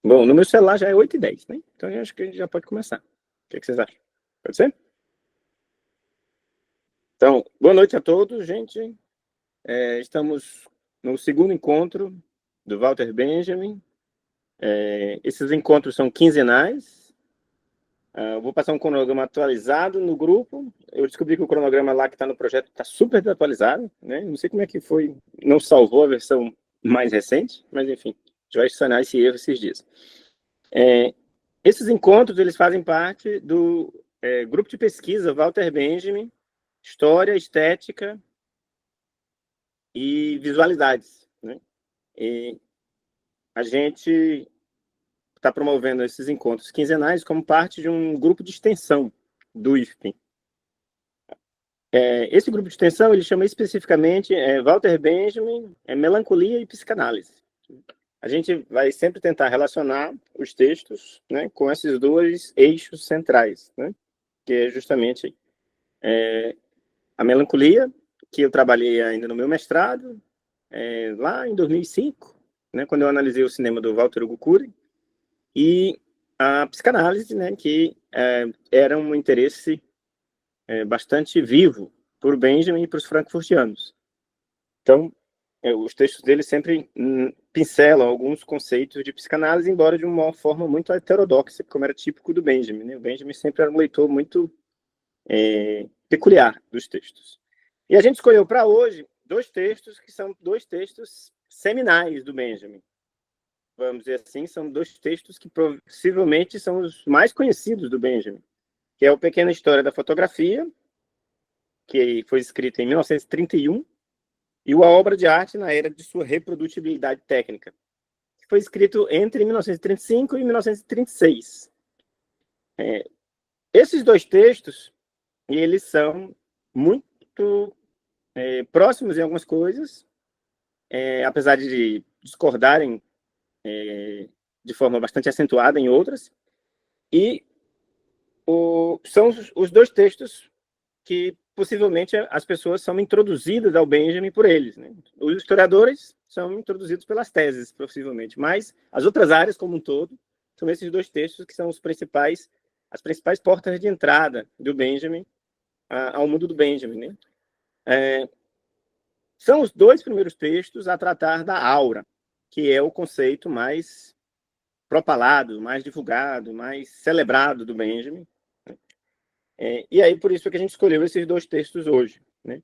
Bom, no meu celular já é 8h10, né? Então eu acho que a gente já pode começar. O que vocês acham? Pode ser? Então, boa noite a todos, gente. Estamos no segundo encontro do Walter Benjamin. Esses encontros são quinzenais. Eu vou passar um cronograma atualizado no grupo. Eu descobri que o cronograma lá que está no projeto está super desatualizado, né? Não sei como é que foi, não salvou a versão mais recente, mas enfim, a gente vai sanar esse erro esses dias. Esses encontros, eles fazem parte do grupo de pesquisa Walter Benjamin, História, Estética e Visualidades, né? E a gente está promovendo esses encontros quinzenais como parte de um grupo de extensão do IFPEN. Esse grupo de extensão, ele chama especificamente Walter Benjamin, Melancolia e Psicanálise. A gente vai sempre tentar relacionar os textos, né, com esses dois eixos centrais, né, que é justamente a melancolia, que eu trabalhei ainda no meu mestrado, lá em 2005, né, quando eu analisei o cinema do Walter Hugo Cury, e a psicanálise, né, que era um interesse bastante vivo por Benjamin e para os frankfurtianos. Então, os textos dele sempre pincelam alguns conceitos de psicanálise, embora de uma forma muito heterodoxa, como era típico do Benjamin, né? O Benjamin sempre era um leitor muito peculiar dos textos. E a gente escolheu para hoje dois textos que são dois textos seminais do Benjamin. Vamos dizer assim, são dois textos que possivelmente são os mais conhecidos do Benjamin, que é o Pequena História da Fotografia, que foi escrito em 1931, e A Obra de Arte na Era de Sua Reprodutibilidade Técnica, que foi escrito entre 1935 e 1936. Esses dois textos, eles são muito próximos em algumas coisas, apesar de discordarem de forma bastante acentuada em outras, e são os dois textos que possivelmente as pessoas são introduzidas ao Benjamin por eles, né? Os historiadores são introduzidos pelas teses, possivelmente, mas as outras áreas como um todo são esses dois textos que são as principais portas de entrada do Benjamin ao mundo do Benjamin, né? São os dois primeiros textos a tratar da aura, que é o conceito mais propalado, mais divulgado, mais celebrado do Benjamin. E aí, por isso que a gente escolheu esses dois textos hoje, né?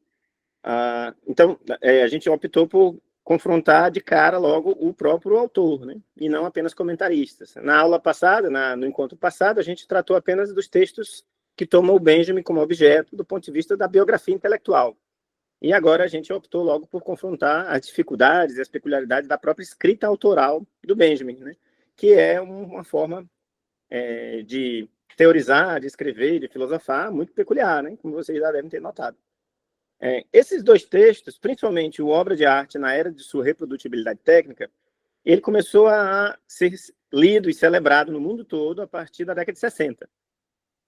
Então, a gente optou por confrontar de cara logo o próprio autor, né? E não apenas comentaristas. Na aula passada, no encontro passado, a gente tratou apenas dos textos que tomam o Benjamin como objeto do ponto de vista da biografia intelectual. E agora a gente optou logo por confrontar as dificuldades e as peculiaridades da própria escrita autoral do Benjamin, né? Que é uma forma de teorizar, de escrever, de filosofar, muito peculiar, né? Como vocês já devem ter notado. Esses dois textos, principalmente o Obra de Arte na Era de Sua Reprodutibilidade Técnica, ele começou a ser lido e celebrado no mundo todo a partir da década de 60.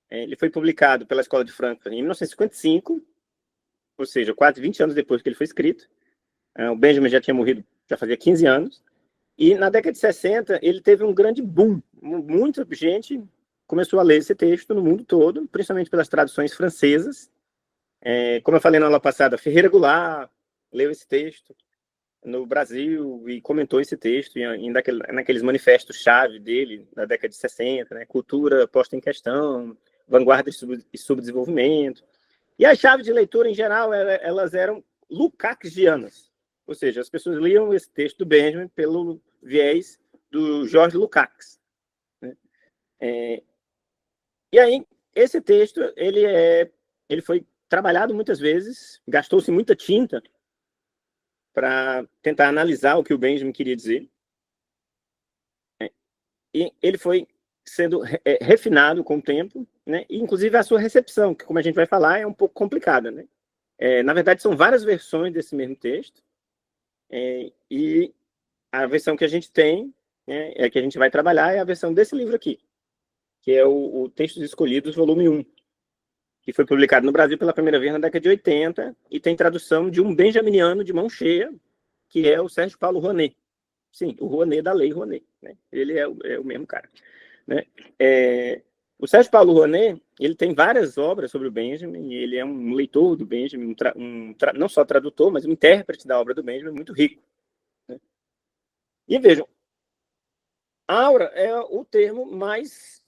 Ele foi publicado pela Escola de Frankfurt em 1955, ou seja, quase 20 anos depois que ele foi escrito. O Benjamin já tinha morrido, já fazia 15 anos. E na década de 60, ele teve um grande boom. Muita gente começou a ler esse texto no mundo todo, principalmente pelas traduções francesas. Como eu falei na aula passada, Ferreira Goulart leu esse texto no Brasil e comentou esse texto naqueles manifestos-chave dele, da década de 60, né? Cultura posta em questão, vanguarda e subdesenvolvimento. E as chaves de leitura, em geral, elas eram lukácsianas. Ou seja, as pessoas liam esse texto do Benjamin pelo viés do George Lukács, né? E aí, esse texto, ele foi trabalhado muitas vezes, gastou-se muita tinta para tentar analisar o que o Benjamin queria dizer. E ele foi sendo refinado com o tempo, né? E, inclusive, a sua recepção, que, como a gente vai falar, é um pouco complicada, né? Na verdade, são várias versões desse mesmo texto, e a versão que a gente tem, né, que a gente vai trabalhar, é a versão desse livro aqui, que é o Textos Escolhidos, volume 1, que foi publicado no Brasil pela primeira vez na década de 80, e tem tradução de um benjaminiano de mão cheia, que é o Sérgio Paulo Rouanet. Sim, o Rouanet da Lei Rouanet, né? Ele é o mesmo cara, né? O Sérgio Paulo Rouanet, ele tem várias obras sobre o Benjamin, ele é um leitor do Benjamin, não só tradutor, mas um intérprete da obra do Benjamin muito rico, né? E vejam, aura é o termo mais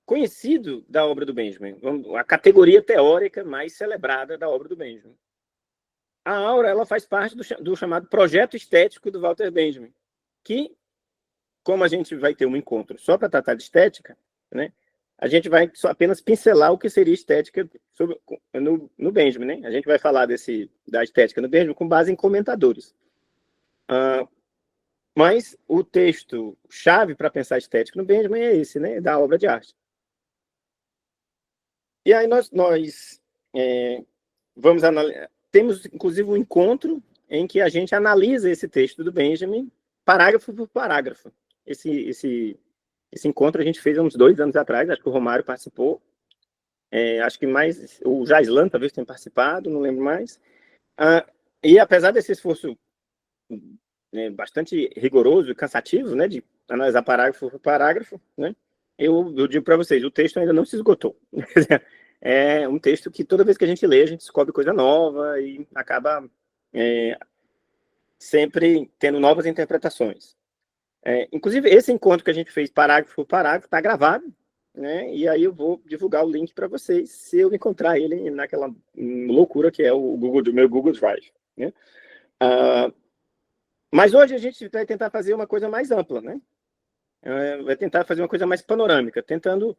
conhecido da obra do Benjamin, a categoria teórica mais celebrada da obra do Benjamin. A aura, ela faz parte do chamado projeto estético do Walter Benjamin, que, como a gente vai ter um encontro só para tratar de estética, né, a gente vai só apenas pincelar o que seria estética no Benjamin, né? A gente vai falar da estética no Benjamin com base em comentadores. Mas o texto chave para pensar estética no Benjamin é esse, né, da obra de arte. E aí nós vamos analisar. Temos, inclusive, um encontro em que a gente analisa esse texto do Benjamin, parágrafo por parágrafo. Esse encontro a gente fez há uns 2 anos atrás, acho que o Romário participou, acho que mais o Jaislan talvez tenha participado, não lembro mais. E apesar desse esforço bastante rigoroso e cansativo, né, de analisar parágrafo por parágrafo, né, eu digo para vocês, o texto ainda não se esgotou. É um texto que toda vez que a gente lê, a gente descobre coisa nova e acaba sempre tendo novas interpretações. Inclusive, esse encontro que a gente fez parágrafo por parágrafo está gravado, né? E aí eu vou divulgar o link para vocês se eu encontrar ele naquela loucura que é o meu Google Drive, né? Mas hoje a gente vai tentar fazer uma coisa mais ampla, né? Vai tentar fazer uma coisa mais panorâmica, tentando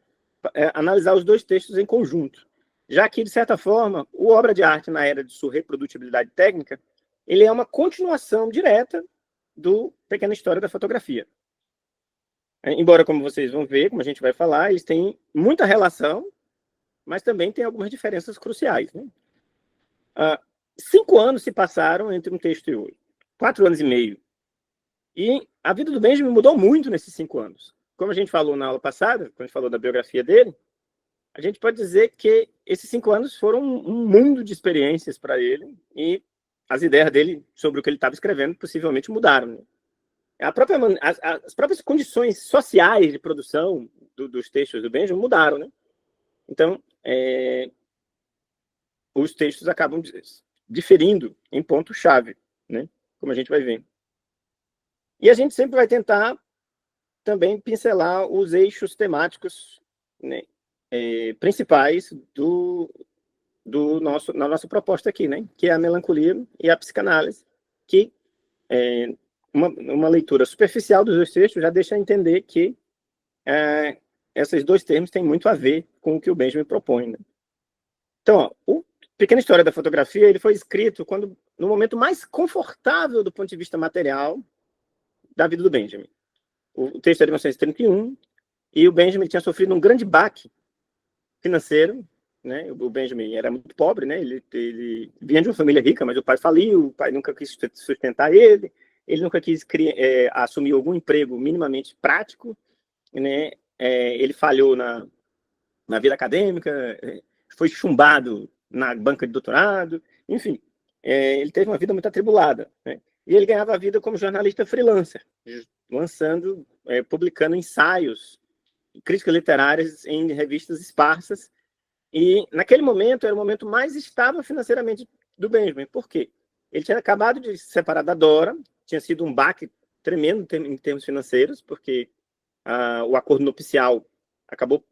analisar os 2 textos em conjunto. Já que, de certa forma, o Obra de Arte na Era de sua Reprodutibilidade Técnica, ele é uma continuação direta do Pequena História da Fotografia. Embora, como vocês vão ver, como a gente vai falar, eles têm muita relação, mas também tem algumas diferenças cruciais, né? 5 anos se passaram entre um texto e outro. 4 anos e meio. E a vida do Benjamin mudou muito nesses 5 anos. Como a gente falou na aula passada, quando a gente falou da biografia dele, a gente pode dizer que esses 5 anos foram um mundo de experiências para ele e as ideias dele sobre o que ele estava escrevendo possivelmente mudaram, né? As próprias condições sociais de produção dos textos do Benjamin mudaram, né? Então, os textos acabam diferindo em ponto-chave, né? Como a gente vai ver. E a gente sempre vai tentar também pincelar os eixos temáticos, né, principais na nossa proposta aqui, né? Que é a melancolia e a psicanálise, que uma leitura superficial dos 2 textos já deixa entender que esses 2 termos têm muito a ver com o que o Benjamin propõe, né? Então, ó, o Pequena História da Fotografia ele foi escrito no momento mais confortável do ponto de vista material da vida do Benjamin. O texto é de 1931 e o Benjamin tinha sofrido um grande baque financeiro, né? O Benjamin era muito pobre, né? Ele vinha de uma família rica, mas o pai faliu, o pai nunca quis sustentar ele nunca quis assumir algum emprego minimamente prático, né? Ele falhou na vida acadêmica, foi chumbado na banca de doutorado, enfim, ele teve uma vida muito atribulada, né? E ele ganhava a vida como jornalista freelancer, publicando ensaios, críticas literárias em revistas esparsas, e naquele momento era o momento mais estável financeiramente do Benjamin. Por quê? Ele tinha acabado de se separar da Dora, tinha sido um baque tremendo em termos financeiros, porque o acordo nupcial acabou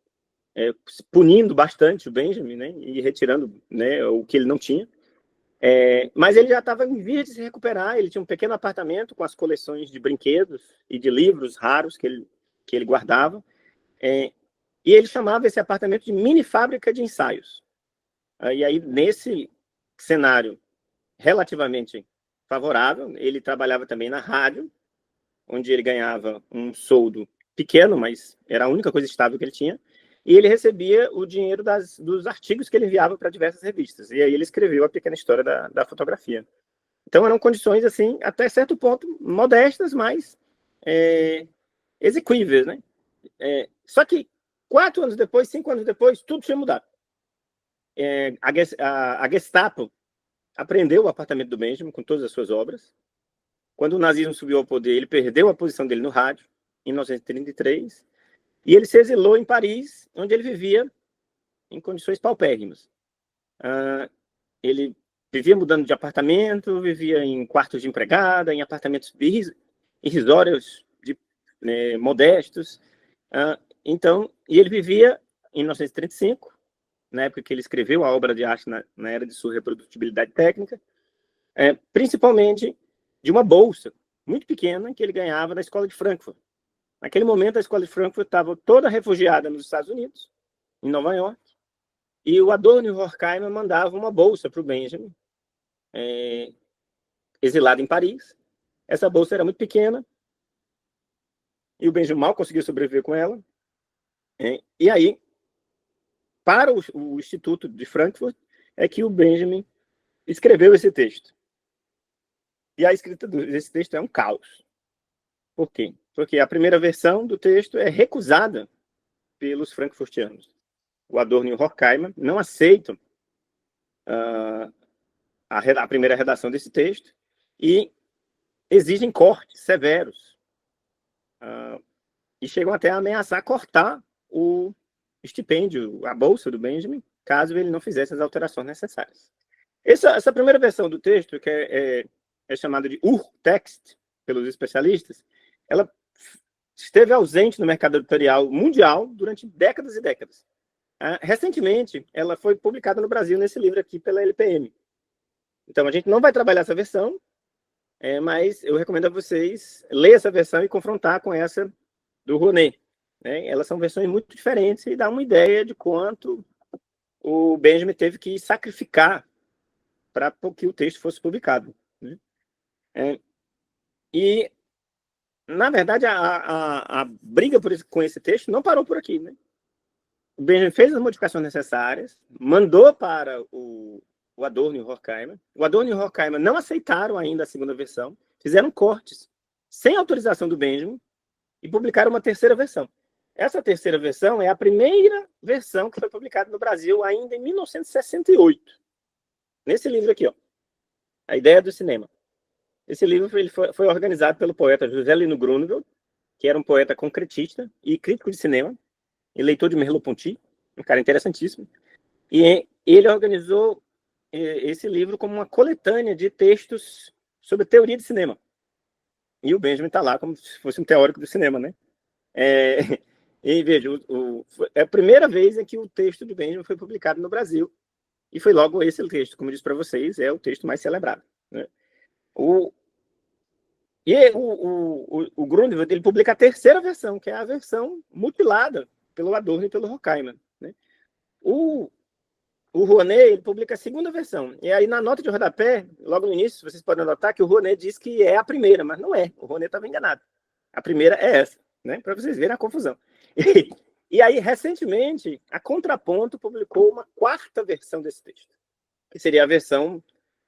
punindo bastante o Benjamin, né, e retirando, né, o que ele não tinha. Mas ele já estava em vias de se recuperar, ele tinha um pequeno apartamento com as coleções de brinquedos e de livros raros que ele guardava, e ele chamava esse apartamento de mini fábrica de ensaios. E aí, nesse cenário relativamente favorável, ele trabalhava também na rádio, onde ele ganhava um soldo pequeno, mas era a única coisa estável que ele tinha, e ele recebia o dinheiro dos artigos que ele enviava para diversas revistas. E aí ele escreveu a Pequena História da Fotografia. Então eram condições, assim, até certo ponto, modestas, mas exequíveis, né? Só que 4 anos depois, 5 anos depois, tudo tinha mudado. A Gestapo apreendeu o apartamento do Benjamin com todas as suas obras, quando o nazismo subiu ao poder, ele perdeu a posição dele no rádio, em 1933, e ele se exilou em Paris, onde ele vivia em condições paupérrimas. Ele vivia mudando de apartamento, vivia em quartos de empregada, em apartamentos irrisórios, modestos. Então, e ele vivia em 1935, na época que ele escreveu a obra de arte na era de sua reprodutibilidade técnica, principalmente de uma bolsa muito pequena que ele ganhava da Escola de Frankfurt. Naquele momento, a Escola de Frankfurt estava toda refugiada nos Estados Unidos, em Nova York, e o Adorno e o Horkheimer mandavam uma bolsa para o Benjamin, exilado em Paris. Essa bolsa era muito pequena, e o Benjamin mal conseguiu sobreviver com ela. E aí, para o Instituto de Frankfurt, é que o Benjamin escreveu esse texto. E a escrita desse texto é um caos. Por quê? Porque a primeira versão do texto é recusada pelos frankfurtianos. O Adorno e o Horkheimer não aceitam a primeira redação desse texto e exigem cortes severos. E chegam até a ameaçar cortar o estipêndio, a bolsa do Benjamin, caso ele não fizesse as alterações necessárias. Essa primeira versão do texto, que é chamada de Urtext pelos especialistas, ela esteve ausente no mercado editorial mundial durante décadas e décadas. Recentemente, ela foi publicada no Brasil nesse livro aqui pela LPM. Então, a gente não vai trabalhar essa versão, mas eu recomendo a vocês ler essa versão e confrontar com essa do Rouenet. Elas são versões muito diferentes e dá uma ideia de quanto o Benjamin teve que sacrificar para que o texto fosse publicado. E, na verdade, a briga com esse texto não parou por aqui. O Benjamin fez as modificações necessárias, mandou para o Adorno e o Horkheimer. O Adorno e o Horkheimer não aceitaram ainda a segunda versão, fizeram cortes sem autorização do Benjamin e publicaram uma terceira versão. Essa terceira versão é a primeira versão que foi publicada no Brasil ainda em 1968. Nesse livro aqui, A Ideia do Cinema. Esse livro ele foi organizado pelo poeta José Lino Grunewald, que era um poeta concretista e crítico de cinema, e leitor de Merleau-Ponty, um cara interessantíssimo. E ele organizou esse livro como uma coletânea de textos sobre teoria de cinema. E o Benjamin está lá como se fosse um teórico do cinema, E veja, é a primeira vez em que o texto do Benjamin foi publicado no Brasil. E foi logo esse texto, como eu disse para vocês, é o texto mais celebrado. O Grunewald, ele publica a terceira versão, que é a versão mutilada pelo Adorno e pelo Horkheimer. O Rouenet, ele publica a segunda versão. E aí, na nota de rodapé, logo no início, vocês podem notar que o Rouenet diz que é a primeira, mas não é. O Rouenet estava enganado. A primeira é essa, para vocês verem a confusão. E aí, recentemente, a Contraponto publicou uma quarta versão desse texto, que seria a versão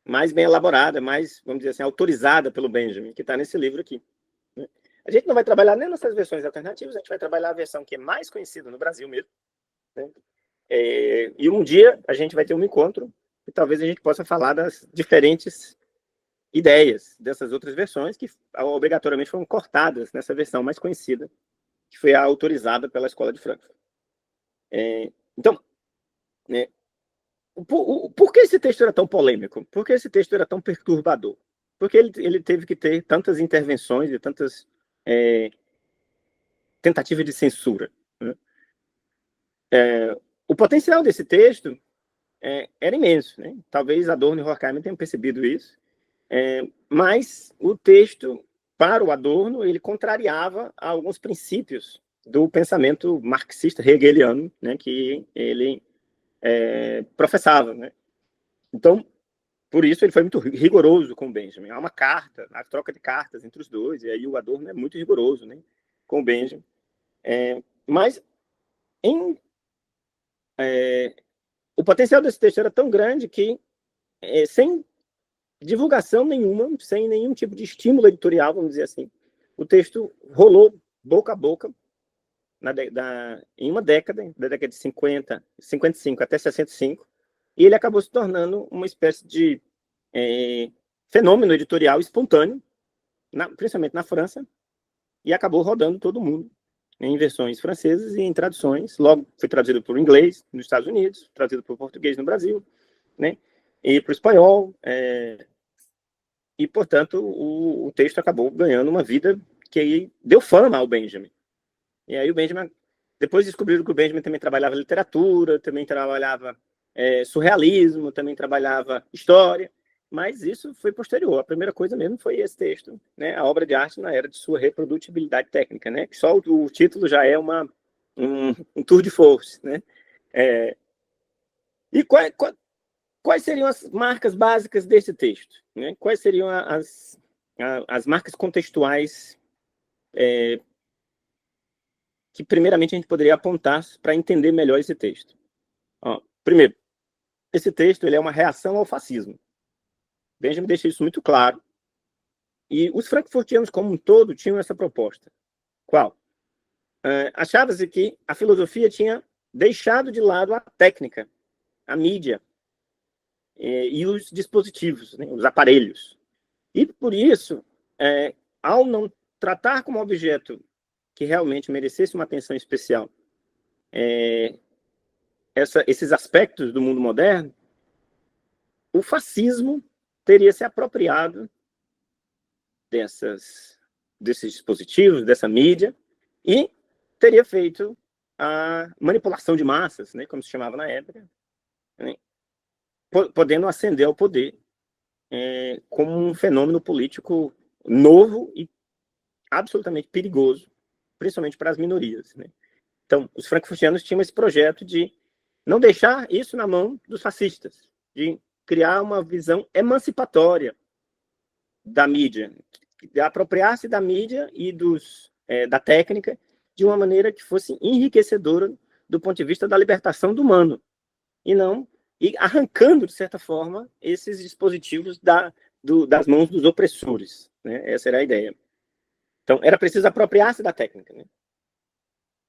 mais bem elaborada, mais, vamos dizer assim, autorizada pelo Benjamin, que está nesse livro aqui. A gente não vai trabalhar nem nessas versões alternativas, a gente vai trabalhar a versão que é mais conhecida no Brasil mesmo. E um dia a gente vai ter um encontro e talvez a gente possa falar das diferentes ideias dessas outras versões que obrigatoriamente foram cortadas nessa versão mais conhecida, que foi a autorizada pela Escola de Frankfurt. Então, por que esse texto era tão polêmico? Por que esse texto era tão perturbador? Porque ele teve que ter tantas intervenções e tantas tentativas de censura. O potencial desse texto era imenso. Talvez Adorno e Horkheimer tenham percebido isso, mas o texto, para o Adorno, ele contrariava alguns princípios do pensamento marxista hegeliano, que ele professava. Então, por isso, ele foi muito rigoroso com o Benjamin. Há uma carta, a troca de cartas entre os dois, e aí o Adorno é muito rigoroso com o Benjamin. Mas o potencial desse texto era tão grande que, sem divulgação nenhuma, sem nenhum tipo de estímulo editorial, vamos dizer assim, o texto rolou boca a boca em uma década, da década de 55 até 65, e ele acabou se tornando uma espécie de fenômeno editorial espontâneo, principalmente na França, e acabou rodando todo mundo em versões francesas e em traduções. Logo foi traduzido para o inglês nos Estados Unidos, traduzido para o português no Brasil, né? E para o espanhol. E, portanto, o texto acabou ganhando uma vida que deu fama ao Benjamin. E aí o Benjamin, depois descobriram que o Benjamin também trabalhava literatura, também trabalhava surrealismo, também trabalhava história, mas isso foi posterior. A primeira coisa mesmo foi esse texto, né? A obra de arte na era de sua reprodutibilidade técnica, né? Que só o título já é um tour de force, né? E quais seriam as marcas básicas desse texto, né? Quais seriam as marcas contextuais que primeiramente a gente poderia apontar para entender melhor esse texto? Primeiro, esse texto ele é uma reação ao fascismo. Benjamin deixa isso muito claro. E os frankfurtianos como um todo tinham essa proposta. Qual? Achava-se que a filosofia tinha deixado de lado a técnica, a mídia e os dispositivos, né, os aparelhos. E por isso, ao não tratar como objeto que realmente merecesse uma atenção especial esses aspectos do mundo moderno, o fascismo teria se apropriado desses dispositivos, dessa mídia, e teria feito a manipulação de massas, né, como se chamava na época, né, podendo ascender ao poder como um fenômeno político novo e absolutamente perigoso, principalmente para as minorias, né? Então, os frankfurtianos tinham esse projeto de não deixar isso na mão dos fascistas, de criar uma visão emancipatória da mídia, de apropriar-se da mídia e da técnica de uma maneira que fosse enriquecedora do ponto de vista da libertação do humano, e arrancando, de certa forma, esses dispositivos das mãos dos opressores, né? Essa era a ideia. Então, era preciso apropriar-se da técnica, né?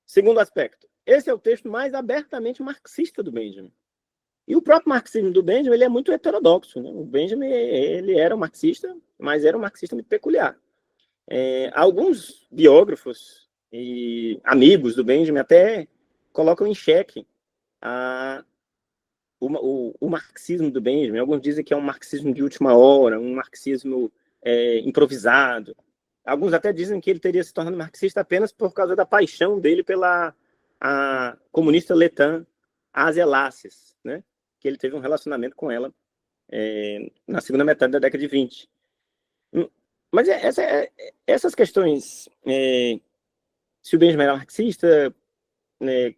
Segundo aspecto, esse é o texto mais abertamente marxista do Benjamin. E o próprio marxismo do Benjamin ele é muito heterodoxo, né? O Benjamin ele era um marxista, mas era um marxista muito peculiar. Alguns biógrafos e amigos do Benjamin até colocam em xeque o marxismo do Benjamin. Alguns dizem que é um marxismo de última hora, um marxismo improvisado. Alguns até dizem que ele teria se tornado marxista apenas por causa da paixão dele pela a comunista letã Asia Lasses, né? Que ele teve um relacionamento com ela na segunda metade da década de 20. Mas essas questões, se o Benjamin era marxista,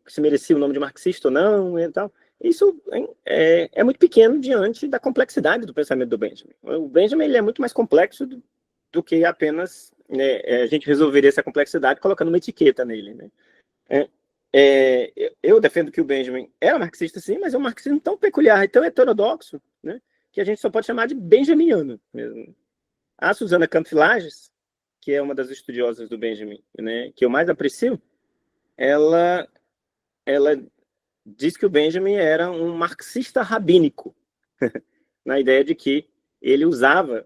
se merecia o nome de marxista ou não, e tal, isso é muito pequeno diante da complexidade do pensamento do Benjamin. O Benjamin ele é muito mais complexo do que apenas a gente resolveria essa complexidade colocando uma etiqueta nele, né? Eu defendo que o Benjamin era marxista, sim, mas é um marxismo tão peculiar e tão heterodoxo, né, que a gente só pode chamar de benjaminiano mesmo. A Susana Campos Lages, que é uma das estudiosas do Benjamin, né, que eu mais aprecio, ela diz que o Benjamin era um marxista rabínico, na ideia de que ele usava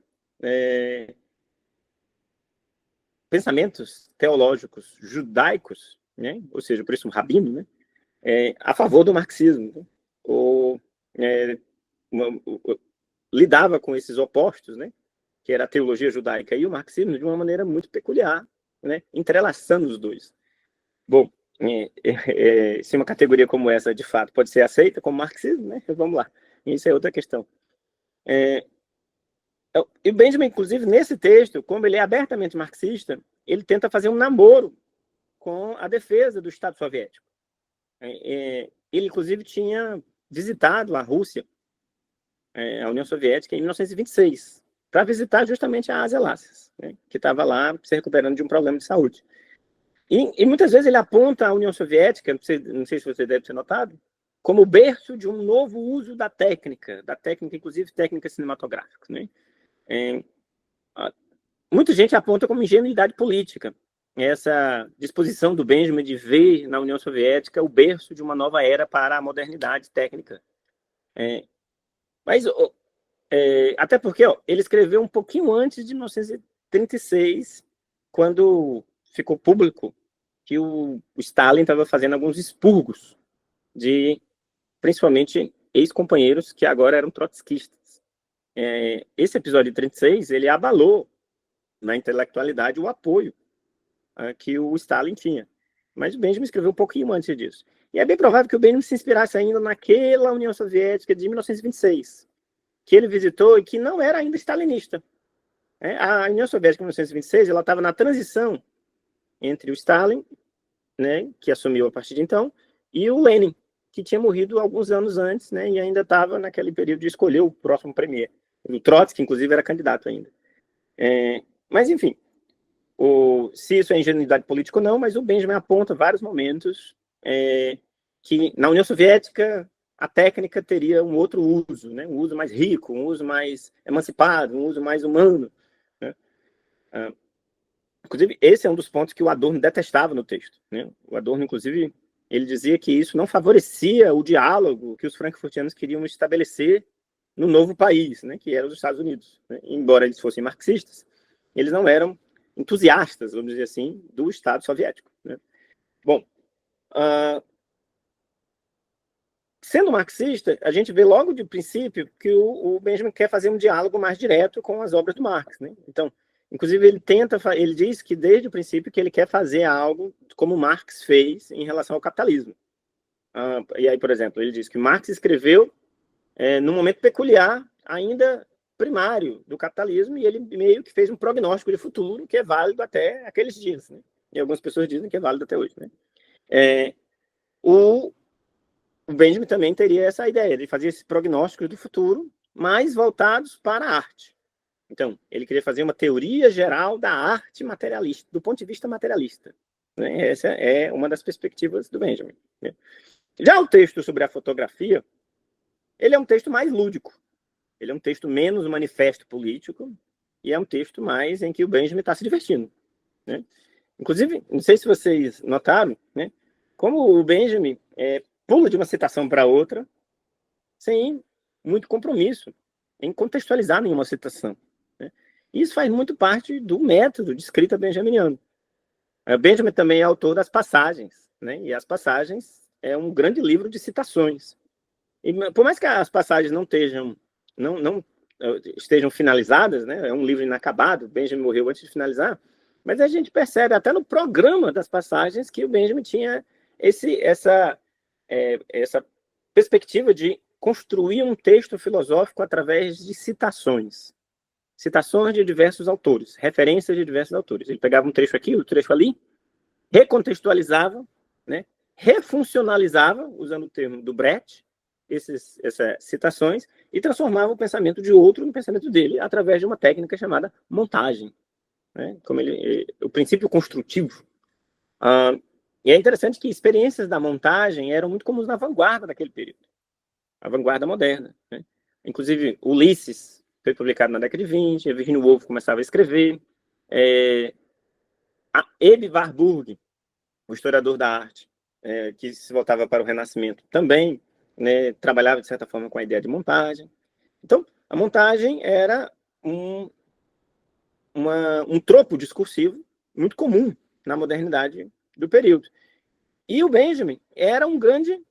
pensamentos teológicos judaicos, né, ou seja, por isso um rabino, né, a favor do marxismo, né, ou lidava com esses opostos, né, que era a teologia judaica e o marxismo, de uma maneira muito peculiar, né, entrelaçando os dois. Bom, se uma categoria como essa, de fato, pode ser aceita como marxismo, né, vamos lá, isso é outra questão. E o Benjamin, inclusive, nesse texto, como ele é abertamente marxista, ele tenta fazer um namoro com a defesa do Estado soviético. Ele, inclusive, tinha visitado a Rússia, a União Soviética, em 1926, para visitar justamente a Asia Lasses, né, que estava lá se recuperando de um problema de saúde. E muitas vezes ele aponta a União Soviética, não sei se você deve ter notado, como o berço de um novo uso da técnica, inclusive técnica cinematográfica, né? Muita gente aponta como ingenuidade política essa disposição do Benjamin de ver na União Soviética o berço de uma nova era para a modernidade técnica. Mas até porque ele escreveu um pouquinho antes de 1930, 1936, quando ficou público que o Stalin estava fazendo alguns expurgos de, principalmente, ex-companheiros que agora eram trotskistas. Esse episódio de 36, ele abalou na intelectualidade o apoio que o Stalin tinha. Mas o Benjamin escreveu um pouquinho antes disso. E é bem provável que o Benjamin se inspirasse ainda naquela União Soviética de 1926, que ele visitou e que não era ainda stalinista. A União Soviética de 1926 ela estava na transição entre o Stalin, né, que assumiu a partir de então, e o Lenin, que tinha morrido alguns anos antes, né, e ainda estava naquele período de escolher o próximo premier. O Trotsky, inclusive, era candidato ainda. Mas, enfim, se isso é ingenuidade política ou não, mas o Benjamin aponta vários momentos que na União Soviética a técnica teria um outro uso, né? Um uso mais rico, um uso mais emancipado, um uso mais humano. Né? Inclusive, esse é um dos pontos que o Adorno detestava no texto. Né? O Adorno, inclusive, ele dizia que isso não favorecia o diálogo que os frankfurtianos queriam estabelecer no novo país, né? Que era os Estados Unidos. Né? Embora eles fossem marxistas, eles não eram entusiastas, vamos dizer assim, do Estado soviético. Né? Bom, sendo marxista, a gente vê logo de princípio que o Benjamin quer fazer um diálogo mais direto com as obras do Marx. Né? Então, inclusive, ele diz que desde o princípio que ele quer fazer algo como Marx fez em relação ao capitalismo. E aí, por exemplo, ele diz que Marx escreveu num momento peculiar, ainda primário do capitalismo, e ele meio que fez um prognóstico de futuro que é válido até aqueles dias. Né? E algumas pessoas dizem que é válido até hoje. Né? O Benjamin também teria essa ideia, ele fazia esse prognóstico do futuro, mais voltados para a arte. Então, ele queria fazer uma teoria geral da arte materialista, do ponto de vista materialista. Né? Essa é uma das perspectivas do Benjamin. Né? Já o texto sobre a fotografia, ele é um texto mais lúdico. Ele é um texto menos manifesto político e é um texto mais em que o Benjamin está se divertindo. Né? Inclusive, não sei se vocês notaram, né, como o Benjamin pula de uma citação para outra sem muito compromisso em contextualizar nenhuma citação. Né? Isso faz muito parte do método de escrita benjaminiano. Benjamin também é autor das passagens, né? E as passagens é um grande livro de citações. E, por mais que as passagens não estejam finalizadas, né? É um livro inacabado, Benjamin morreu antes de finalizar, mas a gente percebe até no programa das passagens que o Benjamin tinha essa perspectiva de construir um texto filosófico através de citações de diversos autores, referências de diversos autores. Ele pegava um trecho aqui, um trecho ali, recontextualizava, né? Refuncionalizava, usando o termo do Brecht, essas citações, e transformava o pensamento de outro no pensamento dele, através de uma técnica chamada montagem. Né? O princípio construtivo. E é interessante que experiências da montagem eram muito comuns na vanguarda daquele período. A vanguarda moderna. Né? Inclusive, Ulisses foi publicado na década de 20, a Virginia Woolf começava a escrever. Ebbe Warburg, o historiador da arte, que se voltava para o Renascimento, também, né, trabalhava, de certa forma, com a ideia de montagem. Então, a montagem era um tropo discursivo muito comum na modernidade do período. E o Benjamin era um grande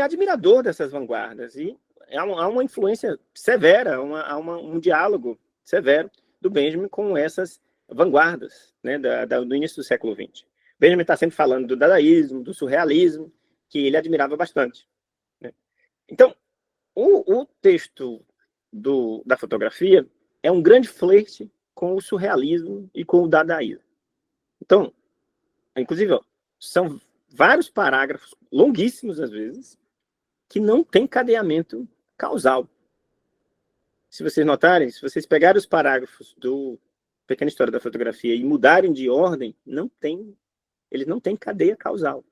admirador dessas vanguardas, e há uma influência severa, há um diálogo severo do Benjamin com essas vanguardas, né, do início do século XX. Benjamin está sempre falando do dadaísmo, do surrealismo, que ele admirava bastante. Né? Então, o texto da fotografia é um grande flerte com o surrealismo e com o dadaísmo. Então, inclusive, são vários parágrafos, longuíssimos às vezes, que não tem cadeamento causal. Se vocês notarem, se vocês pegarem os parágrafos do Pequena História da Fotografia e mudarem de ordem, eles não têm cadeia causal.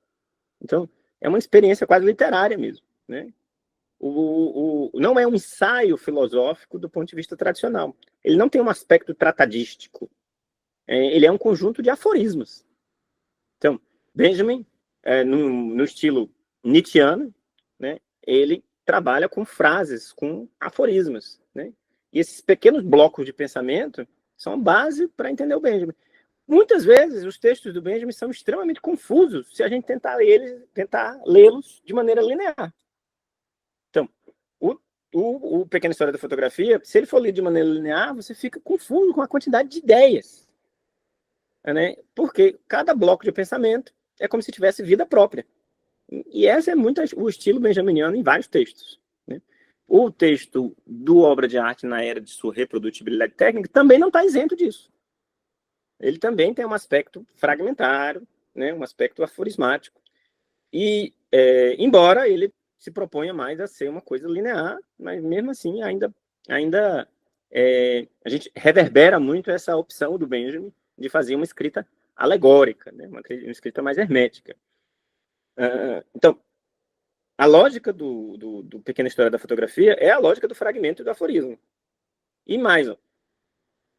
Então, é uma experiência quase literária mesmo. Né? Não é um ensaio filosófico do ponto de vista tradicional. Ele não tem um aspecto tratadístico. Ele é um conjunto de aforismos. Então, Benjamin, no estilo nietzschiano, né, ele trabalha com frases, com aforismos. Né? E esses pequenos blocos de pensamento são a base para entender o Benjamin. Muitas vezes, os textos do Benjamin são extremamente confusos se a gente tentar lê-los de maneira linear. Então, o Pequena História da Fotografia, se ele for lido de maneira linear, você fica confuso com a quantidade de ideias. Né? Porque cada bloco de pensamento é como se tivesse vida própria. E esse é muito o estilo benjaminiano em vários textos. Né? O texto do Obra de Arte na Era de Sua Reprodutibilidade Técnica também não está isento disso. Ele também tem um aspecto fragmentário, né? Um aspecto aforismático. E, embora ele se proponha mais a ser uma coisa linear, mas mesmo assim ainda a gente reverbera muito essa opção do Benjamin de fazer uma escrita alegórica, né? Uma escrita mais hermética. Então, a lógica do Pequena História da Fotografia é a lógica do fragmento e do aforismo. E mais,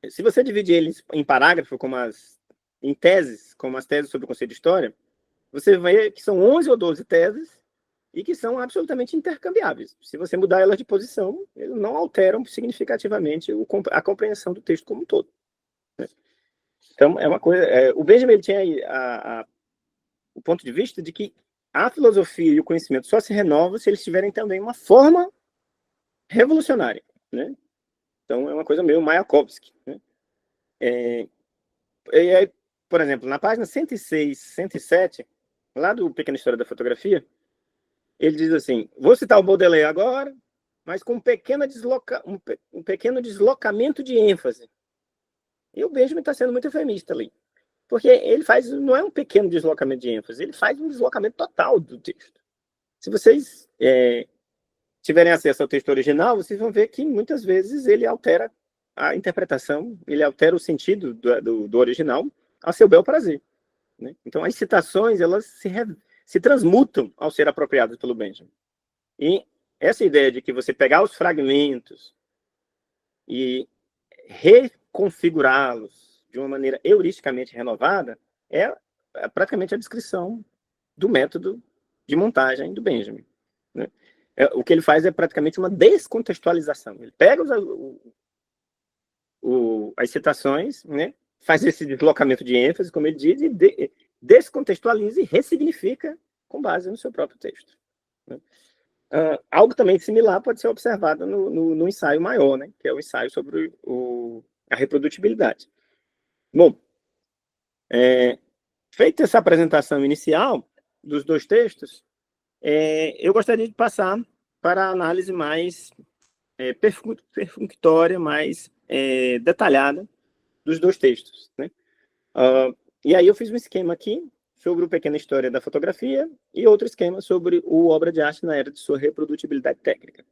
se você dividir eles em parágrafos, em teses, como as teses sobre o conceito de história, você vê que são 11 ou 12 teses e que são absolutamente intercambiáveis. Se você mudar elas de posição, eles não alteram significativamente a compreensão do texto como um todo. Né? Então, é uma coisa... o Benjamin ele tinha aí o ponto de vista de que a filosofia e o conhecimento só se renovam se eles tiverem também uma forma revolucionária. Né? Então, é uma coisa meio Mayakovsky. Né? Por exemplo, na página 106, 107, lá do Pequena História da Fotografia, ele diz assim, vou citar o Baudelaire agora, mas com um pequeno deslocamento de ênfase. E o Benjamin está sendo muito eufemista ali. Porque ele não é um pequeno deslocamento de ênfase, ele faz um deslocamento total do texto. Se vocês tiverem acesso ao texto original, vocês vão ver que muitas vezes ele altera a interpretação, ele altera o sentido do original a seu bel prazer. Né? Então, as citações, elas se transmutam ao ser apropriadas pelo Benjamin. E essa ideia de que você pegar os fragmentos e reconfigurá-los de uma maneira heuristicamente renovada é praticamente a descrição do método de montagem do Benjamin. Né? O que ele faz é praticamente uma descontextualização. Ele pega as citações, né? Faz esse deslocamento de ênfase, como ele diz, e descontextualiza e ressignifica com base no seu próprio texto. Né? Algo também similar pode ser observado no ensaio maior, né? Que é o ensaio sobre a reprodutibilidade. Bom, feita essa apresentação inicial dos dois textos, eu gostaria de passar para a análise mais perfunctória, mais detalhada dos dois textos. Né? E aí eu fiz um esquema aqui sobre o Pequena História da Fotografia e outro esquema sobre o Obra de Arte na Era de Sua Reprodutibilidade Técnica.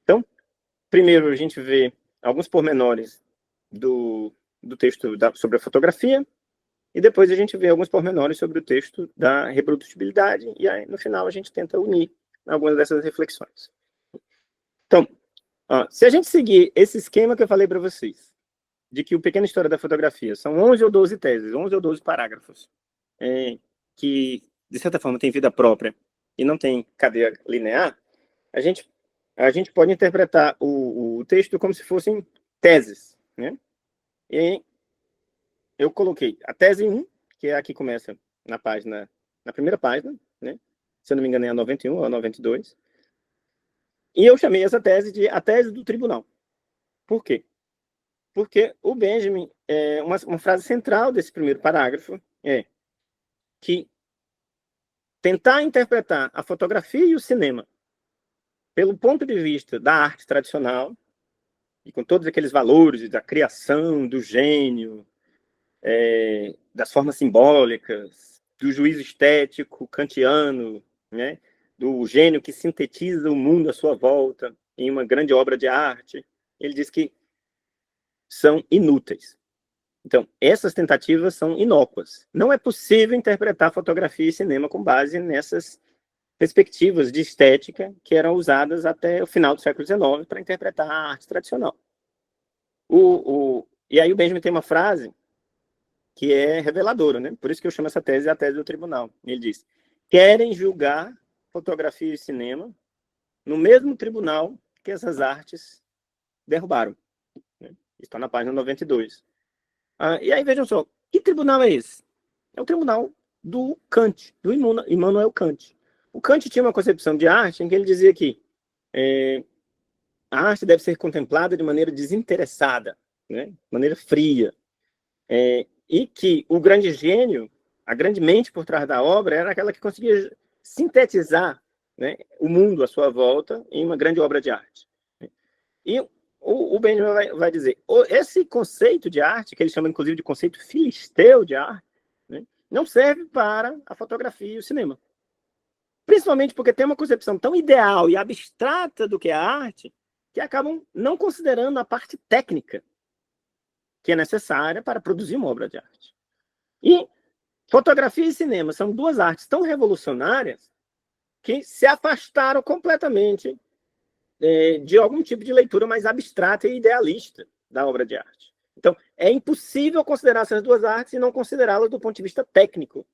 Então, primeiro a gente vê alguns pormenores do texto sobre a fotografia, e depois a gente vê alguns pormenores sobre o texto da reprodutibilidade, e aí no final a gente tenta unir algumas dessas reflexões. Então, se a gente seguir esse esquema que eu falei para vocês, de que o Pequena História da Fotografia são 11 ou 12 teses, 11 ou 12 parágrafos, que, de certa forma, tem vida própria e não tem cadeia linear, a gente pode interpretar o texto como se fossem teses. Né? E eu coloquei a tese 1, que é a que começa na primeira página, né? Se eu não me engano é a 91 ou a 92, e eu chamei essa tese de a tese do tribunal. Por quê? Porque o Benjamin, uma frase central desse primeiro parágrafo é que tentar interpretar a fotografia e o cinema pelo ponto de vista da arte tradicional, e com todos aqueles valores da criação, do gênio, das formas simbólicas, do juízo estético kantiano, né? Do gênio que sintetiza o mundo à sua volta em uma grande obra de arte, ele diz que são inúteis. Então, essas tentativas são inócuas. Não é possível interpretar fotografia e cinema com base nessas perspectivas de estética que eram usadas até o final do século XIX para interpretar a arte tradicional. E aí o Benjamin tem uma frase que é reveladora, né? Por isso que eu chamo essa tese a tese do tribunal. Ele diz: querem julgar fotografia e cinema no mesmo tribunal que essas artes derrubaram. Está na página 92. E aí, vejam só, que tribunal é esse? É o tribunal do Kant, do Immanuel Kant. O Kant tinha uma concepção de arte em que ele dizia que a arte deve ser contemplada de maneira desinteressada, né? De maneira fria. E que o grande gênio, a grande mente por trás da obra, era aquela que conseguia sintetizar, né, o mundo à sua volta em uma grande obra de arte. E o Benjamin vai dizer, esse conceito de arte, que ele chama inclusive de conceito filisteu de arte, né, não serve para a fotografia e o cinema. Principalmente porque tem uma concepção tão ideal e abstrata do que é a arte, que acabam não considerando a parte técnica que é necessária para produzir uma obra de arte. E fotografia e cinema são duas artes tão revolucionárias que se afastaram completamente de algum tipo de leitura mais abstrata e idealista da obra de arte. Então, é impossível considerar essas duas artes e não considerá-las do ponto de vista técnico.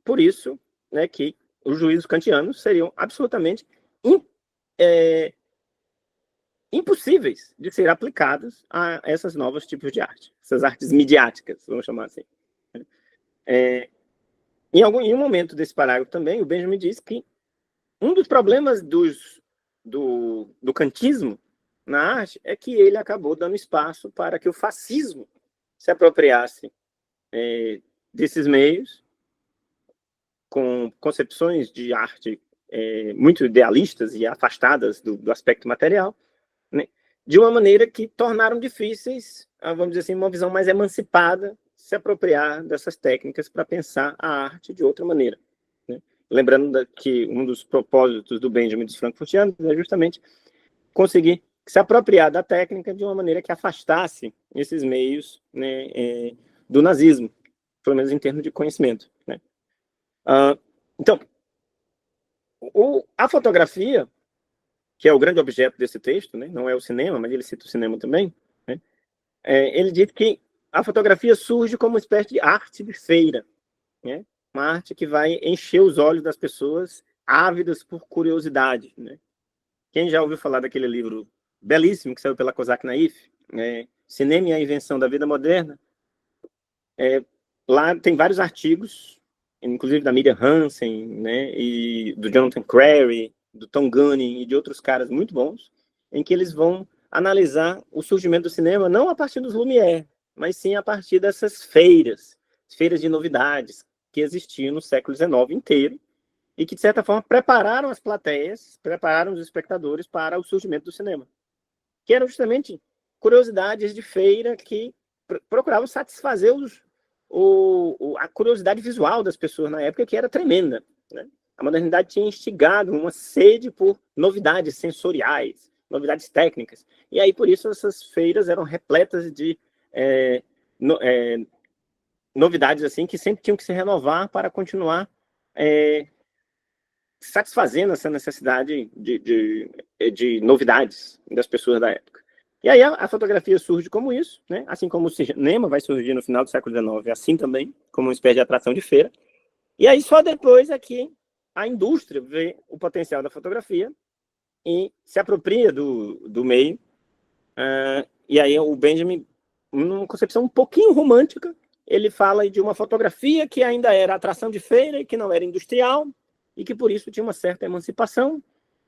Por isso, né, que os juízos kantianos seriam absolutamente impossíveis de ser aplicados a esses novos tipos de arte, essas artes midiáticas, vamos chamar assim. Em um momento desse parágrafo também, o Benjamin diz que um dos problemas do kantismo na arte é que ele acabou dando espaço para que o fascismo se apropriasse desses meios, com concepções de arte muito idealistas e afastadas do aspecto material, né, de uma maneira que tornaram difíceis, vamos dizer assim, uma visão mais emancipada, se apropriar dessas técnicas para pensar a arte de outra maneira. Né? Lembrando que um dos propósitos do Benjamin dos Frankfurtianos é justamente conseguir se apropriar da técnica de uma maneira que afastasse esses meios, né, do nazismo, pelo menos em termos de conhecimento. Né? Então, a fotografia, que é o grande objeto desse texto, né? Não é o cinema, mas ele cita o cinema também, né? Ele diz que a fotografia surge como uma espécie de arte de feira, né? Uma arte que vai encher os olhos das pessoas ávidas por curiosidade. Né? Quem já ouviu falar daquele livro belíssimo que saiu pela Kozak Naif, Cinema e a Invenção da Vida Moderna, lá tem vários artigos, inclusive da Miriam Hansen, né? E do Jonathan Crary, do Tom Gunning e de outros caras muito bons, em que eles vão analisar o surgimento do cinema não a partir dos Lumière, mas sim a partir dessas feiras de novidades que existiam no século XIX inteiro e que, de certa forma, prepararam as plateias, prepararam os espectadores para o surgimento do cinema, que eram justamente curiosidades de feira que procuravam satisfazer a curiosidade visual das pessoas na época, que era tremenda. Né? A modernidade tinha instigado uma sede por novidades sensoriais, novidades técnicas. E aí, por isso, essas feiras eram repletas de novidades assim que sempre tinham que se renovar para continuar satisfazendo essa necessidade de novidades das pessoas da época. E aí a fotografia surge como isso, né? Assim como o cinema vai surgir no final do século XIX, assim também, como uma espécie de atração de feira. E aí só depois é que a indústria vê o potencial da fotografia e se apropria do meio. E aí o Benjamin, numa concepção um pouquinho romântica, ele fala de uma fotografia que ainda era atração de feira e que não era industrial e que por isso tinha uma certa emancipação,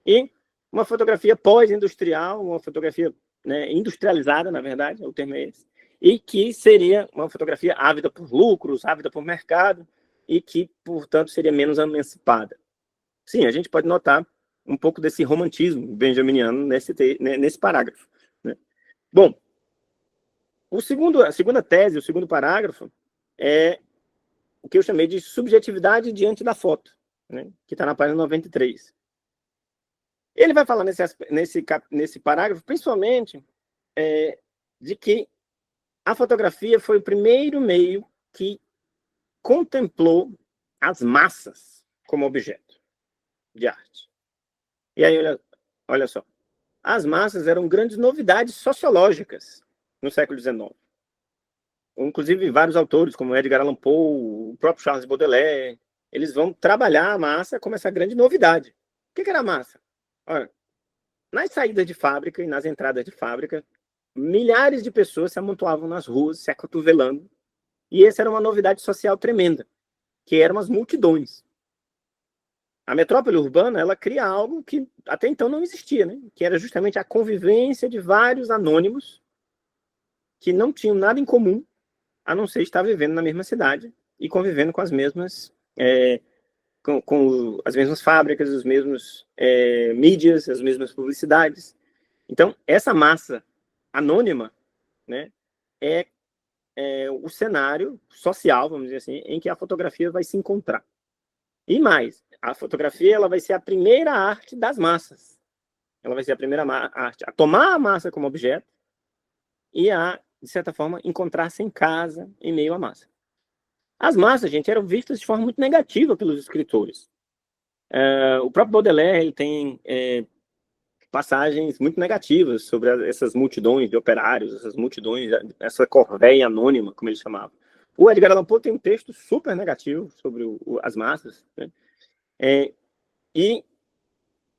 e uma fotografia pós-industrial, uma fotografia, né, industrializada, na verdade, o termo é esse, e que seria uma fotografia ávida por lucros, ávida por mercado, e que, portanto, seria menos emancipada. Sim, a gente pode notar um pouco desse romantismo benjaminiano nesse parágrafo. Né? Bom, a segunda tese, o segundo parágrafo, é o que eu chamei de subjetividade diante da foto, né? Que está na página 93. Ele vai falar nesse parágrafo, principalmente, de que a fotografia foi o primeiro meio que contemplou as massas como objeto de arte. E aí, olha só, as massas eram grandes novidades sociológicas no século XIX. Inclusive, vários autores, como Edgar Allan Poe, o próprio Charles Baudelaire, eles vão trabalhar a massa como essa grande novidade. O que era a massa? Olha, nas saídas de fábrica e nas entradas de fábrica, milhares de pessoas se amontoavam nas ruas, se acotovelando, e essa era uma novidade social tremenda, que eram as multidões. A metrópole urbana, ela cria algo que até então não existia, né? Que era justamente a convivência de vários anônimos que não tinham nada em comum, a não ser estar vivendo na mesma cidade e convivendo com as mesmas com as mesmas fábricas, os mesmos mídias, as mesmas publicidades. Então, essa massa anônima, né, é o cenário social, vamos dizer assim, em que a fotografia vai se encontrar. E mais, a fotografia ela vai ser a primeira arte das massas. Ela vai ser a primeira arte a tomar a massa como objeto e a, de certa forma, encontrar-se em casa, em meio à massa. As massas, gente, eram vistas de forma muito negativa pelos escritores. O próprio Baudelaire ele tem passagens muito negativas sobre essas multidões de operários, essas multidões, essa corvéia anônima, como ele chamava. O Edgar Allan Poe tem um texto super negativo sobre as massas, né? E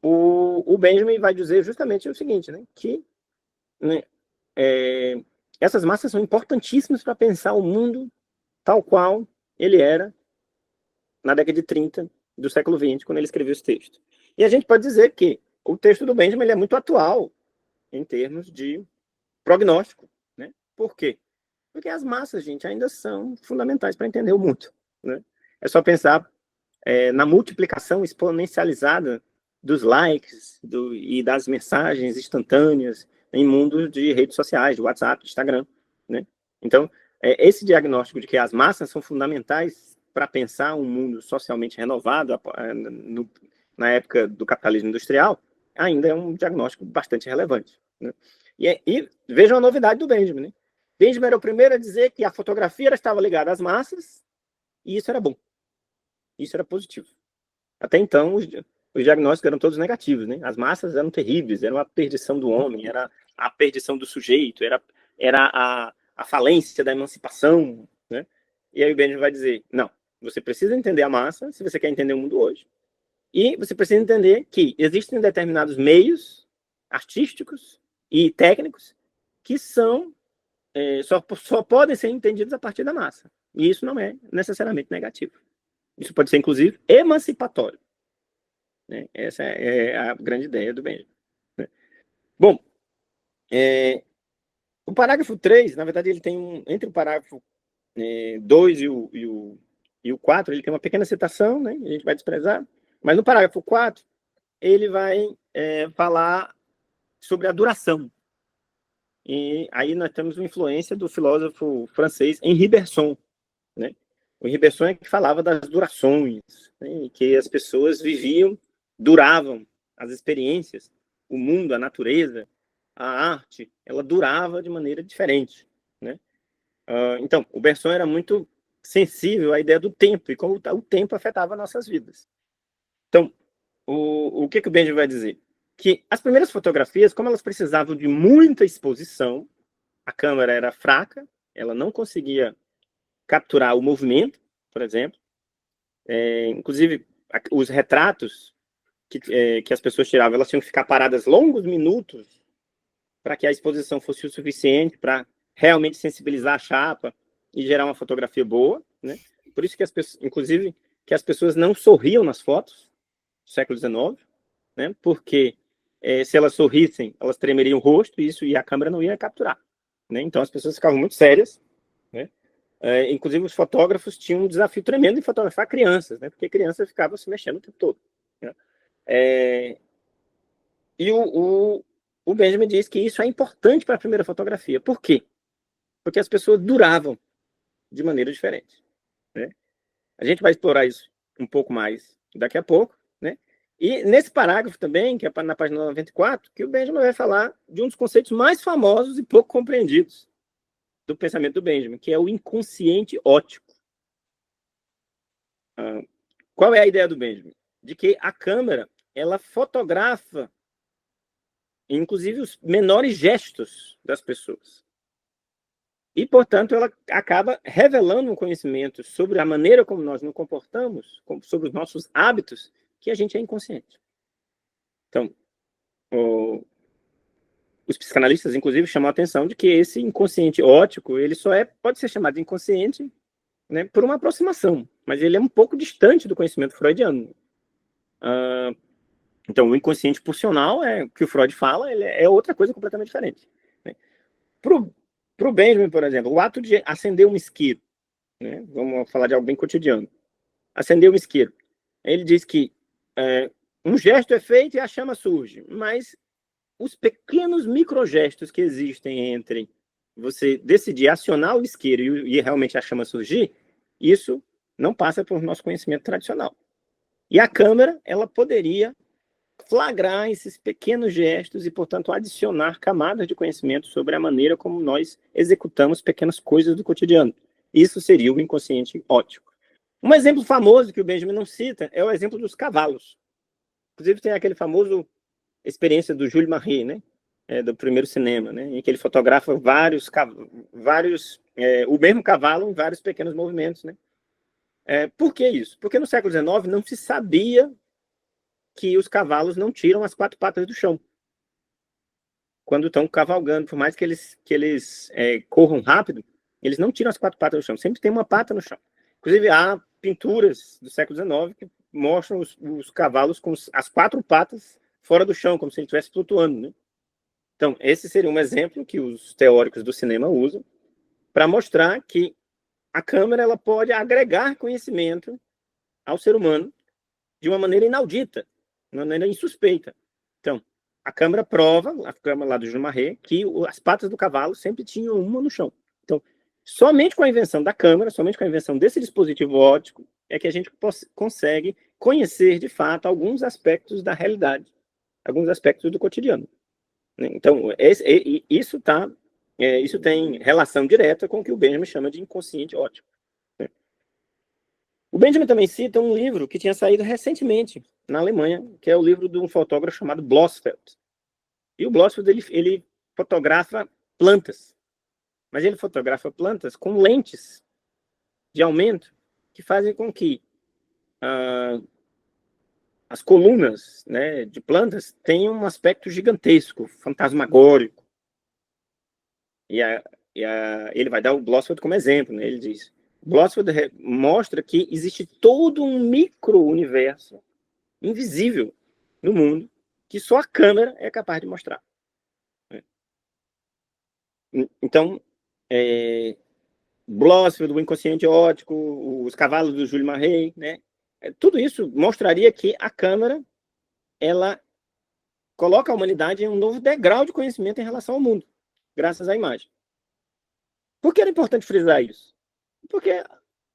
o Benjamin vai dizer justamente o seguinte, né, que né, essas massas são importantíssimas para pensar o mundo tal qual ele era na década de 30 do século XX, quando ele escreveu esse texto. E a gente pode dizer que o texto do Benjamin ele é muito atual em termos de prognóstico, né? Por quê? Porque as massas, gente, ainda são fundamentais para entender o mundo, né? É só pensar na multiplicação exponencializada dos likes e das mensagens instantâneas em mundos de redes sociais, de WhatsApp, de Instagram, né? Então, esse diagnóstico de que as massas são fundamentais para pensar um mundo socialmente renovado na época do capitalismo industrial, ainda é um diagnóstico bastante relevante, né? E vejam a novidade do Benjamin, né? Benjamin era o primeiro a dizer que a fotografia estava ligada às massas e isso era bom. Isso era positivo. Até então, os diagnósticos eram todos negativos, né? As massas eram terríveis, era a perdição do homem, era a perdição do sujeito, era a falência da emancipação, né? E aí o Benjamin vai dizer, não, você precisa entender a massa se você quer entender o mundo hoje. E você precisa entender que existem determinados meios artísticos e técnicos que só podem ser entendidos a partir da massa. E isso não é necessariamente negativo. Isso pode ser, inclusive, emancipatório. Né? Essa é a grande ideia do Benjamin. Né? Bom, o parágrafo 3, na verdade, ele tem entre o parágrafo 2 e o 4, ele tem uma pequena citação, né? A gente vai desprezar, mas no parágrafo 4, ele vai falar sobre a duração. E aí nós temos uma influência do filósofo francês Henri Bergson, né? O Henri Bergson é que falava das durações, né? Que as pessoas duravam as experiências, o mundo, a natureza, a arte, ela durava de maneira diferente, né? Então, o Bergson era muito sensível à ideia do tempo e como o tempo afetava nossas vidas. Então, o que o Benjamin vai dizer? Que as primeiras fotografias, como elas precisavam de muita exposição, a câmera era fraca, ela não conseguia capturar o movimento, por exemplo. Inclusive, os retratos que as pessoas tiravam, elas tinham que ficar paradas longos minutos para que a exposição fosse o suficiente para realmente sensibilizar a chapa e gerar uma fotografia boa, né? Por isso que inclusive, que as pessoas não sorriam nas fotos do século XIX, né? Porque se elas sorrissem, elas tremeriam o rosto e a câmera não ia capturar, né? Então as pessoas ficavam muito sérias, né? Inclusive os fotógrafos tinham um desafio tremendo em fotografar crianças, né? Porque crianças ficavam se mexendo o tempo todo, né? E o Benjamin diz que isso é importante para a primeira fotografia. Por quê? Porque as pessoas duravam de maneira diferente, né? A gente vai explorar isso um pouco mais daqui a pouco, né? E nesse parágrafo também, que é na página 94, que o Benjamin vai falar de um dos conceitos mais famosos e pouco compreendidos do pensamento do Benjamin, que é o inconsciente óptico. Qual é a ideia do Benjamin? De que a câmera, ela fotografa, inclusive, os menores gestos das pessoas. E, portanto, ela acaba revelando um conhecimento sobre a maneira como nós nos comportamos, sobre os nossos hábitos, que a gente é inconsciente. Então, os psicanalistas, inclusive, chamam a atenção de que esse inconsciente óptico, ele só pode ser chamado de inconsciente, né, por uma aproximação, mas ele é um pouco distante do conhecimento freudiano. Então, o inconsciente pulsional, que o Freud fala, ele é outra coisa completamente diferente. Né? Para o Benjamin, por exemplo, o ato de acender um isqueiro, né, vamos falar de algo bem cotidiano, acender um isqueiro, ele diz que um gesto é feito e a chama surge, mas os pequenos microgestos que existem entre você decidir acionar o isqueiro e realmente a chama surgir, isso não passa por nosso conhecimento tradicional. E a câmera, ela poderia flagrar esses pequenos gestos e, portanto, adicionar camadas de conhecimento sobre a maneira como nós executamos pequenas coisas do cotidiano. Isso seria o inconsciente óptico. Um exemplo famoso que o Benjamin não cita é o exemplo dos cavalos. Inclusive, tem aquele famoso experiência do Jules Marais, né? Do primeiro cinema, né? Em que ele fotografa o mesmo cavalo em vários pequenos movimentos, né? Por que isso? Porque no século XIX não se sabia que os cavalos não tiram as 4 patas do chão quando estão cavalgando, por mais que eles corram rápido, eles não tiram as 4 patas do chão, sempre tem uma pata no chão. Inclusive, há pinturas do século XIX que mostram os cavalos com as 4 patas fora do chão, como se ele estivesse flutuando, né? Então, esse seria um exemplo que os teóricos do cinema usam para mostrar que a câmera ela pode agregar conhecimento ao ser humano de uma maneira inaudita, de uma maneira insuspeita. Então, a câmera prova, a câmera lá do Jules Marais, que as patas do cavalo sempre tinham uma no chão. Então, somente com a invenção da câmera, somente com a invenção desse dispositivo óptico, é que a gente consegue conhecer, de fato, alguns aspectos da realidade, alguns aspectos do cotidiano. Então, isso tem relação direta com o que o Benjamin chama de inconsciente óptico. O Benjamin também cita um livro que tinha saído recentemente na Alemanha, que é o livro de um fotógrafo chamado Blossfeld. E o Blossfeld, ele fotografa plantas, mas ele fotografa plantas com lentes de aumento que fazem com que as colunas, né, de plantas tenham um aspecto gigantesco, fantasmagórico. Ele vai dar o Blossfeld como exemplo, né? Ele diz: Blossfeld mostra que existe todo um micro-universo invisível no mundo que só a câmera é capaz de mostrar. Então, Blossfeld, o inconsciente óptico, os cavalos do Jules Marais, né? Tudo isso mostraria que a câmera ela coloca a humanidade em um novo degrau de conhecimento em relação ao mundo, graças à imagem. Por que era importante frisar isso? Porque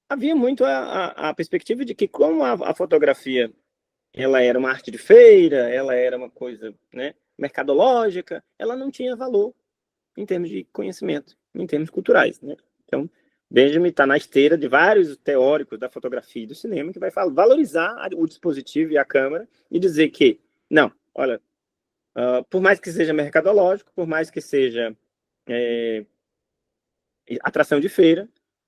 havia muito a perspectiva de que, como a fotografia ela era uma arte de feira, ela era uma coisa, né, mercadológica, ela não tinha valor em termos de conhecimento, em termos culturais, né? Então, Benjamin está na esteira de vários teóricos da fotografia e do cinema que vai valorizar o dispositivo e a câmera e dizer que, não, olha, por mais que seja mercadológico, por mais que seja atração de feira,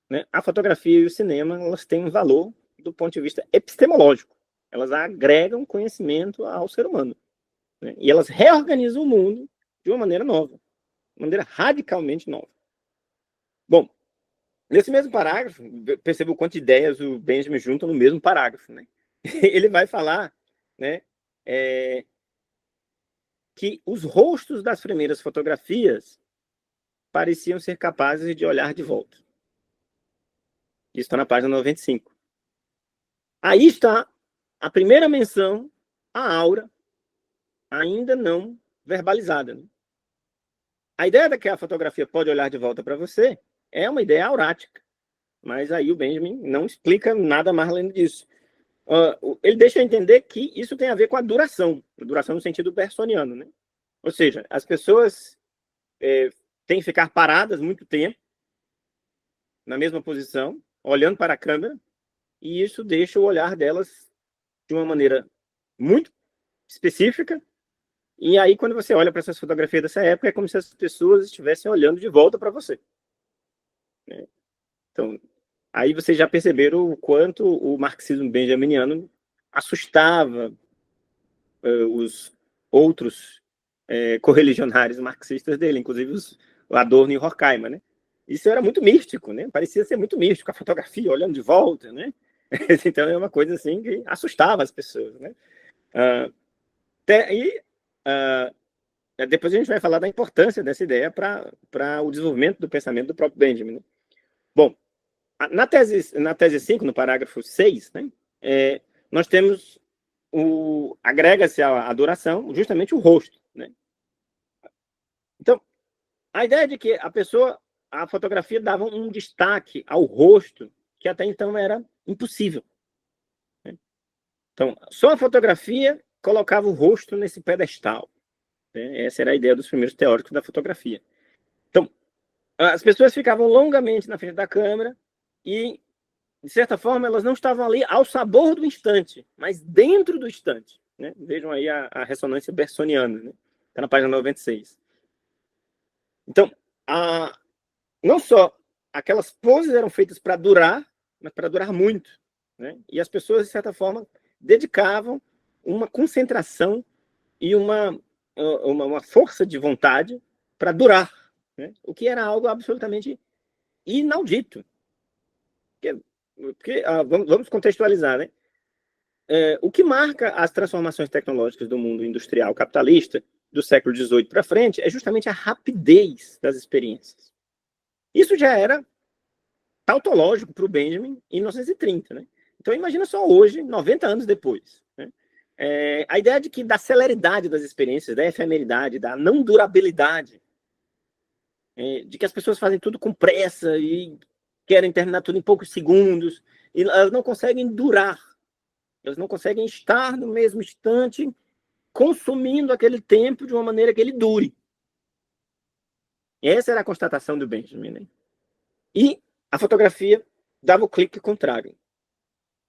né, a fotografia e o cinema elas têm um valor do ponto de vista epistemológico. Elas agregam conhecimento ao ser humano, né? E elas reorganizam o mundo de uma maneira nova, de maneira radicalmente nova. Bom, nesse mesmo parágrafo, perceba o quanto de ideias o Benjamin junta no mesmo parágrafo, né? Ele vai falar, né, que os rostos das primeiras fotografias pareciam ser capazes de olhar de volta. Isso está na página 95. Aí está a primeira menção à aura, ainda não verbalizada. Né? A ideia de que a fotografia pode olhar de volta para você é uma ideia aurática, mas aí o Benjamin não explica nada mais além disso. Ele deixa entender que isso tem a ver com a duração no sentido bersoniano. Né? Ou seja, as pessoas têm que ficar paradas muito tempo, na mesma posição, olhando para a câmera, e isso deixa o olhar delas de uma maneira muito específica, e aí quando você olha para essas fotografias dessa época, é como se as pessoas estivessem olhando de volta para você. Então, aí vocês já perceberam o quanto o marxismo benjaminiano assustava os outros correligionários marxistas dele, inclusive o Adorno e o Horkheimer, né? Isso era muito místico, né? Parecia ser muito místico, a fotografia olhando de volta, né? Então é uma coisa assim que assustava as pessoas, né? Depois a gente vai falar da importância dessa ideia para o desenvolvimento do pensamento do próprio Benjamin, né? Bom, na tese 5, no parágrafo 6, né, nós temos agrega-se à adoração justamente o rosto, né? Então, a ideia de que a fotografia dava um destaque ao rosto que até então era impossível, né? Então, só a fotografia colocava o rosto nesse pedestal, né? Essa era a ideia dos primeiros teóricos da fotografia. Então, as pessoas ficavam longamente na frente da câmera e, de certa forma, elas não estavam ali ao sabor do instante, mas dentro do instante, né? Vejam aí a ressonância bersoniana, né? Está na página 96. Então, não só aquelas poses eram feitas para durar, mas para durar muito, né? E as pessoas, de certa forma, dedicavam uma concentração e uma força de vontade para durar, né? O que era algo absolutamente inaudito. Porque vamos contextualizar, né? O que marca as transformações tecnológicas do mundo industrial capitalista do século XVIII para frente é justamente a rapidez das experiências. Isso já era tautológico para o Benjamin em 1930, né? Então imagina só hoje, 90 anos depois, né? A ideia de que da celeridade das experiências, da efemeridade, da não durabilidade, de que as pessoas fazem tudo com pressa e querem terminar tudo em poucos segundos, e elas não conseguem durar, elas não conseguem estar no mesmo instante consumindo aquele tempo de uma maneira que ele dure. Essa era a constatação do Benjamin, né? E a fotografia dava o clique contrário.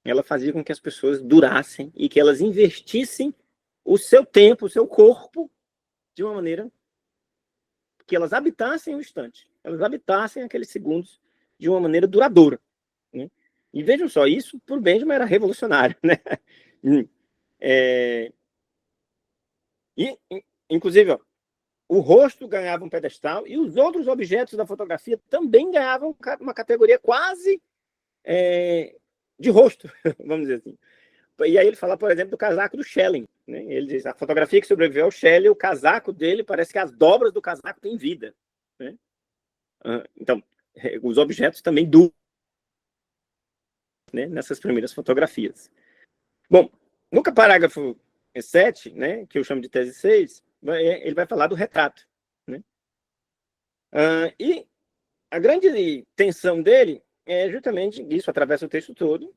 Ela fazia com que as pessoas durassem e que elas investissem o seu tempo, o seu corpo, de uma maneira que elas habitassem o instante, elas habitassem aqueles segundos de uma maneira duradoura, né? E vejam só, isso por Benjamin era revolucionário, né? Inclusive, ó, o rosto ganhava um pedestal e os outros objetos da fotografia também ganhavam uma categoria quase de rosto, vamos dizer assim. E aí ele fala, por exemplo, do casaco do Schelling, né? Ele diz, a fotografia que sobreviveu ao Schelling, o casaco dele parece que as dobras do casaco têm vida, né? Então, os objetos também duram, né, nessas primeiras fotografias. Bom, no parágrafo 7, né, que eu chamo de tese 6, ele vai falar do retrato, né? E a grande tensão dele é justamente isso, atravessa o texto todo,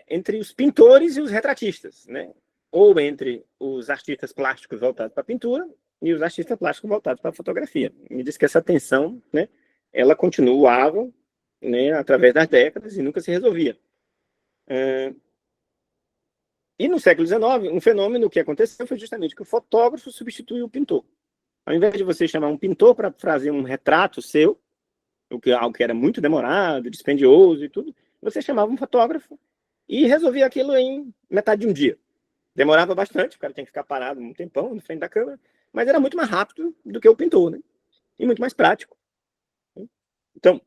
entre os pintores e os retratistas, né? Ou entre os artistas plásticos voltados para a pintura e os artistas plásticos voltados para a fotografia. Me diz que essa tensão, né, ela continuava, né, através das décadas e nunca se resolvia. E no século XIX, um fenômeno que aconteceu foi justamente que o fotógrafo substituiu o pintor. Ao invés de você chamar um pintor para fazer um retrato seu, algo que era muito demorado, dispendioso e tudo, você chamava um fotógrafo e resolvia aquilo em metade de um dia. Demorava bastante, o cara tinha que ficar parado um tempão na frente da câmera, mas era muito mais rápido do que o pintor, né? E muito mais prático. Então,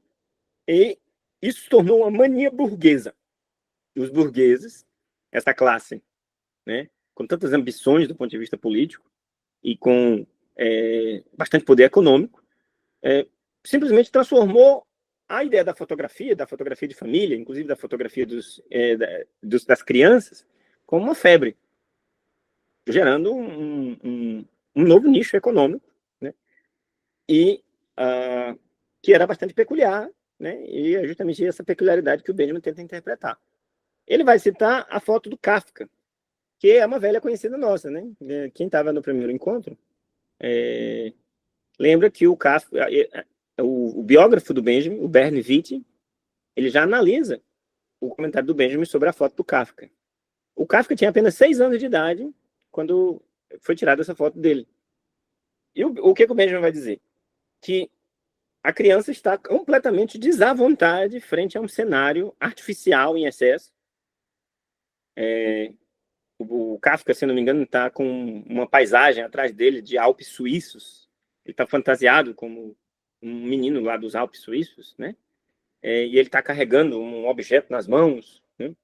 isso se tornou uma mania burguesa. E os burgueses, essa classe, né, com tantas ambições do ponto de vista político e com bastante poder econômico, simplesmente transformou a ideia da fotografia de família, inclusive da fotografia das crianças, como uma febre, gerando um novo nicho econômico, né? E que era bastante peculiar, né? E é justamente essa peculiaridade que o Benjamin tenta interpretar. Ele vai citar a foto do Kafka, que é uma velha conhecida nossa, né? Quem estava no primeiro encontro lembra que o Kafka, o biógrafo do Benjamin, o Bernd Witte, ele já analisa o comentário do Benjamin sobre a foto do Kafka. O Kafka tinha apenas 6 anos de idade quando foi tirada essa foto dele. E o que o Benjamin vai dizer? Que a criança está completamente desavontade frente a um cenário artificial em excesso, o Kafka, se não me engano, está com uma paisagem atrás dele de Alpes suíços. Ele está fantasiado como um menino lá dos Alpes suíços, né? E ele está carregando um objeto nas mãos, né?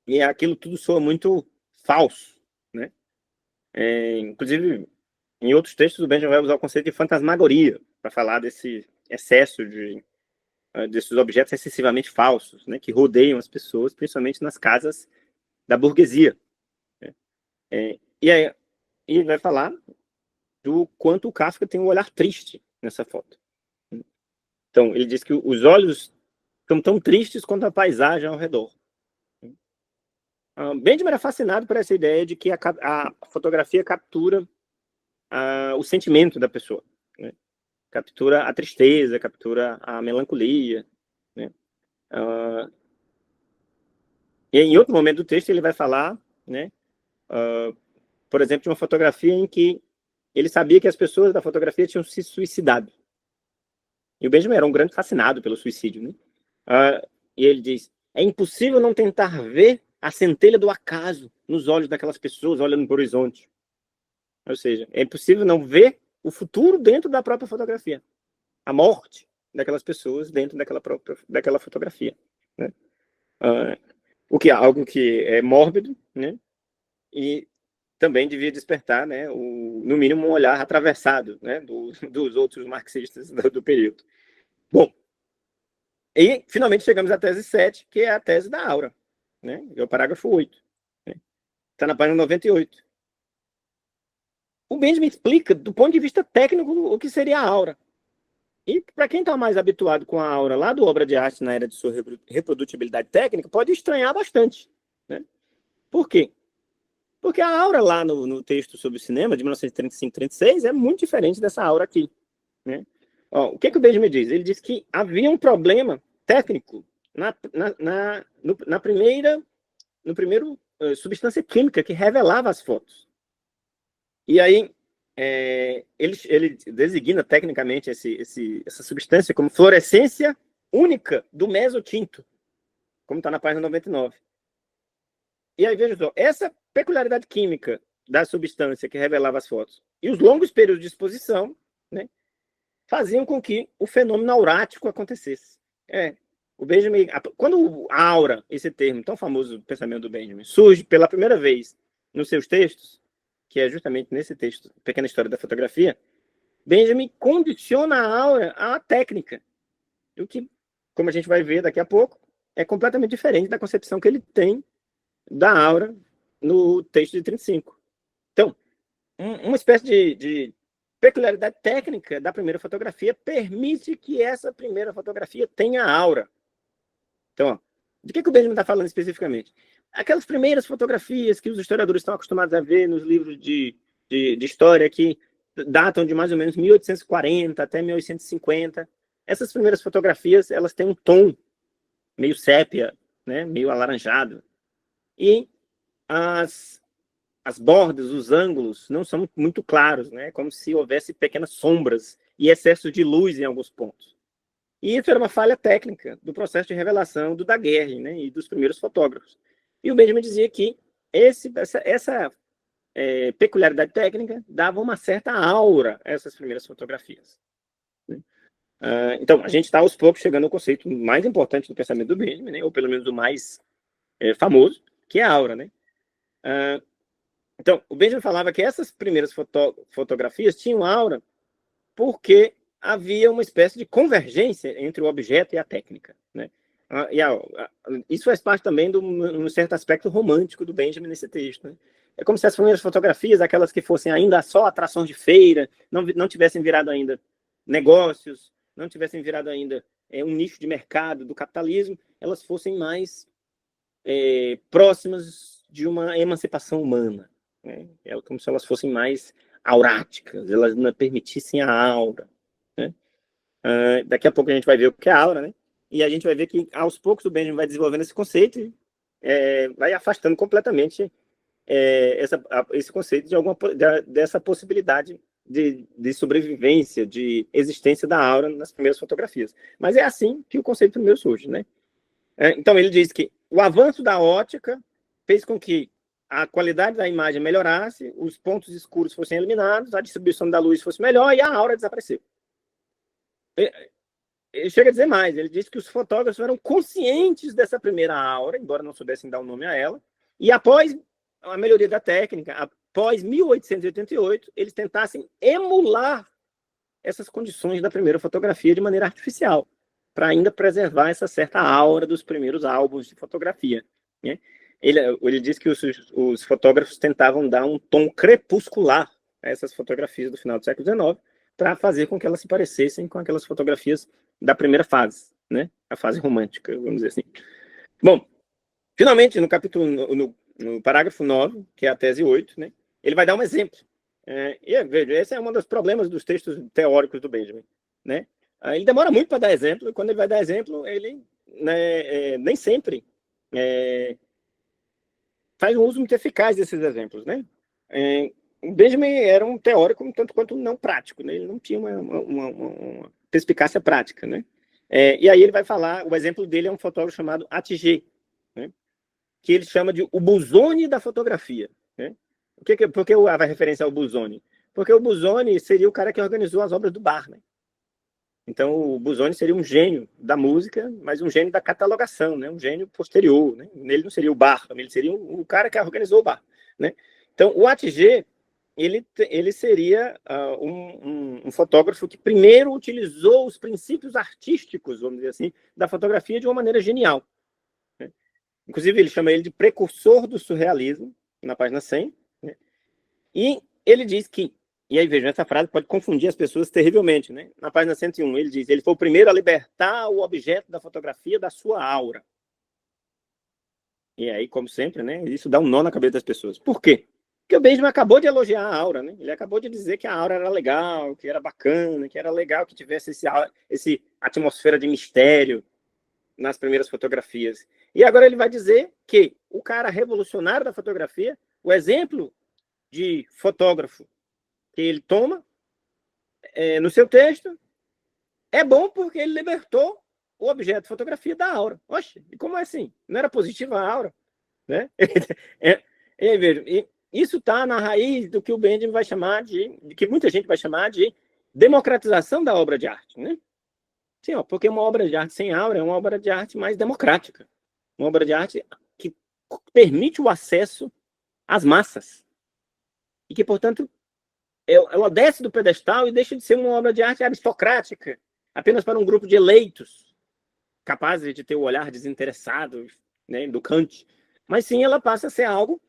E aquilo tudo soa muito falso, né? Inclusive, em outros textos, o Benjamin vai usar o conceito de fantasmagoria para falar desse excesso desses objetos excessivamente falsos, né? Que rodeiam as pessoas, principalmente nas casas da burguesia. Né? E aí ele vai falar do quanto o Kafka tem um olhar triste nessa foto. Então, ele diz que os olhos estão tão tristes quanto a paisagem ao redor. Benjamin era fascinado por essa ideia de que a fotografia captura o sentimento da pessoa, né? Captura a tristeza, captura a melancolia, né? E em outro momento do texto ele vai falar, né, por exemplo, de uma fotografia em que ele sabia que as pessoas da fotografia tinham se suicidado. E o Benjamin era um grande fascinado pelo suicídio, né? E ele diz: é impossível não tentar ver a centelha do acaso nos olhos daquelas pessoas olhando para o horizonte. Ou seja, é impossível não ver o futuro dentro da própria fotografia. A morte daquelas pessoas dentro daquela fotografia. Né? O que é algo que é mórbido, né? E também devia despertar, né, no mínimo, um olhar atravessado, né, dos outros marxistas do período. Bom, e finalmente chegamos à tese 7, que é a tese da aura, né? É o parágrafo 8. Né? Está na página 98. O Benjamin explica, do ponto de vista técnico, o que seria a aura. E para quem está mais habituado com a aura lá do Obra de Arte na era de sua reprodutibilidade técnica, pode estranhar bastante. Né? Por quê? Porque a aura lá no texto sobre o cinema, de 1935-36, é muito diferente dessa aura aqui. Né? O que o Benjamin diz? Ele diz que havia um problema técnico na primeira substância química que revelava as fotos. E aí, ele designa tecnicamente essa substância como fluorescência única do mesotinto, como está na página 99. E aí, veja só, essa peculiaridade química da substância que revelava as fotos e os longos períodos de exposição, né, faziam com que o fenômeno aurático acontecesse. O Benjamin, quando a aura, esse termo tão famoso do pensamento do Benjamin, surge pela primeira vez nos seus textos, que é justamente nesse texto, Pequena História da Fotografia, Benjamin condiciona a aura à técnica, o que, como a gente vai ver daqui a pouco, é completamente diferente da concepção que ele tem da aura no texto de 35. Então, uma espécie de peculiaridade técnica da primeira fotografia permite que essa primeira fotografia tenha aura. Então, de que o Benjamin está falando especificamente? Aquelas primeiras fotografias que os historiadores estão acostumados a ver nos livros de história que datam de mais ou menos 1840 até 1850. Essas primeiras fotografias, elas têm um tom meio sépia, né, meio alaranjado. E as bordas, os ângulos não são muito claros, né, como se houvesse pequenas sombras e excesso de luz em alguns pontos. E isso era uma falha técnica do processo de revelação do Daguerre, né, e dos primeiros fotógrafos. E o Benjamin dizia que essa peculiaridade técnica dava uma certa aura a essas primeiras fotografias. Né? Então, a gente está aos poucos chegando ao conceito mais importante do pensamento do Benjamin, né, ou pelo menos o mais famoso, que é a aura. Né? Então, o Benjamin falava que essas primeiras fotografias tinham aura porque havia uma espécie de convergência entre o objeto e a técnica. Né? Isso faz parte também de um certo aspecto romântico do Benjamin nesse texto. Né? É como se as primeiras fotografias, aquelas que fossem ainda só atrações de feira, não tivessem virado ainda negócios, não tivessem virado ainda um nicho de mercado do capitalismo, elas fossem mais próximas de uma emancipação humana. Né? É como se elas fossem mais auráticas, elas não permitissem a aura. Né? Daqui a pouco a gente vai ver o que é a aura, né? E a gente vai ver que aos poucos o Benjamin vai desenvolvendo esse conceito e vai afastando completamente esse conceito dessa possibilidade de sobrevivência, de existência da aura nas primeiras fotografias. Mas é assim que o conceito primeiro surge, né? Então ele diz que o avanço da ótica fez com que a qualidade da imagem melhorasse, os pontos escuros fossem eliminados, a distribuição da luz fosse melhor e a aura desapareceu. Ele chega a dizer mais, ele diz que os fotógrafos eram conscientes dessa primeira aura, embora não soubessem dar um nome a ela, e após a melhoria da técnica, após 1888, eles tentassem emular essas condições da primeira fotografia de maneira artificial, para ainda preservar essa certa aura dos primeiros álbuns de fotografia, né? Ele diz que os fotógrafos tentavam dar um tom crepuscular a essas fotografias do final do século XIX, para fazer com que elas se parecessem com aquelas fotografias da primeira fase, né? A fase romântica, vamos dizer assim. Bom, finalmente, no capítulo, no parágrafo 9, que é a tese 8, né? Ele vai dar um exemplo. E veja, esse é um dos problemas dos textos teóricos do Benjamin, né? Ele demora muito para dar exemplo, e quando ele vai dar exemplo, ele, né, nem sempre faz um uso muito eficaz desses exemplos, né? O Benjamin era um teórico um tanto quanto não prático, né? Ele não tinha uma perspicácia prática, né? E aí ele vai falar, o exemplo dele é um fotógrafo chamado Atget, né? Que ele chama de o Busoni da fotografia, né? Por que vai referência ao Busoni? Porque o Busoni seria o cara que organizou as obras do Bar, né? Então, o Busoni seria um gênio da música, mas um gênio da catalogação, né? Um gênio posterior, né? Ele não seria o Bar, ele seria o cara que organizou o Bar, né? Então, o Atget, ele seria um fotógrafo que primeiro utilizou os princípios artísticos, vamos dizer assim, da fotografia de uma maneira genial, né? Inclusive, ele chama ele de precursor do surrealismo, na página 100, né? E ele diz que, e aí vejam, essa frase pode confundir as pessoas terrivelmente, né? Na página 101, ele diz, ele foi o primeiro a libertar o objeto da fotografia da sua aura. E aí, como sempre, né, isso dá um nó na cabeça das pessoas. Por quê? Porque o Benjamin acabou de elogiar a aura, né? Ele acabou de dizer que a aura era legal, que era bacana, que era legal que tivesse esse atmosfera de mistério nas primeiras fotografias. E agora ele vai dizer que o cara revolucionário da fotografia, o exemplo de fotógrafo que ele toma no seu texto, é bom porque ele libertou o objeto de fotografia da aura. Oxe, e como é assim? Não era positiva a aura? Né? Isso está na raiz do que o Benjamin vai chamar que muita gente vai chamar de democratização da obra de arte, né? Sim, ó, porque uma obra de arte sem aura é uma obra de arte mais democrática. Uma obra de arte que permite o acesso às massas. E que, portanto, ela desce do pedestal e deixa de ser uma obra de arte aristocrática, apenas para um grupo de eleitos, capazes de ter o olhar desinteressado, né, do Kant. Mas sim, ela passa a ser algo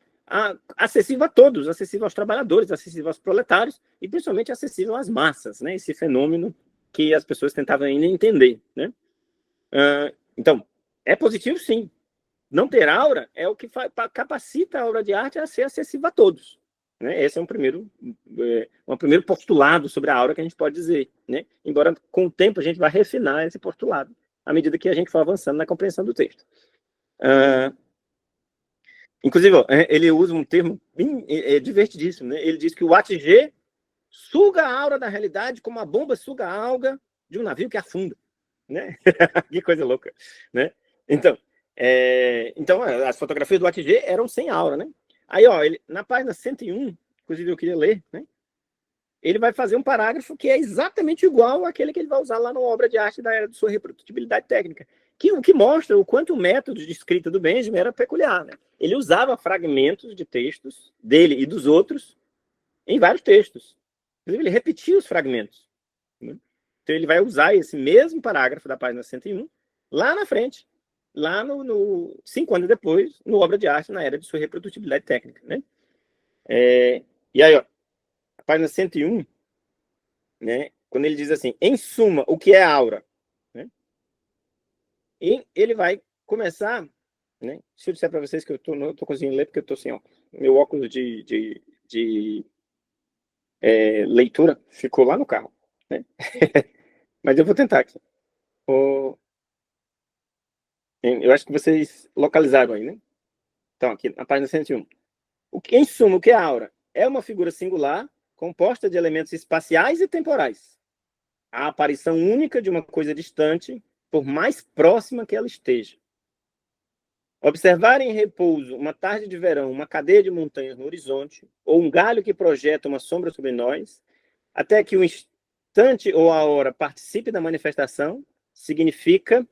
acessível a todos, acessível aos trabalhadores, acessível aos proletários e principalmente acessível às massas, né? Esse fenômeno que as pessoas tentavam ainda entender, né? Então, é positivo sim. Não ter aura é o que capacita a obra de arte a ser acessível a todos, né? Esse é um primeiro postulado sobre a aura que a gente pode dizer, né? Embora com o tempo a gente vai refinar esse postulado à medida que a gente for avançando na compreensão do texto. Inclusive, ó, ele usa um termo divertidíssimo, né? Ele diz que o Atget suga a aura da realidade como a bomba suga a alga de um navio que afunda, né? Que coisa louca, né? Então, as fotografias do Atget eram sem aura, né? Aí, ó, na página 101, inclusive eu queria ler, né? Ele vai fazer um parágrafo que é exatamente igual àquele que ele vai usar lá na obra de arte da era de sua reprodutibilidade técnica, o que mostra o quanto o método de escrita do Benjamin era peculiar, né? Ele usava fragmentos de textos dele e dos outros em vários textos. Inclusive, ele repetia os fragmentos, né? Então, ele vai usar esse mesmo parágrafo da página 101 lá na frente, lá 5 anos depois, no obra de arte na era de sua reprodutibilidade técnica, né? E aí, ó, a página 101, né, quando ele diz assim, em suma, o que é aura? Né? E ele vai começar, né, se eu disser para vocês que eu não estou conseguindo ler porque eu estou sem óculos. Meu óculos de leitura ficou lá no carro, né? Mas eu vou tentar aqui. Eu acho que vocês localizaram aí, né? Então, aqui na página 101. Em suma, o que é aura? É uma figura singular composta de elementos espaciais e temporais. A aparição única de uma coisa distante, por mais próxima que ela esteja. Observar em repouso uma tarde de verão, uma cadeia de montanhas no horizonte, ou um galho que projeta uma sombra sobre nós, até que o instante ou a hora participe da manifestação, significa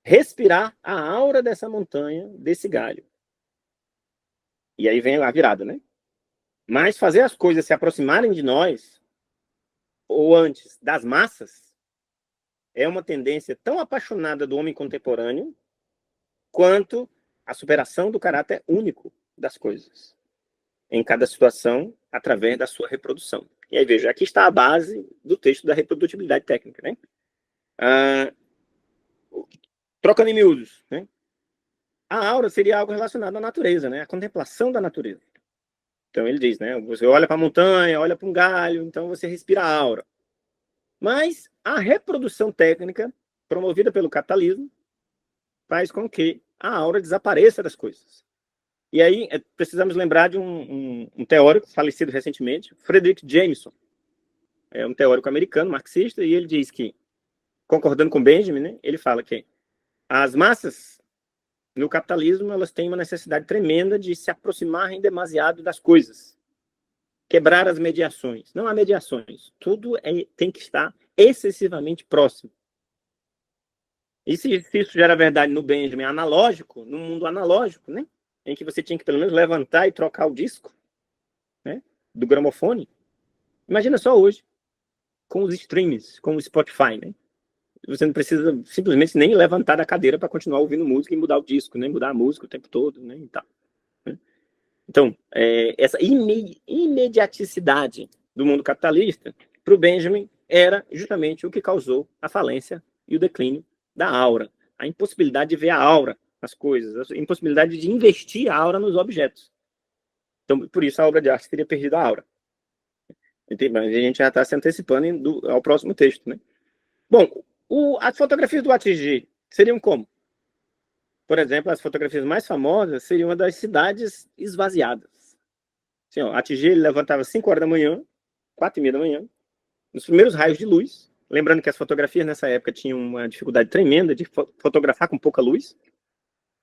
respirar a aura dessa montanha, desse galho. E aí vem a virada, né? Mas fazer as coisas se aproximarem de nós, ou antes, das massas, é uma tendência tão apaixonada do homem contemporâneo quanto a superação do caráter único das coisas, em cada situação, através da sua reprodução. E aí, veja, aqui está a base do texto da reprodutibilidade técnica, né? Trocando em miúdos, né? A aura seria algo relacionado à natureza, né? A contemplação da natureza. Então, ele diz, né? Você olha para a montanha, olha para um galho, então você respira a aura. Mas a reprodução técnica, promovida pelo capitalismo, faz com que a aura desapareça das coisas. E aí precisamos lembrar de um teórico falecido recentemente, Frederick Jameson. É um teórico americano, marxista, e ele diz que, concordando com Benjamin, né, ele fala que as massas no capitalismo elas têm uma necessidade tremenda de se aproximarem demasiado das coisas, quebrar as mediações. Não há mediações, tudo tem que estar excessivamente próximo. E se isso já era verdade no Benjamin analógico, no mundo analógico, né, em que você tinha que pelo menos levantar e trocar o disco, né, do gramofone, imagina só hoje, com os streams, com o Spotify, né? Você não precisa simplesmente nem levantar da cadeira para continuar ouvindo música e mudar o disco, né? Mudar a música o tempo todo, né? E tal, né? Então, essa imediaticidade do mundo capitalista, para o Benjamin, era justamente o que causou a falência e o declínio da aura. A impossibilidade de ver a aura nas coisas, a impossibilidade de investir a aura nos objetos. Então, por isso a obra de arte teria perdido a aura. A gente já está se antecipando ao próximo texto, né? Bom, as fotografias do Atigi seriam como? Por exemplo, as fotografias mais famosas seriam uma das cidades esvaziadas. Assim, ó, Atigi ele levantava às 5 horas da manhã, 4h30 da manhã, nos primeiros raios de luz. Lembrando que as fotografias nessa época tinham uma dificuldade tremenda de fotografar com pouca luz.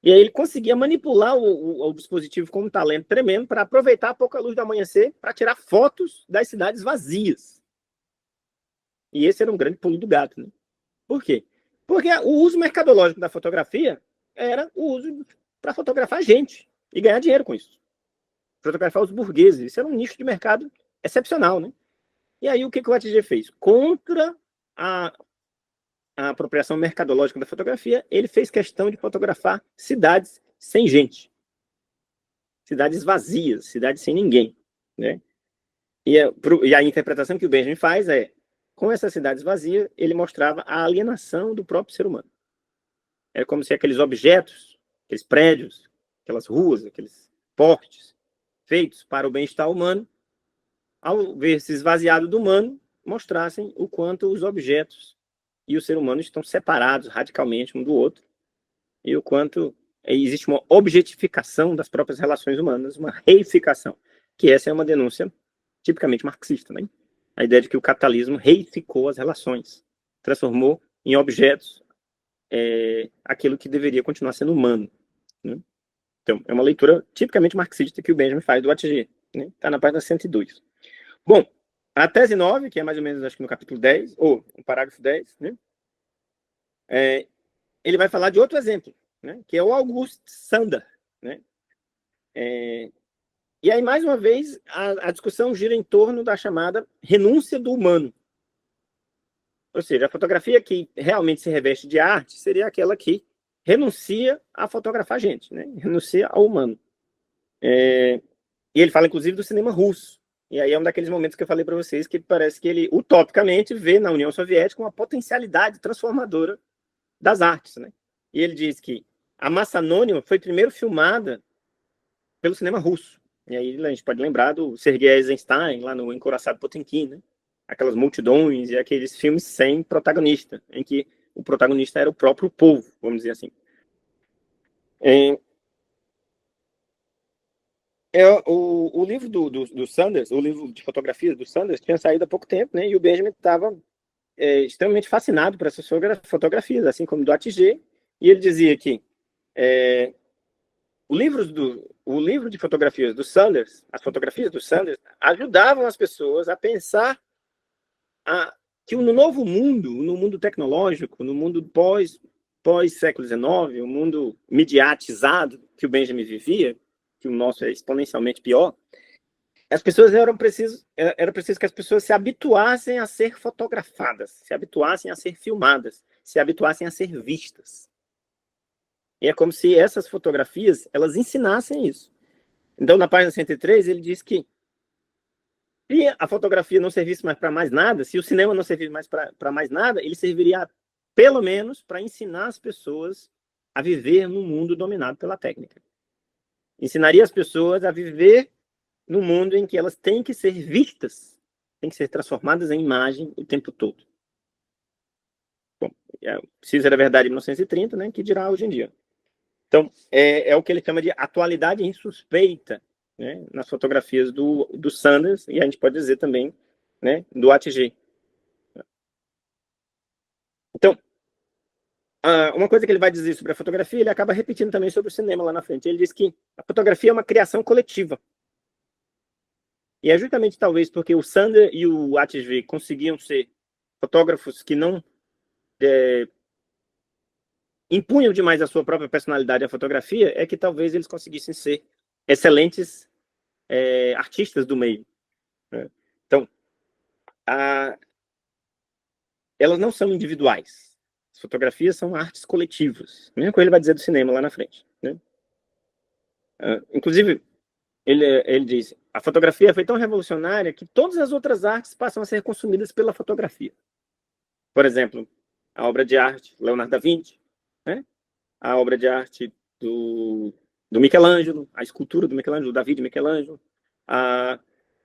E aí ele conseguia manipular o dispositivo com um talento tremendo para aproveitar a pouca luz do amanhecer para tirar fotos das cidades vazias. E esse era um grande pulo do gato, né? Por quê? Porque o uso mercadológico da fotografia era o uso para fotografar gente e ganhar dinheiro com isso. Fotografar os burgueses. Isso era um nicho de mercado excepcional, né? E aí o que o Atigi fez? Contra a apropriação mercadológica da fotografia, ele fez questão de fotografar cidades sem gente. Cidades vazias, cidades sem ninguém, né? E a interpretação que o Benjamin faz é, com essas cidades vazias, ele mostrava a alienação do próprio ser humano. Era como se aqueles objetos, aqueles prédios, aquelas ruas, aqueles portes, feitos para o bem-estar humano, ao ver-se esvaziado do humano, mostrassem o quanto os objetos e o ser humano estão separados radicalmente um do outro, e o quanto existe uma objetificação das próprias relações humanas, uma reificação, que essa é uma denúncia tipicamente marxista, né? A ideia de que o capitalismo reificou as relações, transformou em objetos aquilo que deveria continuar sendo humano, né? Então, é uma leitura tipicamente marxista que o Benjamin faz do Atigi, né? Está na página 102. Bom, a tese 9, que é mais ou menos, acho que no capítulo 10, ou no parágrafo 10, né? Ele vai falar de outro exemplo, né? Que é o August Sander, né? E aí, mais uma vez, a discussão gira em torno da chamada renúncia do humano. Ou seja, a fotografia que realmente se reveste de arte seria aquela que renuncia a fotografar gente, né? Renuncia ao humano. E ele fala, inclusive, do cinema russo. E aí é um daqueles momentos que eu falei para vocês que parece que ele, utopicamente, vê na União Soviética uma potencialidade transformadora das artes, né? E ele diz que a Massa Anônima foi primeiro filmada pelo cinema russo. E aí a gente pode lembrar do Sergei Eisenstein, lá no Encouraçado Potemkin, né? Aquelas multidões e aqueles filmes sem protagonista, em que o protagonista era o próprio povo, vamos dizer assim. O livro do Sanders, o livro de fotografias do Sanders, tinha saído há pouco tempo, né? E o Benjamin estava extremamente fascinado por essas fotografias, assim como do Atigi, e ele dizia que o livro de fotografias do Sanders, as fotografias do Sanders, ajudavam as pessoas a pensar que no novo mundo, no mundo tecnológico, no mundo pós-século XIX, o mundo mediatizado que o Benjamin vivia, que o nosso é exponencialmente pior, as pessoas era preciso que as pessoas se habituassem a ser fotografadas, se habituassem a ser filmadas, se habituassem a ser vistas. E é como se essas fotografias, elas ensinassem isso. Então, na página 103, ele diz que se a fotografia não servisse mais para mais nada, se o cinema não servisse mais para mais nada, ele serviria, pelo menos, para ensinar as pessoas a viver num mundo dominado pela técnica. Ensinaria as pessoas a viver num mundo em que elas têm que ser vistas, têm que ser transformadas em imagem o tempo todo. Bom, preciso era verdade em 1930, né, que dirá hoje em dia. Então, é o que ele chama de atualidade insuspeita, né, nas fotografias do Sanders, e a gente pode dizer também, né, do Atget. Então, uma coisa que ele vai dizer sobre a fotografia, ele acaba repetindo também sobre o cinema lá na frente. Ele diz que a fotografia é uma criação coletiva. E é justamente talvez porque o Sanders e o Atget conseguiam ser fotógrafos que não impunham demais a sua própria personalidade à fotografia, é que talvez eles conseguissem ser excelentes artistas do meio. Né? Então, elas não são individuais. As fotografias são artes coletivas. A mesma coisa ele vai dizer do cinema lá na frente. Né? Inclusive, ele diz, a fotografia foi tão revolucionária que todas as outras artes passam a ser consumidas pela fotografia. Por exemplo, a obra de arte Leonardo da Vinci, né? A obra de arte do Michelangelo, a escultura do Michelangelo, do Davi de Michelangelo,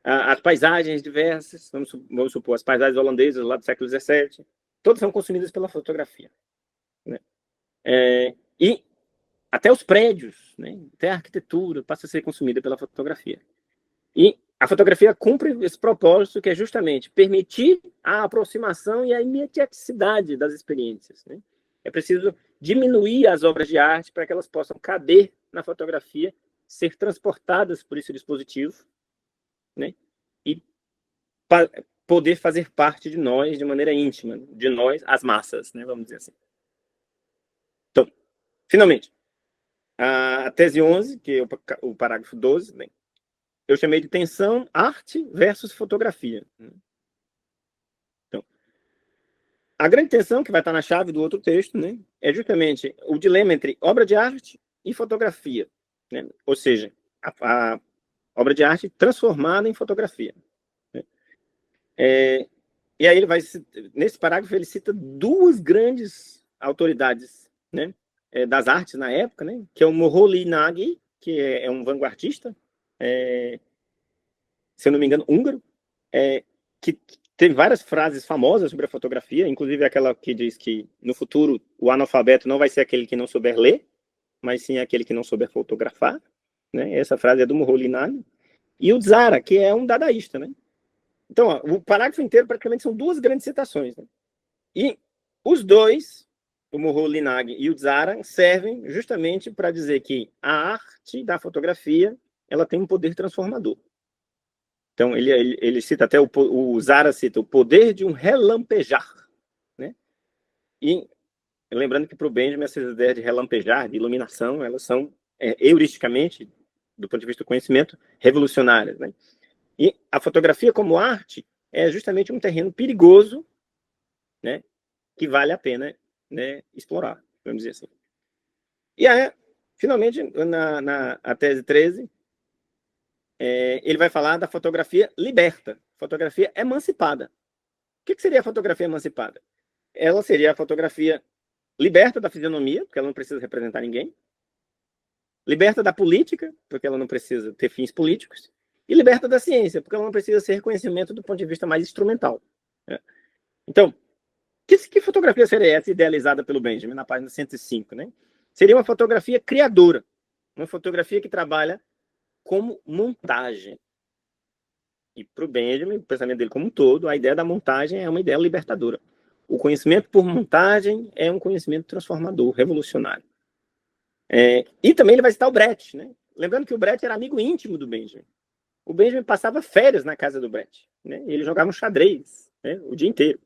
as paisagens diversas, vamos supor, as paisagens holandesas lá do século XVII, todas são consumidas pela fotografia. Né? E até os prédios, né? Até a arquitetura passa a ser consumida pela fotografia. E a fotografia cumpre esse propósito, que é justamente permitir a aproximação e a imediaticidade das experiências. Né? É preciso diminuir as obras de arte para que elas possam caber na fotografia, ser transportadas por esse dispositivo, né? E poder fazer parte de nós de maneira íntima, de nós, as massas, né? Vamos dizer assim. Então, finalmente, a tese 11, que é o parágrafo 12, né? Eu chamei de tensão, arte versus fotografia. Então, a grande tensão, que vai estar na chave do outro texto, né, é justamente o dilema entre obra de arte e fotografia. Né? Ou seja, a obra de arte transformada em fotografia. Né? E aí ele vai, nesse parágrafo, ele cita duas grandes autoridades, né, das artes na época, né, que é o Moholy Nagy, que é um vanguardista, se eu não me engano, húngaro, que teve várias frases famosas sobre a fotografia, inclusive aquela que diz que no futuro o analfabeto não vai ser aquele que não souber ler, mas sim aquele que não souber fotografar. Né? Essa frase é do Moholy Nagy. E o Tzara, que é um dadaísta. Né? Então, o parágrafo inteiro praticamente são duas grandes citações. Né? E os dois, o Moholy Nagy e o Tzara, servem justamente para dizer que a arte da fotografia ela tem um poder transformador. Então, ele cita até, o Tzara cita o poder de um relampejar. Né? E lembrando que para o Benjamin, essas ideias de relampejar, de iluminação, elas são, heuristicamente, do ponto de vista do conhecimento, revolucionárias. Né? E a fotografia como arte é justamente um terreno perigoso, né, que vale a pena, né, explorar, vamos dizer assim. E aí, finalmente, a tese 13, ele vai falar da fotografia liberta, fotografia emancipada. O que seria a fotografia emancipada? Ela seria a fotografia liberta da fisionomia, porque ela não precisa representar ninguém, liberta da política, porque ela não precisa ter fins políticos, e liberta da ciência, porque ela não precisa ser reconhecimento do ponto de vista mais instrumental. Né? Então, que fotografia seria essa idealizada pelo Benjamin, na página 105? Né? Seria uma fotografia criadora, uma fotografia que trabalha como montagem. E para o Benjamin, o pensamento dele como um todo, a ideia da montagem é uma ideia libertadora. O conhecimento por montagem é um conhecimento transformador, revolucionário. E também ele vai citar o Brecht, né? Lembrando que o Brecht era amigo íntimo do Benjamin. O Benjamin passava férias na casa do Brecht, né? E eles jogavam xadrez, né? O dia inteiro.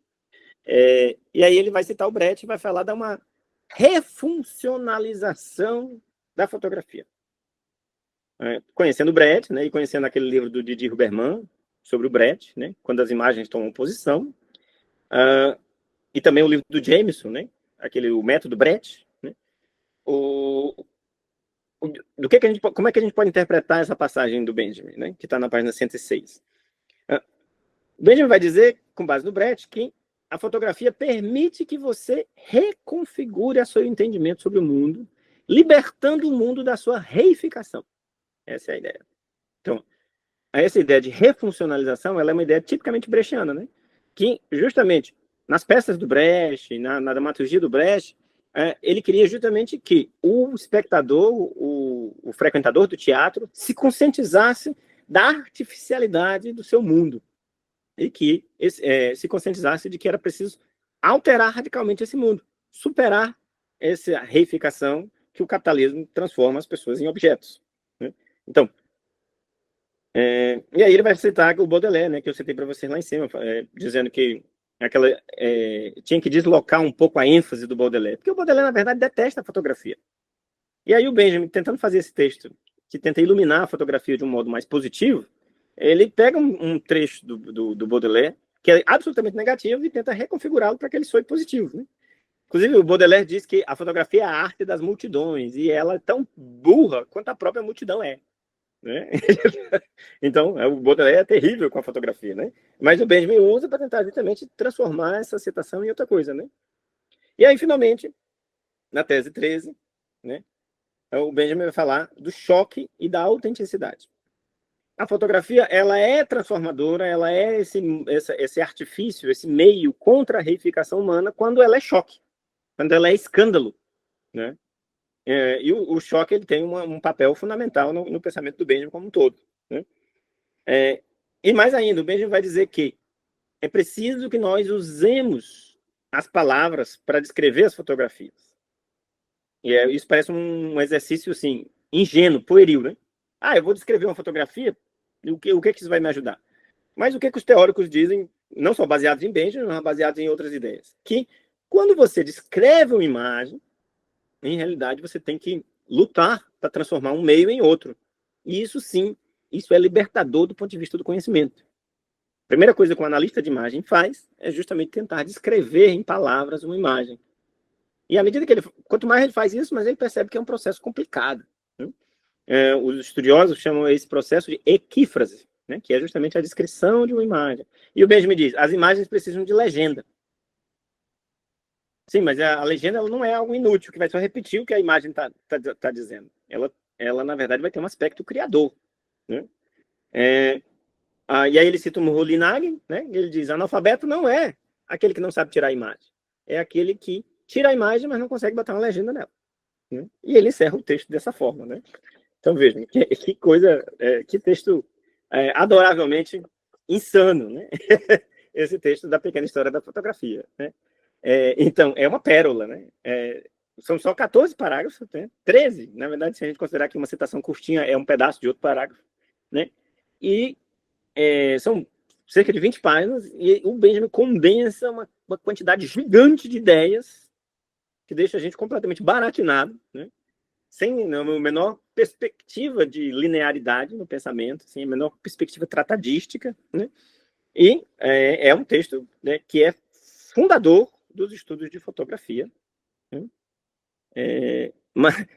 E aí ele vai citar o Brecht e vai falar de uma refuncionalização da fotografia. Conhecendo o Brecht, né? E conhecendo aquele livro do Didier Huberman sobre o Brecht, né? Quando as imagens tomam posição. E também o livro do Jameson, né? O método Brecht, né? Como é que a gente pode interpretar essa passagem do Benjamin, né? Que está na página 106. Benjamin vai dizer, com base no Brecht, que a fotografia permite que você reconfigure o seu entendimento sobre o mundo, libertando o mundo da sua reificação. Essa é a ideia. Então, essa ideia de refuncionalização, ela é uma ideia tipicamente brechiana, né? Que, justamente, nas peças do Brecht, na dramaturgia do Brecht, ele queria justamente que o espectador, o frequentador do teatro, se conscientizasse da artificialidade do seu mundo e que se conscientizasse de que era preciso alterar radicalmente esse mundo, superar essa reificação que o capitalismo transforma as pessoas em objetos, né? Então, e aí ele vai citar o Baudelaire, né, que eu citei para vocês lá em cima, dizendo que tinha que deslocar um pouco a ênfase do Baudelaire, porque o Baudelaire, na verdade, detesta a fotografia. E aí o Benjamin, tentando fazer esse texto, que tenta iluminar a fotografia de um modo mais positivo, ele pega um trecho do Baudelaire, que é absolutamente negativo, e tenta reconfigurá-lo para que ele soe positivo, né? Inclusive, o Baudelaire diz que a fotografia é a arte das multidões, e ela é tão burra quanto a própria multidão é, né? Então, o Baudelaire é terrível com a fotografia, né? Mas o Benjamin usa para tentar justamente transformar essa citação em outra coisa, né? E aí, finalmente, na tese 13, né, o Benjamin vai falar do choque e da autenticidade. A fotografia, ela é transformadora, ela é esse artifício, esse meio contra a reificação humana quando ela é choque, quando ela é escândalo, né? E o choque, ele tem um papel fundamental no pensamento do Benjamin como um todo, né? E mais ainda, o Benjamin vai dizer que é preciso que nós usemos as palavras para descrever as fotografias. E isso parece um exercício, assim, ingênuo, pueril, né? Eu vou descrever uma fotografia, o que isso vai me ajudar? Mas o que os teóricos dizem, não só baseados em Benjamin, mas baseados em outras ideias, que quando você descreve uma imagem, em realidade você tem que lutar para transformar um meio em outro. E isso sim, isso é libertador do ponto de vista do conhecimento. A primeira coisa que um analista de imagem faz é justamente tentar descrever em palavras uma imagem. E à medida que quanto mais ele faz isso, mais ele percebe que é um processo complicado, né? Os estudiosos chamam esse processo de equífrase, né, que é justamente a descrição de uma imagem. E o Benjamin diz, as imagens precisam de legenda. Sim, mas a legenda, ela não é algo inútil, que vai só repetir o que a imagem está dizendo. Ela, na verdade, vai ter um aspecto criador, né? E aí ele cita o Moholy-Nagy, né? Ele diz, analfabeto não é aquele que não sabe tirar a imagem. É aquele que tira a imagem, mas não consegue botar uma legenda nela, né? E ele encerra o texto dessa forma, né? Então, vejam, que coisa, que texto adoravelmente insano, né? Esse texto da Pequena História da Fotografia, né? Então, é uma pérola, né? São só 14 parágrafos, né? 13, na verdade, se a gente considerar que uma citação curtinha é um pedaço de outro parágrafo, né? E são cerca de 20 páginas, e o Benjamin condensa uma quantidade gigante de ideias que deixa a gente completamente baratinado, né? Sem a menor perspectiva de linearidade no pensamento, sem a menor perspectiva tratadística, né? E é um texto, né, que é fundador dos estudos de fotografia, né?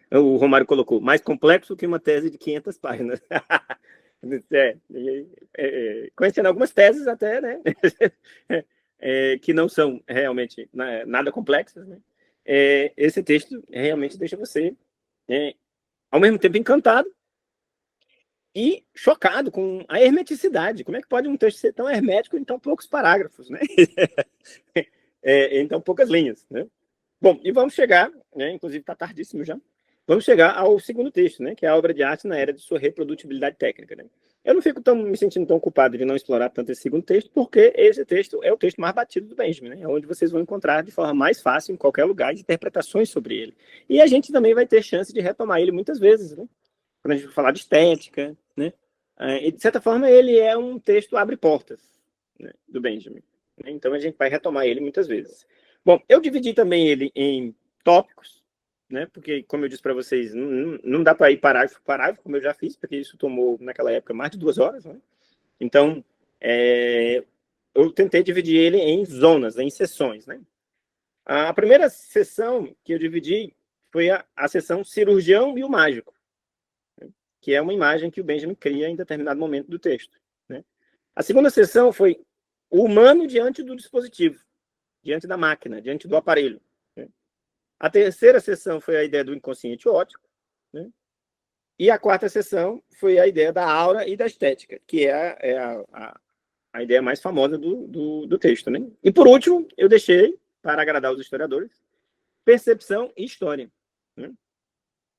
O Romário colocou, mais complexo que uma tese de 500 páginas. Conhecendo algumas teses até, né? Que não são realmente nada complexas, né? Esse texto realmente deixa você ao mesmo tempo encantado e chocado com a hermeticidade. Como é que pode um texto ser tão hermético em tão poucos parágrafos, né? Em tão poucas linhas, né? Bom, e vamos chegar, né, inclusive está tardíssimo já, vamos chegar ao segundo texto, né, que é a obra de arte na era de sua reprodutibilidade técnica, né? Eu não fico me sentindo tão culpado de não explorar tanto esse segundo texto, porque esse texto é o texto mais batido do Benjamin, né? É onde vocês vão encontrar de forma mais fácil, em qualquer lugar, de interpretações sobre ele. E a gente também vai ter chance de retomar ele muitas vezes, né? Quando a gente vai falar de estética, né? E, de certa forma, ele é um texto abre portas, né, do Benjamin. Então, a gente vai retomar ele muitas vezes. Bom, eu dividi também ele em tópicos, né? Porque, como eu disse para vocês, não dá para ir parágrafo por parágrafo, como eu já fiz, porque isso tomou, naquela época, mais de 2 horas, né? Então, eu tentei dividir ele em zonas, em seções, né? A primeira sessão que eu dividi foi a sessão cirurgião e o mágico, né? Que é uma imagem que o Benjamin cria em determinado momento do texto, né? A segunda sessão foi o humano diante do dispositivo, diante da máquina, diante do aparelho, né? A terceira sessão foi a ideia do inconsciente óptico, né? E a quarta sessão foi a ideia da aura e da estética, que é a ideia mais famosa do texto, né? E, por último, eu deixei, para agradar os historiadores, percepção e história, né?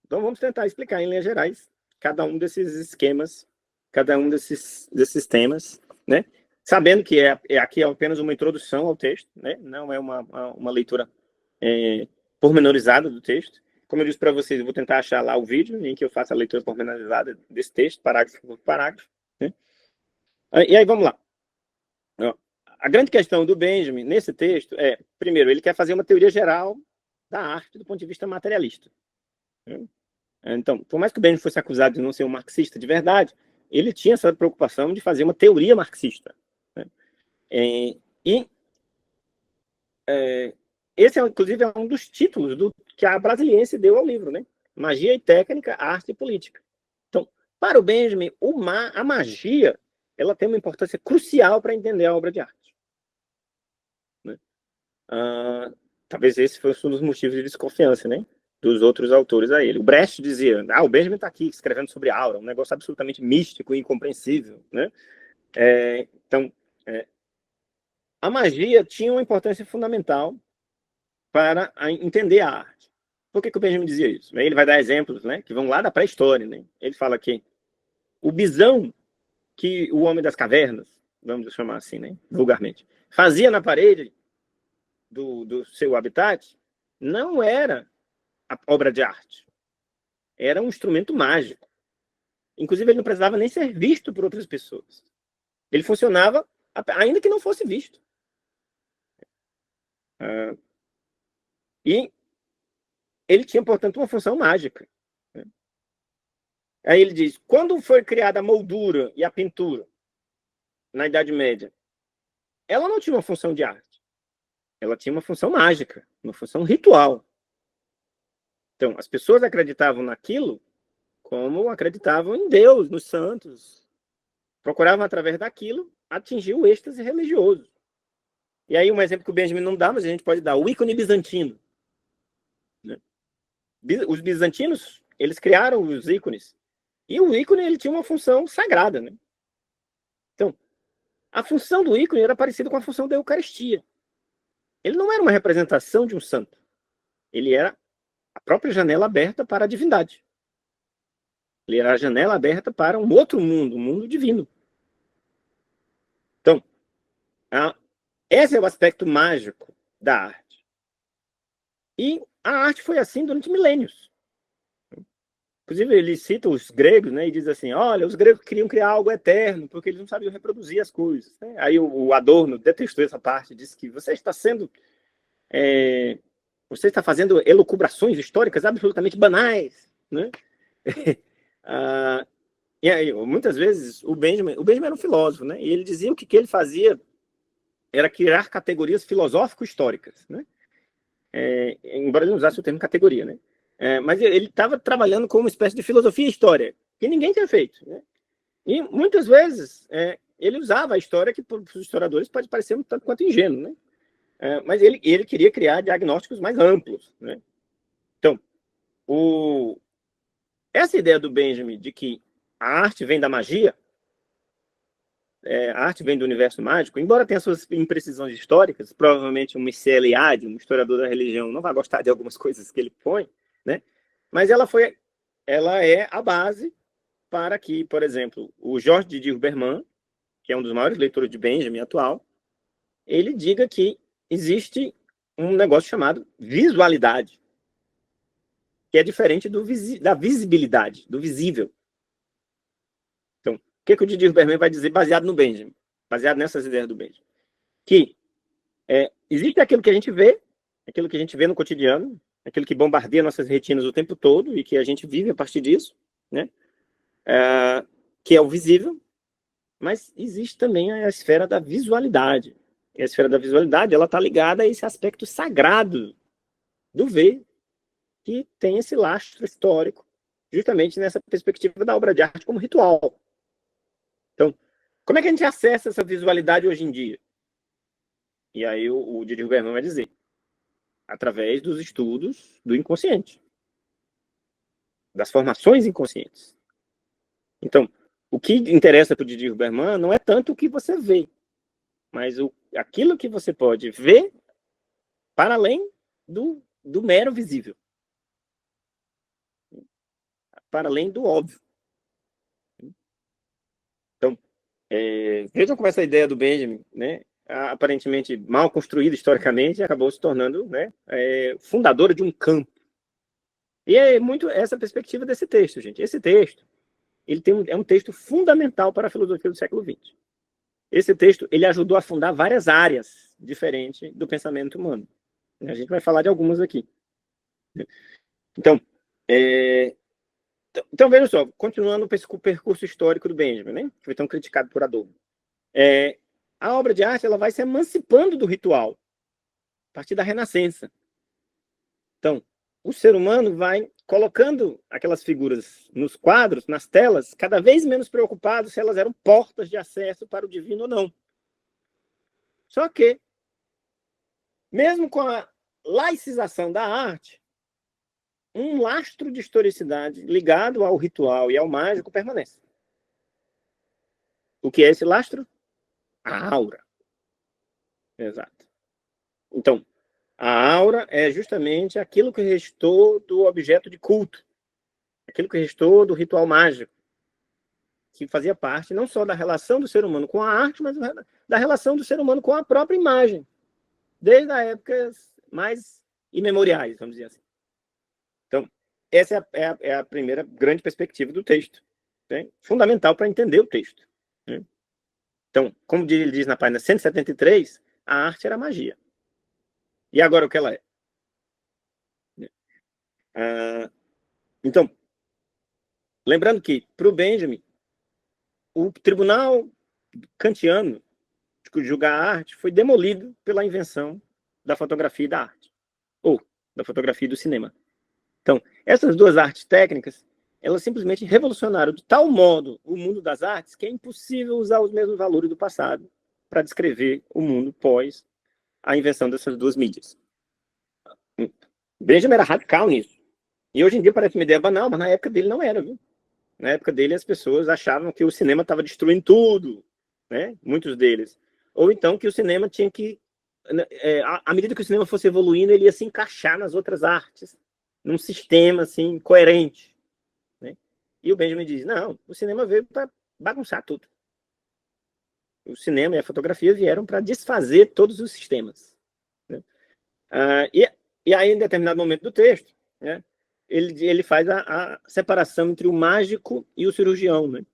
Então, vamos tentar explicar, em linhas gerais, cada um desses esquemas, cada um desses temas, né? Sabendo que aqui é apenas uma introdução ao texto, né? Não é uma leitura pormenorizada do texto. Como eu disse para vocês, eu vou tentar achar lá o vídeo em que eu faço a leitura pormenorizada desse texto, parágrafo por parágrafo, né? E aí, vamos lá. A grande questão do Benjamin, nesse texto, primeiro, ele quer fazer uma teoria geral da arte do ponto de vista materialista, né? Então, por mais que o Benjamin fosse acusado de não ser um marxista de verdade, ele tinha essa preocupação de fazer uma teoria marxista, né? Esse, inclusive, é um dos títulos que a Brasiliense deu ao livro, né? Magia e técnica, arte e política. Então, para o Benjamin, a magia, ela tem uma importância crucial para entender a obra de arte, né? Talvez esse fosse um dos motivos de desconfiança, né, dos outros autores a ele. O Brecht dizia, o Benjamin está aqui escrevendo sobre aura, um negócio absolutamente místico e incompreensível, né? Então, a magia tinha uma importância fundamental para entender a arte. Por que o Benjamin dizia isso? Ele vai dar exemplos, né, que vão lá da pré-história, né? Ele fala que o bisão que o homem das cavernas, vamos chamar assim, né, vulgarmente, fazia na parede do seu habitat, não era a obra de arte. Era um instrumento mágico. Inclusive, ele não precisava nem ser visto por outras pessoas. Ele funcionava ainda que não fosse visto. E ele tinha, portanto, uma função mágica, né? Aí ele diz, quando foi criada a moldura e a pintura, na Idade Média, ela não tinha uma função de arte. Ela tinha uma função mágica, uma função ritual. Então, as pessoas acreditavam naquilo como acreditavam em Deus, nos santos. Procuravam, através daquilo, atingir o êxtase religioso. E aí, um exemplo que o Benjamin não dá, mas a gente pode dar, o ícone bizantino, né? Os bizantinos, eles criaram os ícones. E o ícone, ele tinha uma função sagrada, né? Então, a função do ícone era parecida com a função da Eucaristia. Ele não era uma representação de um santo. Ele era a própria janela aberta para a divindade. Ele era a janela aberta para um outro mundo, um mundo divino. Então, esse é o aspecto mágico da arte. E a arte foi assim durante milênios. Inclusive, ele cita os gregos, né, e diz assim, olha, os gregos queriam criar algo eterno, porque eles não sabiam reproduzir as coisas, né? Aí o Adorno detestou essa parte, disse que você está fazendo elucubrações históricas absolutamente banais, né? E aí, muitas vezes, o Benjamin era um filósofo, né? E ele dizia que ele fazia era criar categorias filosófico-históricas, né? Embora ele não usasse o termo categoria, né? Mas ele estava trabalhando com uma espécie de filosofia e história, que ninguém tinha feito, né? E muitas vezes ele usava a história, que para os historiadores pode parecer um tanto quanto ingênuo, né? Mas ele queria criar diagnósticos mais amplos, né? Então, essa ideia do Benjamin de que a arte vem da magia, a arte vem do universo mágico, embora tenha suas imprecisões históricas, provavelmente um Michel Eliade, um historiador da religião, não vai gostar de algumas coisas que ele põe, né? Mas ela é a base para que, por exemplo, o Jorge Didier Huberman, que é um dos maiores leitores de Benjamin atual, ele diga que existe um negócio chamado visualidade, que é diferente da visibilidade, do visível. Então, o que o Didier Huberman vai dizer baseado no Benjamin, baseado nessas ideias do Benjamin? Que existe aquilo que a gente vê no cotidiano, aquilo que bombardeia nossas retinas o tempo todo e que a gente vive a partir disso, né? Que é o visível, mas existe também a esfera da visualidade. E a esfera da visualidade, ela está ligada a esse aspecto sagrado do ver, que tem esse lastro histórico, justamente nessa perspectiva da obra de arte como ritual. Então, como é que a gente acessa essa visualidade hoje em dia? E aí o Didier Huberman vai dizer, através dos estudos do inconsciente, das formações inconscientes. Então, o que interessa para o Didier Huberman não é tanto o que você vê, mas aquilo que você pode ver para além do mero visível, para além do óbvio. Então, vejam como essa ideia do Benjamin, né, aparentemente mal construída historicamente, acabou se tornando, né, fundadora de um campo. E é muito essa perspectiva desse texto, gente. Esse texto ele é um texto fundamental para a filosofia do século XX. Esse texto ele ajudou a fundar várias áreas diferentes do pensamento humano. A gente vai falar de algumas aqui. Então, veja só, continuando o percurso histórico do Benjamin, né, que foi tão criticado por Adorno. A obra de arte ela vai se emancipando do ritual a partir da Renascença. Então, o ser humano vai colocando aquelas figuras nos quadros, nas telas, cada vez menos preocupado se elas eram portas de acesso para o divino ou não. Só que, mesmo com a laicização da arte, um lastro de historicidade ligado ao ritual e ao mágico permanece. O que é esse lastro? A aura. Exato. Então, a aura é justamente aquilo que restou do objeto de culto, aquilo que restou do ritual mágico, que fazia parte não só da relação do ser humano com a arte, mas da relação do ser humano com a própria imagem, desde as épocas mais imemoriais, vamos dizer assim. Então, essa é a primeira grande perspectiva do texto, né? Fundamental para entender o texto, né? Então, como ele diz na página 173, a arte era magia. E agora o que ela é? Então, lembrando que, para o Benjamin, o tribunal kantiano de julgar a arte foi demolido pela invenção da fotografia e da arte, ou da fotografia e do cinema. Então, essas duas artes técnicas, elas simplesmente revolucionaram de tal modo o mundo das artes que é impossível usar os mesmos valores do passado para descrever o mundo pós a invenção dessas duas mídias. Benjamin era radical nisso. E hoje em dia parece uma ideia banal, mas na época dele não era, viu? Na época dele as pessoas achavam que o cinema estava destruindo tudo, né? Muitos deles. Ou então que o cinema tinha que, à medida que o cinema fosse evoluindo, ele ia se encaixar nas outras artes, num sistema assim coerente, né? E o Benjamin diz: não, o cinema veio para bagunçar tudo. O cinema e a fotografia vieram para desfazer todos os sistemas, né? E aí, em determinado momento do texto, né, ele faz a separação entre o mágico e o cirurgião, né?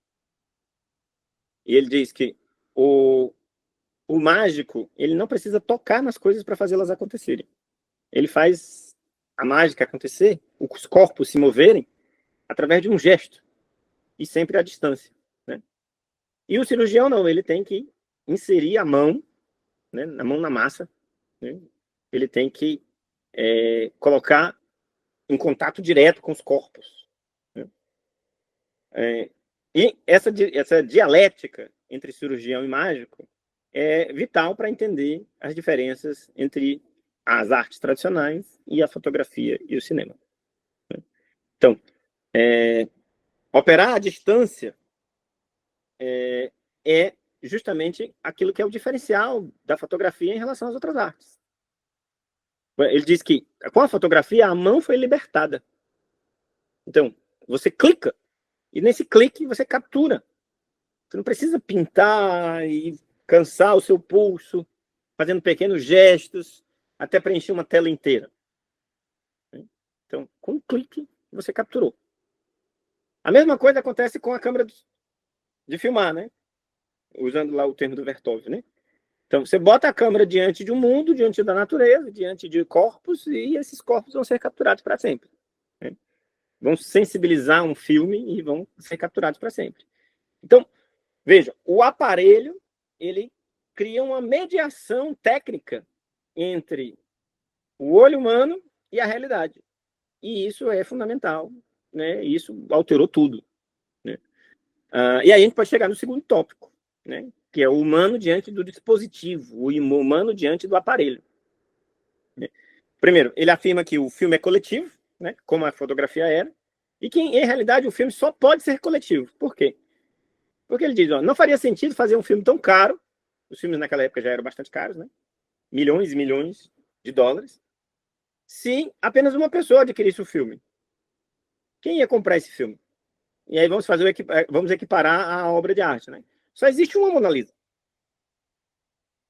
E ele diz que o mágico, ele não precisa tocar nas coisas para fazê-las acontecerem. Ele faz a mágica acontecer, os corpos se moverem, através de um gesto, e sempre à distância, né? E o cirurgião não, ele tem que inserir a mão, né, a mão na massa, né? Ele tem que colocar em contato direto com os corpos, né? E essa dialética entre cirurgião e mágico é vital para entender as diferenças entre as artes tradicionais e a fotografia e o cinema, né? Então, operar à distância é justamente aquilo que é o diferencial da fotografia em relação às outras artes. Ele diz que com a fotografia a mão foi libertada. Então, você clica E nesse clique você captura. Você não precisa pintar e cansar o seu pulso, fazendo pequenos gestos, até preencher uma tela inteira. Então, com um clique, você capturou. A mesma coisa acontece com a câmera de filmar, né? Usando lá o termo do Vertov, né? Então, você bota a câmera diante de um mundo, diante da natureza, diante de corpos, e esses corpos vão ser capturados para sempre. Né? Vão sensibilizar um filme e vão ser capturados para sempre. Então, veja, o aparelho, ele cria uma mediação técnica entre o olho humano e a realidade. E isso é fundamental, né? Isso alterou tudo. Né? E aí a gente pode chegar no segundo tópico, né? Que é o humano diante do dispositivo, o humano diante do aparelho. Né? Primeiro, ele afirma que o filme é coletivo, né? Como a fotografia era, e que, em realidade, o filme só pode ser coletivo. Por quê? Porque ele diz, ó, não faria sentido fazer um filme tão caro, os filmes naquela época já eram bastante caros, né? Milhões e milhões de dólares, se apenas uma pessoa adquirisse o filme. Quem ia comprar esse filme? E aí vamos equiparar a obra de arte, né? Só existe uma Mona Lisa.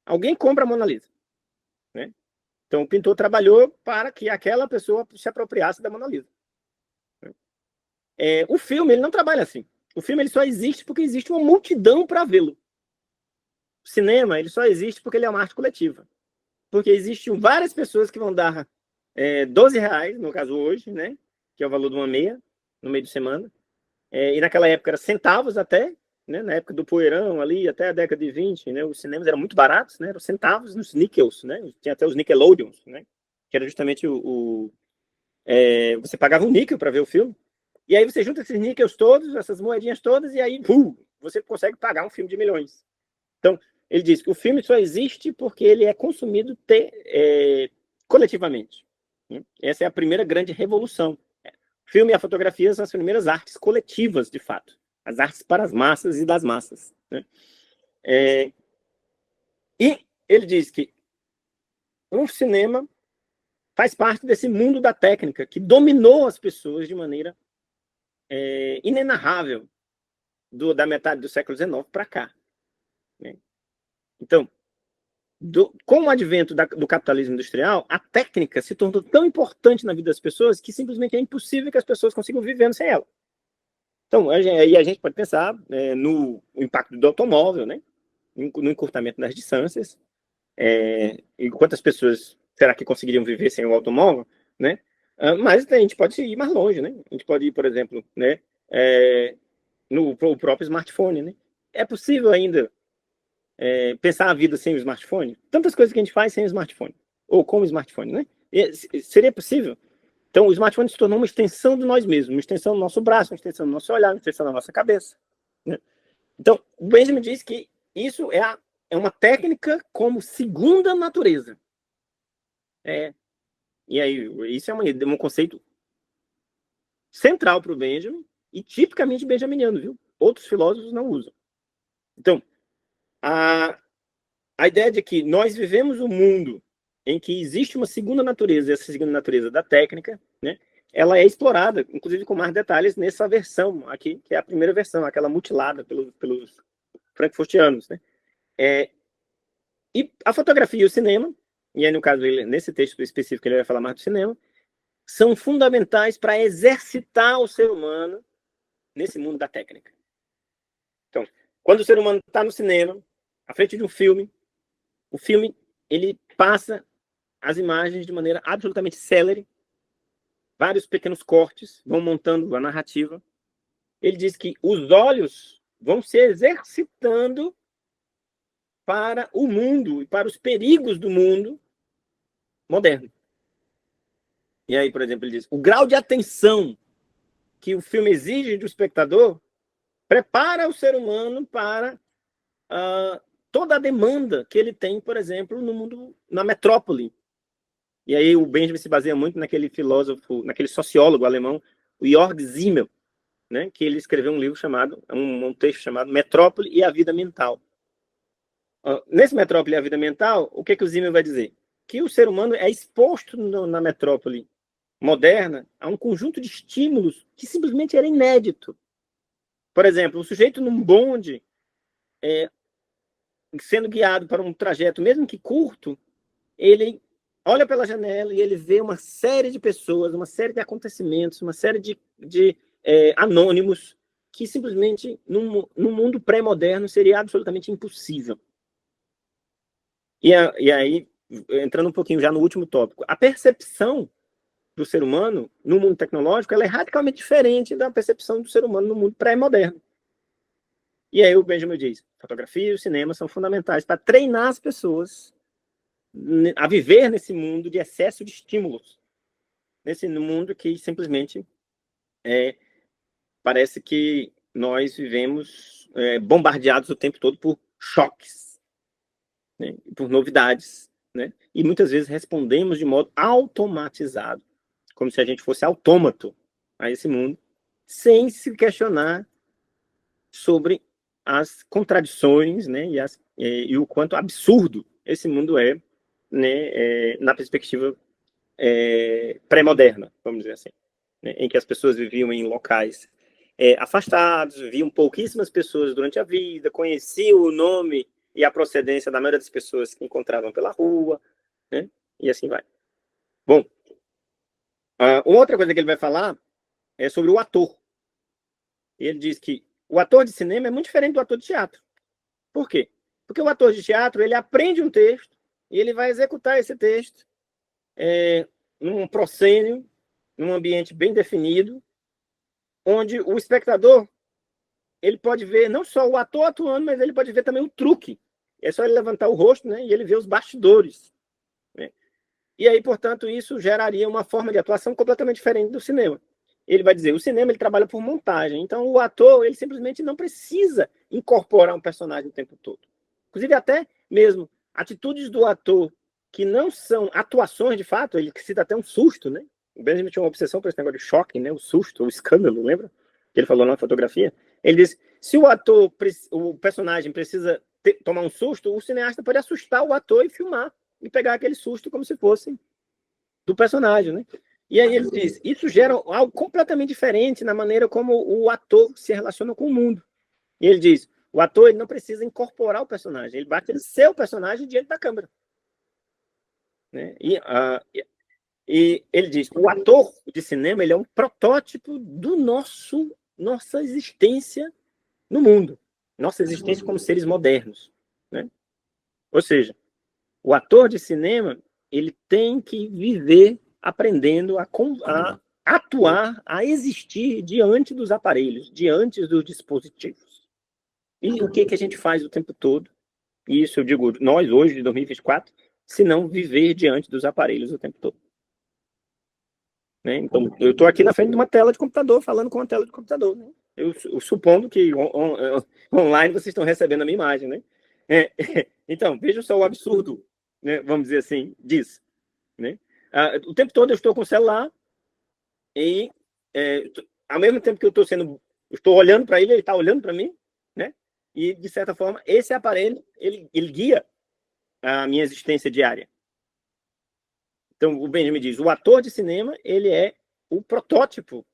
Alguém compra a Mona Lisa, né? Então o pintor trabalhou para que aquela pessoa se apropriasse da Mona Lisa. O filme, ele não trabalha assim. O filme, ele só existe porque existe uma multidão para vê-lo. O cinema, ele só existe porque ele é uma arte coletiva. Porque existem várias pessoas que vão dar R$12, no caso hoje, né? Que é o valor de uma meia, no meio de semana. E naquela época era centavos até, né? Na época do poeirão ali, até a década de 20, né? Os cinemas eram muito baratos, né? Eram centavos nos nickels, né? Tinha até os Nickelodeons, né? Que era justamente você pagava um níquel para ver o filme. E aí você junta esses níquels todos, essas moedinhas todas, e aí você consegue pagar um filme de milhões. Então, ele diz que o filme só existe porque ele é consumido coletivamente. Essa é a primeira grande revolução. O filme e a fotografia são as primeiras artes coletivas, de fato. As artes para as massas e das massas. Né? E ele diz que o cinema faz parte desse mundo da técnica que dominou as pessoas de maneira inenarrável da metade do século XIX para cá. Né? Então, com o advento do capitalismo industrial, a técnica se tornou tão importante na vida das pessoas que simplesmente é impossível que as pessoas consigam viver sem ela. Então, aí a gente pode pensar no impacto do automóvel, né? No encurtamento das distâncias, e quantas pessoas será que conseguiriam viver sem o automóvel, né? Mas a gente pode ir mais longe, né? A gente pode ir, por exemplo, né? No próprio smartphone, né? É possível ainda pensar a vida sem o smartphone? Tantas coisas que a gente faz sem o smartphone, ou com o smartphone, né? Seria possível? Então, o smartphone se tornou uma extensão de nós mesmos, uma extensão do nosso braço, uma extensão do nosso olhar, uma extensão da nossa cabeça. Né? Então, o Benjamin diz que isso é uma técnica como segunda natureza. E aí, isso é um conceito central para o Benjamin e tipicamente benjaminiano, viu? Outros filósofos não usam. Então, a ideia de que nós vivemos um mundo em que existe uma segunda natureza, essa segunda natureza da técnica, né? Ela é explorada, inclusive com mais detalhes nessa versão aqui, que é a primeira versão, aquela mutilada pelos frankfurtianos, né? E a fotografia e o cinema, e aí no caso, nesse texto específico ele vai falar mais do cinema, são fundamentais para exercitar o ser humano nesse mundo da técnica. Então, quando o ser humano está no cinema, à frente de um filme, o filme ele passa as imagens de maneira absolutamente célere, vários pequenos cortes vão montando a narrativa. Ele diz que os olhos vão se exercitando para o mundo e para os perigos do mundo moderno. E aí, por exemplo, ele diz, o grau de atenção que o filme exige do espectador prepara o ser humano para toda a demanda que ele tem, por exemplo, no mundo, na metrópole. E aí o Benjamin se baseia muito naquele filósofo, naquele sociólogo alemão, o Georg Simmel, né, que ele escreveu um livro chamado, um texto chamado Metrópole e a Vida Mental. Nesse Metrópole e a Vida Mental, o que o Simmel vai dizer? Que o ser humano é exposto na metrópole moderna a um conjunto de estímulos que simplesmente era inédito. Por exemplo, o sujeito num bonde, sendo guiado para um trajeto, mesmo que curto, ele olha pela janela e ele vê uma série de pessoas, uma série de acontecimentos, uma série de anônimos, que simplesmente, num mundo pré-moderno, seria absolutamente impossível. E aí, entrando um pouquinho já no último tópico, a percepção do ser humano no mundo tecnológico ela é radicalmente diferente da percepção do ser humano no mundo pré-moderno. E aí o Benjamin diz, fotografia e o cinema são fundamentais para treinar as pessoas a viver nesse mundo de excesso de estímulos, nesse mundo que simplesmente parece que nós vivemos bombardeados o tempo todo por choques, né, por novidades, né, e muitas vezes respondemos de modo automatizado, como se a gente fosse autômato a esse mundo, sem se questionar sobre as contradições, né, e o quanto absurdo esse mundo é, né, na perspectiva pré-moderna, vamos dizer assim, né, em que as pessoas viviam em locais afastados, viam pouquíssimas pessoas durante a vida, conheciam o nome e a procedência da maioria das pessoas que encontravam pela rua, né, e assim vai. Bom, uma outra coisa que ele vai falar é sobre o ator. Ele diz que o ator de cinema é muito diferente do ator de teatro. Por quê? Porque o ator de teatro, ele aprende um texto e ele vai executar esse texto num proscênio, num ambiente bem definido, onde o espectador ele pode ver não só o ator atuando, mas ele pode ver também o truque. É só ele levantar o rosto, né, e ele vê os bastidores, né? E aí, portanto, isso geraria uma forma de atuação completamente diferente do cinema. Ele vai dizer, o cinema ele trabalha por montagem, então o ator ele simplesmente não precisa incorporar um personagem o tempo todo. Inclusive até mesmo atitudes do ator que não são atuações de fato, ele cita até um susto, né? O Benjamin tinha uma obsessão por esse negócio de choque, né? O susto, o escândalo, lembra? Que ele falou na fotografia. Ele diz, se o ator, o personagem precisa tomar um susto, o cineasta pode assustar o ator e filmar, e pegar aquele susto como se fosse do personagem, né? E aí ele diz, isso gera algo completamente diferente na maneira como o ator se relaciona com o mundo. E ele diz, o ator ele não precisa incorporar o personagem, ele basta ser o personagem diante da câmera, né? E ele diz, o ator de cinema ele é um protótipo do nossa existência no mundo, nossa existência como seres modernos, né? Ou seja, o ator de cinema ele tem que viver aprendendo a atuar, a existir diante dos aparelhos, diante dos dispositivos. E o que a gente faz o tempo todo? E isso eu digo, nós hoje, de 2024, se não viver diante dos aparelhos o tempo todo. Né? Então, eu estou aqui na frente de uma tela de computador, falando com uma tela de computador. Né? Eu supondo que online vocês estão recebendo a minha imagem. Né? Então, vejam só o absurdo, né? Vamos dizer assim, disso. Né? O tempo todo eu estou com o celular e, ao mesmo tempo que eu estou olhando para ele, ele está olhando para mim, né? E, de certa forma, esse aparelho, ele guia a minha existência diária. Então, o Benjamin diz, o ator de cinema, ele é o protótipo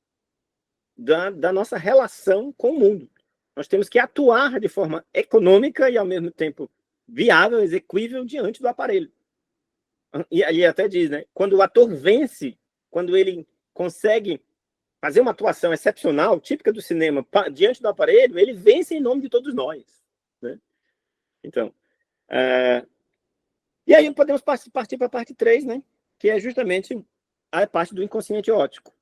da nossa relação com o mundo. Nós temos que atuar de forma econômica e, ao mesmo tempo, viável, execuível diante do aparelho. E ali até diz, né? Quando o ator vence, quando ele consegue fazer uma atuação excepcional, típica do cinema, diante do aparelho, ele vence em nome de todos nós. Né? Então, e aí podemos partir para a parte 3, né? Que é justamente a parte do inconsciente óptico.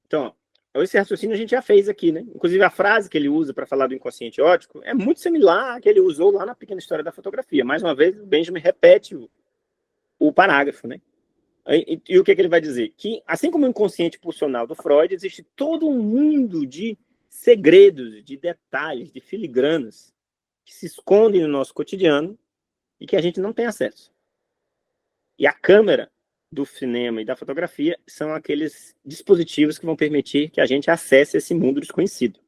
Então, esse raciocínio a gente já fez aqui, né? Inclusive, a frase que ele usa para falar do inconsciente óptico é muito similar à que ele usou lá na Pequena História da Fotografia. Mais uma vez, o Benjamin repete o parágrafo, né? E o que ele vai dizer? Que, assim como o inconsciente pulsional do Freud, existe todo um mundo de segredos, de detalhes, de filigranas que se escondem no nosso cotidiano e que a gente não tem acesso. E a câmera do cinema e da fotografia são aqueles dispositivos que vão permitir que a gente acesse esse mundo desconhecido.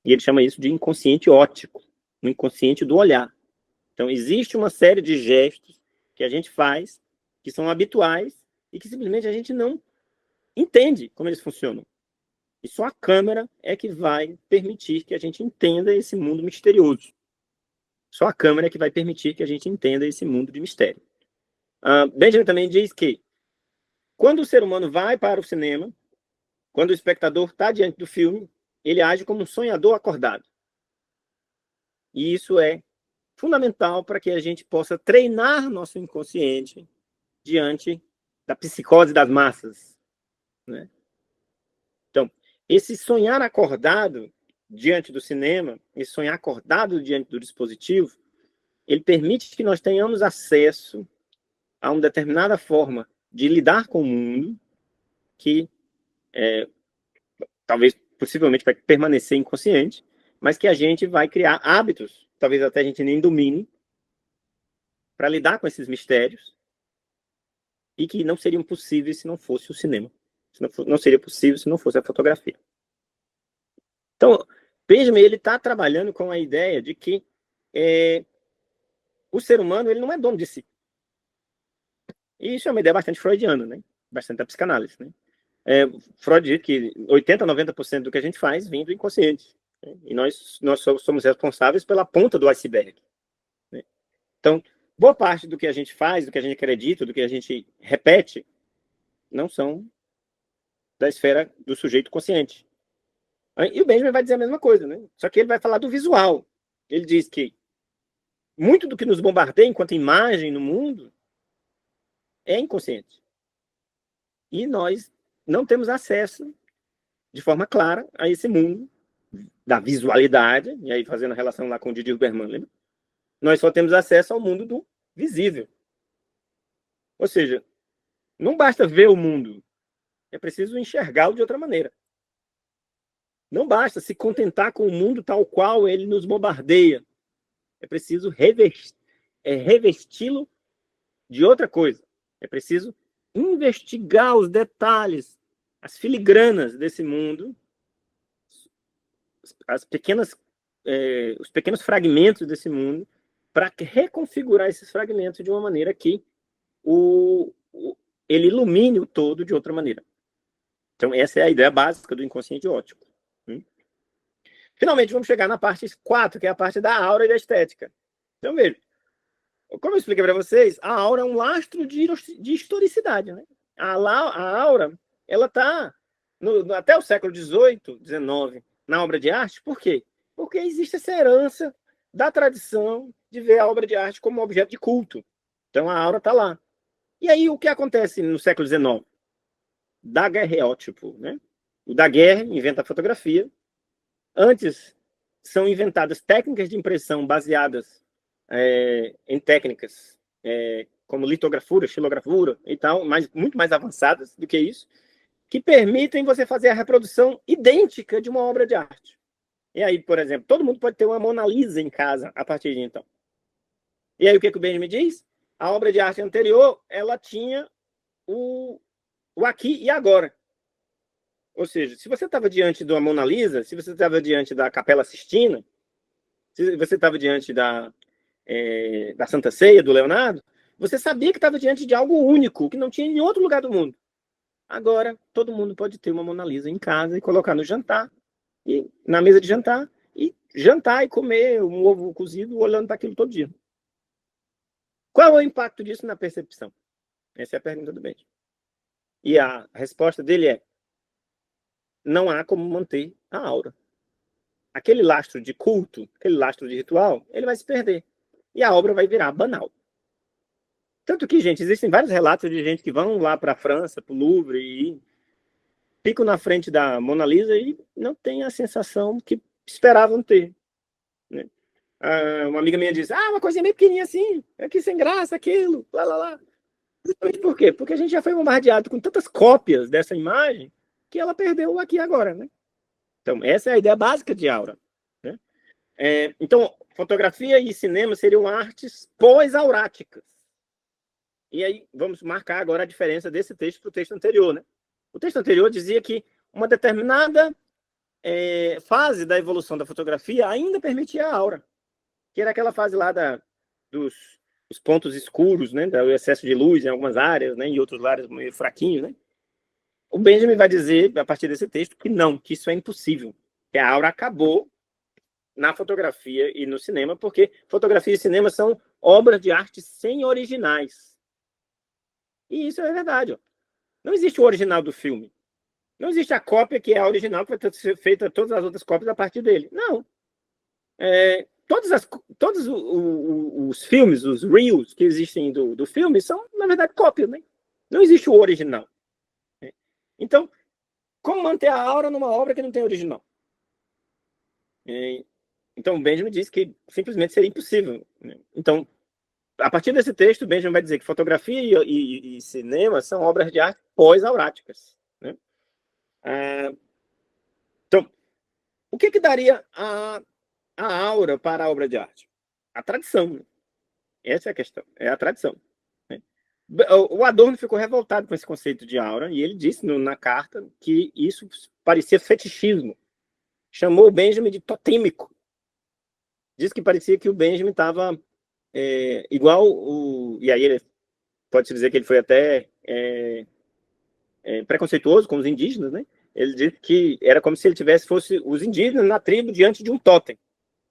E ele chama isso de inconsciente óptico, o inconsciente do olhar. Então, existe uma série de gestos que a gente faz que são habituais e que simplesmente a gente não entende como eles funcionam. E só a câmera é que vai permitir que a gente entenda esse mundo misterioso. Só a câmera é que vai permitir que a gente entenda esse mundo de mistério. Benjamin também diz que quando o ser humano vai para o cinema, quando o espectador está diante do filme, ele age como um sonhador acordado. E isso é fundamental para que a gente possa treinar nosso inconsciente diante da psicose das massas, né? Então, esse sonhar acordado diante do cinema, esse sonhar acordado diante do dispositivo, ele permite que nós tenhamos acesso a uma determinada forma de lidar com o mundo que talvez, possivelmente, vai permanecer inconsciente, mas que a gente vai criar hábitos, talvez até a gente nem domine, para lidar com esses mistérios e que não seriam possíveis se não fosse o cinema. Não seria possível se não fosse a fotografia. Então, Benjamin, ele está trabalhando com a ideia de que o ser humano ele não é dono de si. E isso é uma ideia bastante freudiana, né? Bastante da psicanálise, né? Freud diz que 80%, 90% do que a gente faz vem do inconsciente. Né? E nós somos responsáveis pela ponta do iceberg. Né? Então, boa parte do que a gente faz, do que a gente acredita, do que a gente repete, não são da esfera do sujeito consciente. E o Benjamin vai dizer a mesma coisa, né? Só que ele vai falar do visual. Ele diz que muito do que nos bombardeia enquanto imagem no mundo é inconsciente. E nós não temos acesso de forma clara a esse mundo da visualidade, e aí fazendo a relação lá com o Didi Huberman, lembra? Nós só temos acesso ao mundo do visível. Ou seja, não basta ver o mundo, é preciso enxergá-lo de outra maneira. Não basta se contentar com o mundo tal qual ele nos bombardeia. É preciso revesti-lo de outra coisa. É preciso investigar os detalhes, as filigranas desse mundo, os pequenos fragmentos desse mundo, para reconfigurar esses fragmentos de uma maneira que ele ilumine o todo de outra maneira. Então, essa é a ideia básica do inconsciente óptico. Finalmente, vamos chegar na parte 4, que é a parte da aura e da estética. Então, veja, como eu expliquei para vocês, a aura é um lastro de historicidade. Né? A aura, ela está até o século XVIII, XIX, na obra de arte. Por quê? Porque existe essa herança da tradição de ver a obra de arte como objeto de culto. Então, a aura está lá. E aí, o que acontece no século XIX? Daguerreótipo, né? O Daguerre inventa a fotografia. Antes, são inventadas técnicas de impressão baseadas em técnicas como litografura, xilografura e tal, mas muito mais avançadas do que isso, que permitem você fazer a reprodução idêntica de uma obra de arte. E aí, por exemplo, todo mundo pode ter uma Mona Lisa em casa a partir de então. E aí, o que o Benjamin diz? A obra de arte anterior, ela tinha o aqui e agora. Ou seja, se você estava diante da Mona Lisa, se você estava diante da Capela Sistina, se você estava diante da Santa Ceia, do Leonardo, você sabia que estava diante de algo único, que não tinha em outro lugar do mundo. Agora, todo mundo pode ter uma Mona Lisa em casa e colocar no jantar, e na mesa de jantar, e jantar e comer um ovo cozido olhando para aquilo todo dia. Qual é o impacto disso na percepção? Essa é a pergunta do Benjamin. E a resposta dele é: não há como manter a aura. Aquele lastro de culto, aquele lastro de ritual, ele vai se perder. E a obra vai virar banal. Tanto que, gente, existem vários relatos de gente que vão lá para a França, para o Louvre, e ficam na frente da Mona Lisa e não tem a sensação que esperavam ter. Né? Uma amiga minha diz, uma coisinha meio pequenininha assim, aqui sem graça, aquilo, lá, lá, lá. Por quê? Porque a gente já foi bombardeado com tantas cópias dessa imagem que ela perdeu o aqui e agora, né? Então, essa é a ideia básica de aura. Né? Então, fotografia e cinema seriam artes pós-auráticas. E aí, vamos marcar agora a diferença desse texto para o texto anterior. Né? O texto anterior dizia que uma determinada fase da evolução da fotografia ainda permitia a aura, que era aquela fase lá dos pontos escuros, né? Do excesso de luz em algumas áreas, né? Em outros áreas meio fraquinho, né? O Benjamin vai dizer, a partir desse texto, que não, que isso é impossível, que a aura acabou na fotografia e no cinema, porque fotografia e cinema são obras de arte sem originais. E isso é verdade. Ó. Não existe o original do filme. Não existe a cópia que é a original, que vai ser feita todas as outras cópias a partir dele. Não. Todos os filmes, os reels que existem do filme, são, na verdade, cópias. Né? Não existe o original. Né? Então, como manter a aura numa obra que não tem original? Então, o Benjamin diz que simplesmente seria impossível. Né? Então, a partir desse texto, o Benjamin vai dizer que fotografia e cinema são obras de arte pós-auráticas. Né? Então, o que daria a aura para a obra de arte? A tradição. Né? Essa é a questão, é a tradição. Né? O Adorno ficou revoltado com esse conceito de aura e ele disse na carta que isso parecia fetichismo. Chamou o Benjamin de totêmico. Diz que parecia que o Benjamin estava igual e aí ele pode-se dizer que ele foi até preconceituoso com os indígenas, né? Ele disse que era como se ele fosse os indígenas na tribo diante de um totem,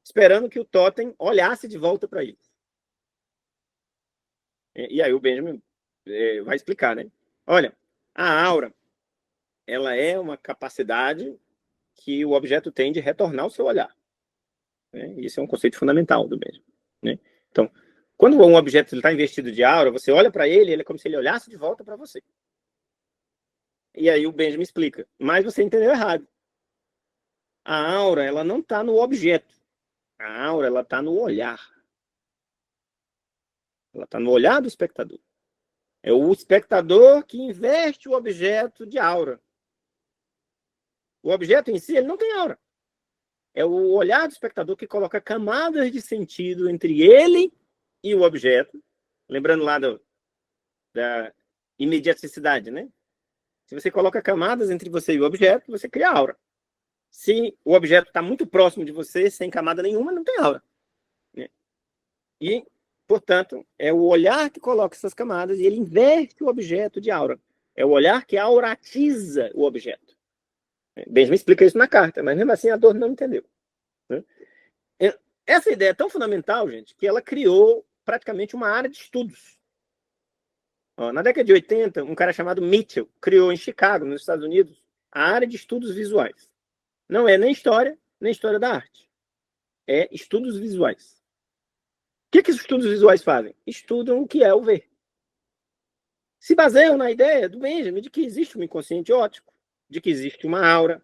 esperando que o totem olhasse de volta para eles. E aí o Benjamin vai explicar, né? Olha, a aura, ela é uma capacidade que o objeto tem de retornar o seu olhar. Né? Isso é um conceito fundamental do Benjamin. Né? Então, quando um objeto está investido de aura, você olha para ele, ele é como se ele olhasse de volta para você. E aí o Benjamin explica, mas você entendeu errado. A aura, ela não está no objeto. A aura, ela está no olhar. Ela está no olhar do espectador. É o espectador que investe o objeto de aura. O objeto em si, ele não tem aura. É o olhar do espectador que coloca camadas de sentido entre ele e o objeto. Lembrando lá da imediaticidade, né? Se você coloca camadas entre você e o objeto, você cria aura. Se o objeto está muito próximo de você, sem camada nenhuma, não tem aura. Né? E, portanto, é o olhar que coloca essas camadas e ele inverte o objeto de aura. É o olhar que auratiza o objeto. Benjamin explica isso na carta, mas mesmo assim a Adorno não entendeu. Né? Essa ideia é tão fundamental, gente, que ela criou praticamente uma área de estudos. Na década de 80, um cara chamado Mitchell criou em Chicago, nos Estados Unidos, a área de estudos visuais. Não é nem história da arte. É estudos visuais. O que os estudos visuais fazem? Estudam o que é o ver. Se baseiam na ideia do Benjamin de que existe um inconsciente óptico, de que existe uma aura,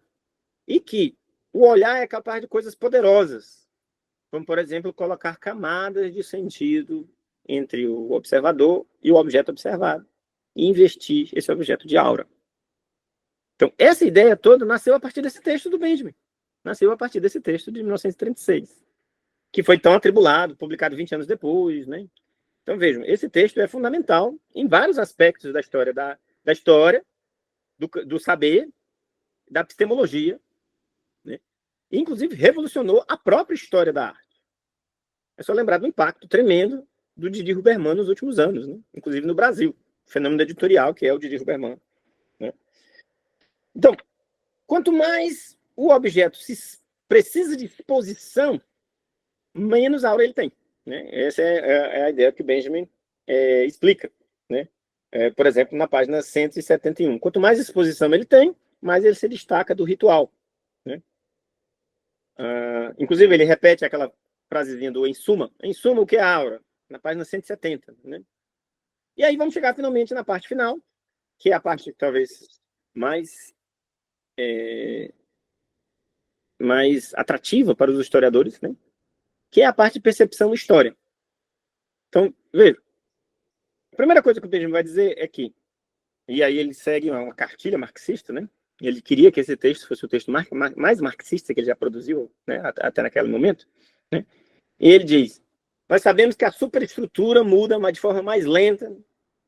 e que o olhar é capaz de coisas poderosas, como, por exemplo, colocar camadas de sentido entre o observador e o objeto observado, e investir esse objeto de aura. Então, essa ideia toda nasceu a partir desse texto do Benjamin. Nasceu a partir desse texto de 1936, que foi tão atribulado, publicado 20 anos depois. Né? Então, vejam, esse texto é fundamental em vários aspectos da história, da história, do saber, da epistemologia, né? E, inclusive, revolucionou a própria história da arte. É só lembrar do impacto tremendo do Didi Huberman nos últimos anos, né? Inclusive no Brasil. O fenômeno editorial, que é o Didi Huberman. Né? Então, quanto mais o objeto precisa de exposição, menos aura ele tem. Né? Essa é a ideia que o Benjamin explica. Né? Por exemplo, na página 171. Quanto mais exposição ele tem, mais ele se destaca do ritual. Né? Inclusive, ele repete aquela frasezinha do em suma. Em suma, o que é a aura? Na página 170. Né? E aí vamos chegar finalmente na parte final, que é a parte talvez mais atrativa para os historiadores, né? Que é a parte de percepção e história. Então, veja, a primeira coisa que o Benjamin vai dizer é que, e aí ele segue uma cartilha marxista, né? Ele queria que esse texto fosse o texto mais marxista que ele já produziu, né? Até naquele momento, né? E ele diz, nós sabemos que a superestrutura muda de forma mais lenta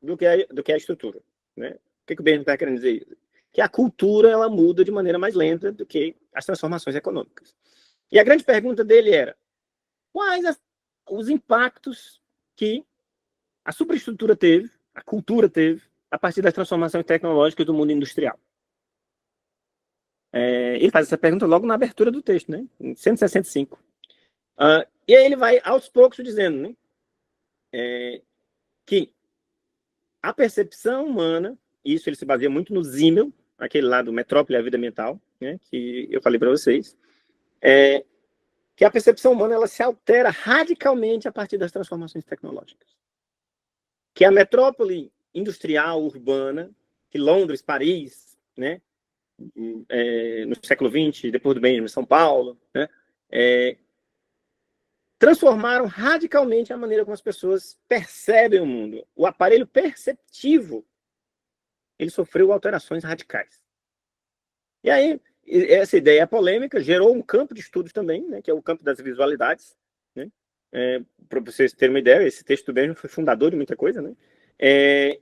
do que a estrutura. Né? O que o Benjamin está querendo dizer? Que a cultura ela muda de maneira mais lenta do que as transformações econômicas. E a grande pergunta dele era, quais os impactos que a superestrutura teve, a cultura teve, a partir das transformações tecnológicas do mundo industrial? Ele faz essa pergunta logo na abertura do texto, né? Em 165. E aí ele vai, aos poucos, dizendo, né? Que a percepção humana, isso ele se baseia muito no Simmel, aquele lá do Metrópole e a Vida Mental, né? Que eu falei para vocês, que a percepção humana ela se altera radicalmente a partir das transformações tecnológicas. Que a metrópole industrial, urbana, que Londres, Paris, né? No século XX, depois do Benjamin, São Paulo, né? Transformaram radicalmente a maneira como as pessoas percebem o mundo. O aparelho perceptivo, ele sofreu alterações radicais. E aí, essa ideia polêmica gerou um campo de estudos também, né, que é o campo das visualidades. Né? Para vocês terem uma ideia, esse texto mesmo foi fundador de muita coisa. Né?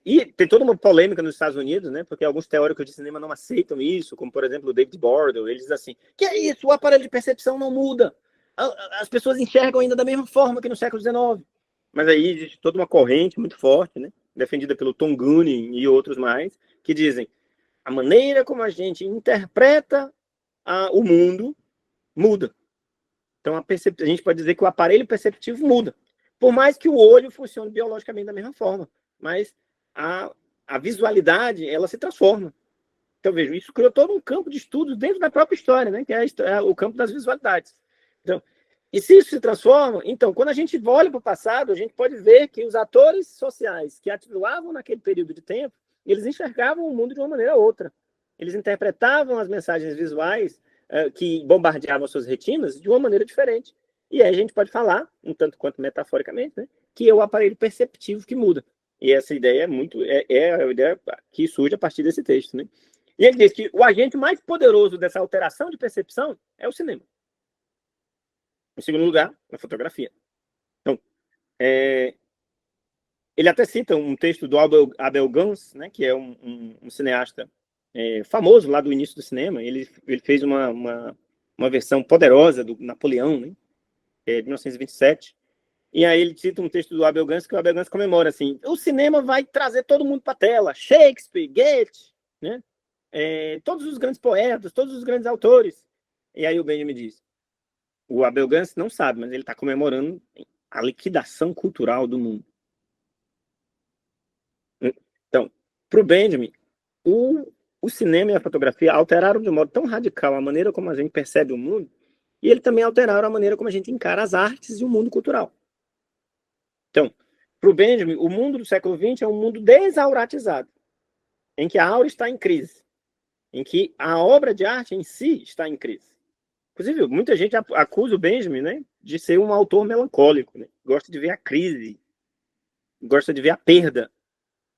E tem toda uma polêmica nos Estados Unidos, né, porque alguns teóricos de cinema não aceitam isso, como, por exemplo, o David Bordel. Eles dizem assim, que é isso? O aparelho de percepção não muda. As pessoas enxergam ainda da mesma forma que no século XIX. Mas aí existe toda uma corrente muito forte, né, defendida pelo Tom Goonan e outros mais, que dizem a maneira como a gente interpreta o mundo muda. Então, a gente pode dizer que o aparelho perceptivo muda. Por mais que o olho funcione biologicamente da mesma forma. Mas a visualidade, ela se transforma. Então, vejo, isso criou todo um campo de estudos dentro da própria história, né? Que é o campo das visualidades. Então, e se isso se transforma, então, quando a gente olha para o passado, a gente pode ver que os atores sociais que atuavam naquele período de tempo, eles enxergavam o mundo de uma maneira ou outra. Eles interpretavam as mensagens visuais que bombardeavam suas retinas de uma maneira diferente. E aí a gente pode falar, um tanto quanto metaforicamente, né, que é o aparelho perceptivo que muda. E essa ideia é a ideia que surge a partir desse texto. Né? E ele diz que o agente mais poderoso dessa alteração de percepção é o cinema. Em segundo lugar, a fotografia. Então, ele até cita um texto do Abel Gance, né, que é um cineasta famoso lá do início do cinema. Ele fez uma versão poderosa do Napoleão, né, de 1927. E aí ele cita um texto do Abel Gance, que o Abel Gance comemora assim: o cinema vai trazer todo mundo para a tela. Shakespeare, Goethe, né, todos os grandes poetas, todos os grandes autores. E aí o Benjamin diz: o Abel Gance não sabe, mas ele está comemorando a liquidação cultural do mundo. Então, para o Benjamin, o cinema e a fotografia alteraram de um modo tão radical a maneira como a gente percebe o mundo, e ele também alteraram a maneira como a gente encara as artes e o mundo cultural. Então, para o Benjamin, o mundo do século XX é um mundo desauratizado, em que a aura está em crise, em que a obra de arte em si está em crise. Inclusive, muita gente acusa o Benjamin, né, de ser um autor melancólico, né? Gosta de ver a crise, gosta de ver a perda,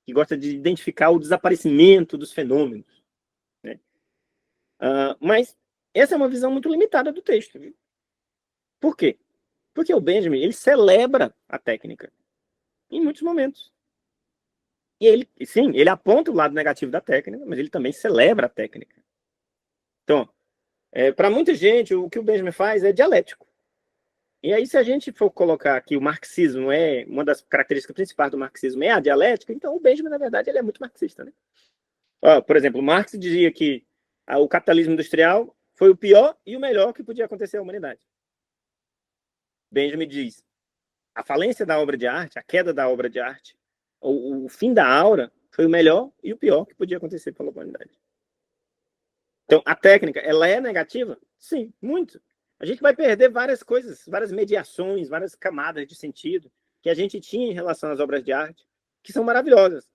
que gosta de identificar o desaparecimento dos fenômenos. Né? Mas essa é uma visão muito limitada do texto. Viu? Por quê? Porque o Benjamin ele celebra a técnica em muitos momentos. E ele aponta o lado negativo da técnica, mas ele também celebra a técnica. Então, para muita gente, o que o Benjamin faz é dialético. E aí, se a gente for colocar que o marxismo uma das características principais do marxismo é a dialética, então o Benjamin, na verdade, ele é muito marxista. Né? Por exemplo, Marx dizia que o capitalismo industrial foi o pior e o melhor que podia acontecer à humanidade. Benjamin diz: a falência da obra de arte, a queda da obra de arte, o fim da aura foi o melhor e o pior que podia acontecer pela humanidade. Então, a técnica, ela é negativa? Sim, muito. A gente vai perder várias coisas, várias mediações, várias camadas de sentido que a gente tinha em relação às obras de arte, que são maravilhosas.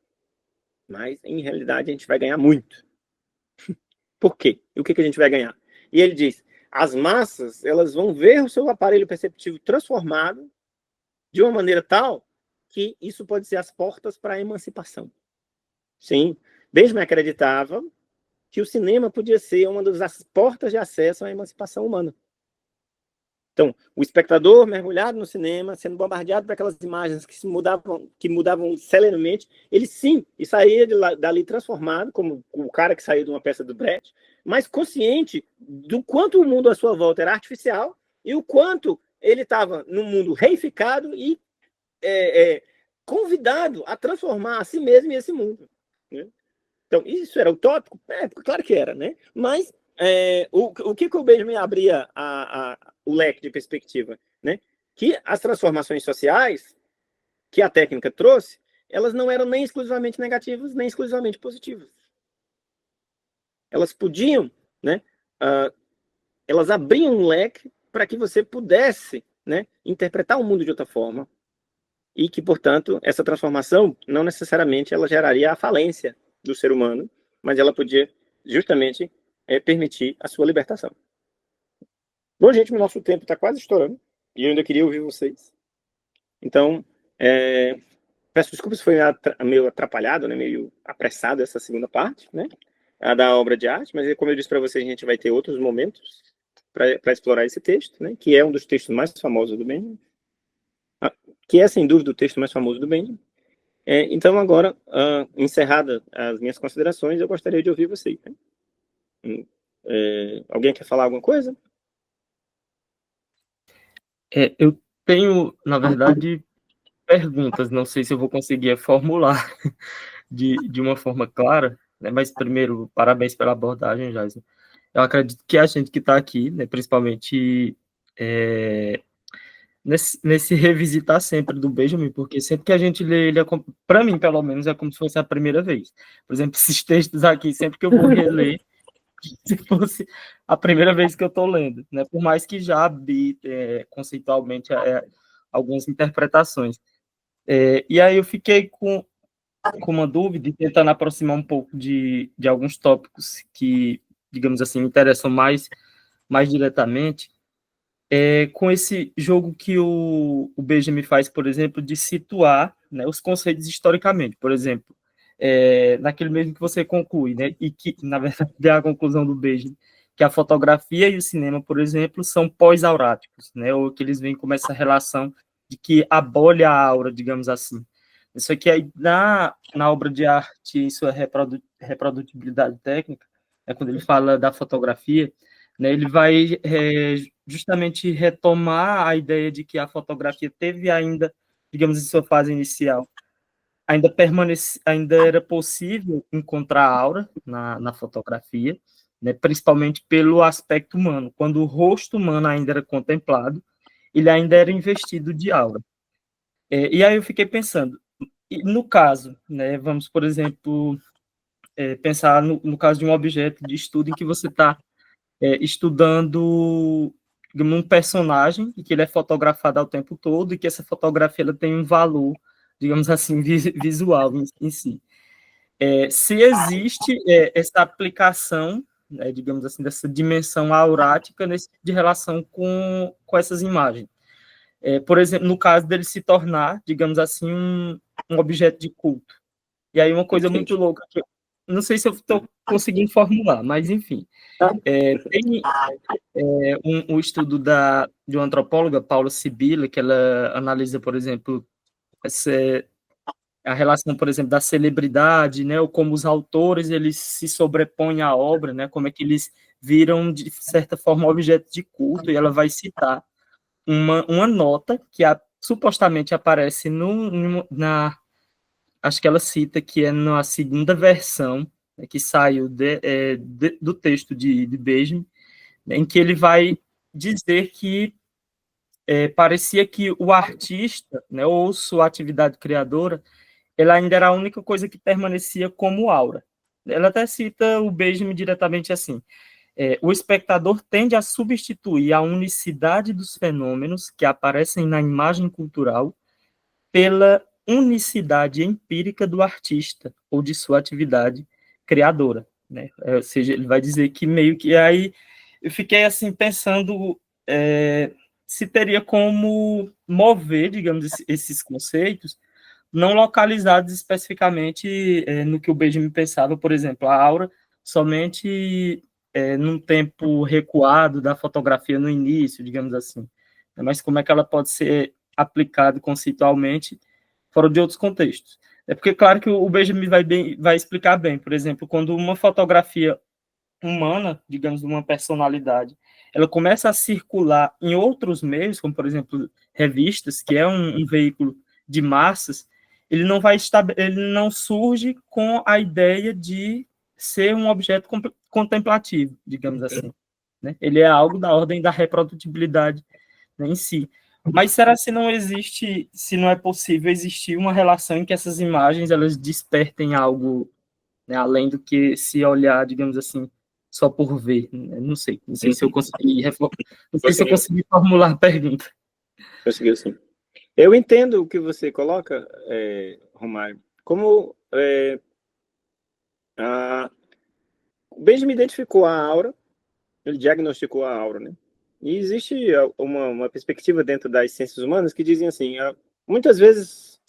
Mas, em realidade, a gente vai ganhar muito. Por quê? E o que a gente vai ganhar? E ele diz: as massas elas vão ver o seu aparelho perceptivo transformado de uma maneira tal que isso pode ser as portas para a emancipação. Sim, Benjamin acreditava que o cinema podia ser uma das portas de acesso à emancipação humana. Então, o espectador mergulhado no cinema, sendo bombardeado por aquelas imagens que mudavam celeremente, ele sim, e saía dali transformado, como o cara que saiu de uma peça do Brecht, mas consciente do quanto o mundo à sua volta era artificial e o quanto ele estava num mundo reificado e convidado a transformar a si mesmo e esse mundo. Né? Então, isso era utópico? Claro que era, né? Mas o que o Benjamin abria o leque de perspectiva, né? Que as transformações sociais que a técnica trouxe, elas não eram nem exclusivamente negativas, nem exclusivamente positivas. Elas podiam, né? Elas abriam um leque para que você pudesse, né, interpretar o mundo de outra forma e que, portanto, essa transformação não necessariamente ela geraria a falência do ser humano, mas ela podia justamente permitir a sua libertação. Bom, gente, o nosso tempo está quase estourando e eu ainda queria ouvir vocês. Então, peço desculpas se foi meio atrapalhado, né, meio apressado essa segunda parte, né, a da obra de arte, mas como eu disse para vocês, a gente vai ter outros momentos para explorar esse texto, né, que é um dos textos mais famosos do Benjamin, que é, sem dúvida, o texto mais famoso do Benjamin. Então, agora, encerradas as minhas considerações, eu gostaria de ouvir vocês. Né? Alguém quer falar alguma coisa? Eu tenho, na verdade, perguntas, não sei se eu vou conseguir formular de uma forma clara, né? Mas primeiro, parabéns pela abordagem, Jason. Eu acredito que a gente que está aqui, né, principalmente nesse revisitar sempre do Benjamin, porque sempre que a gente lê ele, para mim, pelo menos, é como se fosse a primeira vez. Por exemplo, esses textos aqui, sempre que eu vou reler, se fosse a primeira vez que eu estou lendo, né? Por mais que já habite conceitualmente algumas interpretações. E aí eu fiquei com uma dúvida e tentando aproximar um pouco de alguns tópicos que, digamos assim, me interessam mais diretamente, com esse jogo que o Benjamin faz, por exemplo, de situar, né, os conceitos historicamente. Por exemplo, naquele mesmo que você conclui, né, e que, na verdade, é a conclusão do Benjamin, que a fotografia e o cinema, por exemplo, são pós-auráticos, né, ou que eles vêm com essa relação de que abole a aura, digamos assim. Isso aqui aí, na obra de arte, em sua reprodutibilidade técnica, quando ele fala da fotografia, né, ele vai justamente retomar a ideia de que a fotografia teve ainda, digamos, em sua fase inicial, ainda era possível encontrar aura na fotografia, né, principalmente pelo aspecto humano. Quando o rosto humano ainda era contemplado, ele ainda era investido de aura. E aí eu fiquei pensando, no caso, né, vamos, por exemplo, pensar no caso de um objeto de estudo em que você está estudando, digamos, um personagem e que ele é fotografado ao tempo todo e que essa fotografia ela tem um valor, digamos assim, visual em si. Se existe essa aplicação, né, digamos assim, dessa dimensão aurática de relação com essas imagens. Por exemplo, no caso dele se tornar, digamos assim, um objeto de culto. E aí uma coisa muito louca, que eu não sei se eu estou conseguindo formular, mas enfim. Tem um estudo de uma antropóloga, Paula Sibila, que ela analisa, por exemplo, a relação, por exemplo, da celebridade, né, ou como os autores eles se sobrepõem à obra, né, como é que eles viram, de certa forma, objeto de culto, e ela vai citar uma nota que supostamente aparece acho que ela cita que é na segunda versão, né, que saiu do texto de Benjamin, em que ele vai dizer que parecia que o artista, né, ou sua atividade criadora, ela ainda era a única coisa que permanecia como aura. Ela até cita o Benjamin diretamente assim: o espectador tende a substituir a unicidade dos fenômenos que aparecem na imagem cultural pela unicidade empírica do artista ou de sua atividade criadora, né? Ou seja, ele vai dizer que meio que aí eu fiquei assim pensando se teria como mover, digamos, esses conceitos não localizados especificamente no que o Benjamin pensava, por exemplo, a aura somente num tempo recuado da fotografia no início, digamos assim. Mas como é que ela pode ser aplicada conceitualmente fora de outros contextos? É porque, claro, que o Benjamin vai explicar bem, por exemplo, quando uma fotografia humana, digamos, de uma personalidade, ela começa a circular em outros meios, como, por exemplo, revistas, que é um veículo de massas, ele não surge com a ideia de ser um objeto contemplativo, digamos assim, né? Ele é algo da ordem da reprodutibilidade, né, em si. Mas será se não existe, se não é possível existir uma relação em que essas imagens elas despertem algo, né, além do que se olhar, digamos assim, só por ver? Não sei se eu consegui, não sei se eu consegui formular a pergunta. Conseguiu sim. Eu entendo o que você coloca, Romário, como o Benjamin identificou a aura, ele diagnosticou a aura, né? E existe uma perspectiva dentro das ciências humanas que dizem assim, muitas vezes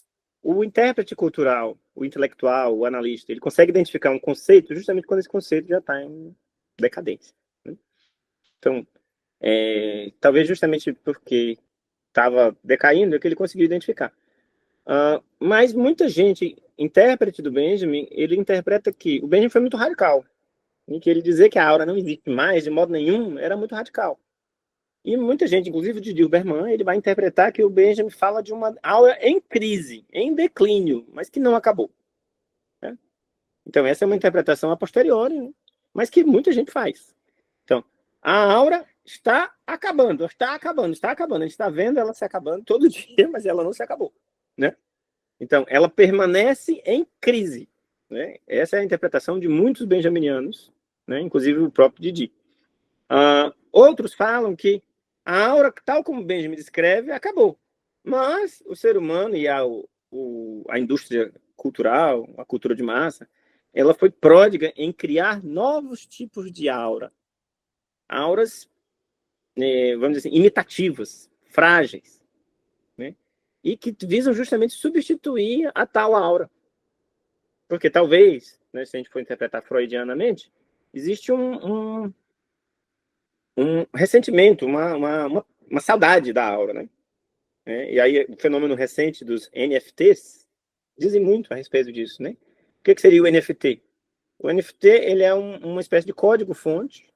o intérprete cultural, o intelectual, o analista, ele consegue identificar um conceito justamente quando esse conceito já está em decadência, né? Então, talvez justamente porque estava decaindo é que ele conseguiu identificar. Mas muita gente, intérprete do Benjamin, ele interpreta que o Benjamin foi muito radical, em que ele dizer que a aura não existe mais de modo nenhum era muito radical. E muita gente, inclusive o Didi Berman, ele vai interpretar que o Benjamin fala de uma aura em crise, em declínio, mas que não acabou, né? Então essa é uma interpretação a posteriori, né? Mas que muita gente faz. Então, a aura está acabando, está acabando, está acabando. A gente está vendo ela se acabando todo dia, mas ela não se acabou, né? Então, ela permanece em crise, né? Essa é a interpretação de muitos benjaminianos, né? Inclusive o próprio Didi. Outros falam que a aura, tal como Benjamin descreve, acabou. Mas o ser humano e a indústria cultural, a cultura de massa, ela foi pródiga em criar novos tipos de aura. Auras, vamos dizer assim, imitativas, frágeis, né? E que visam justamente substituir a tal aura. Porque talvez, né, se a gente for interpretar freudianamente, existe um ressentimento, uma saudade da aura, né? E aí o fenômeno recente dos NFTs dizem muito a respeito disso, né? O que seria o NFT? O NFT ele é uma espécie de código-fonte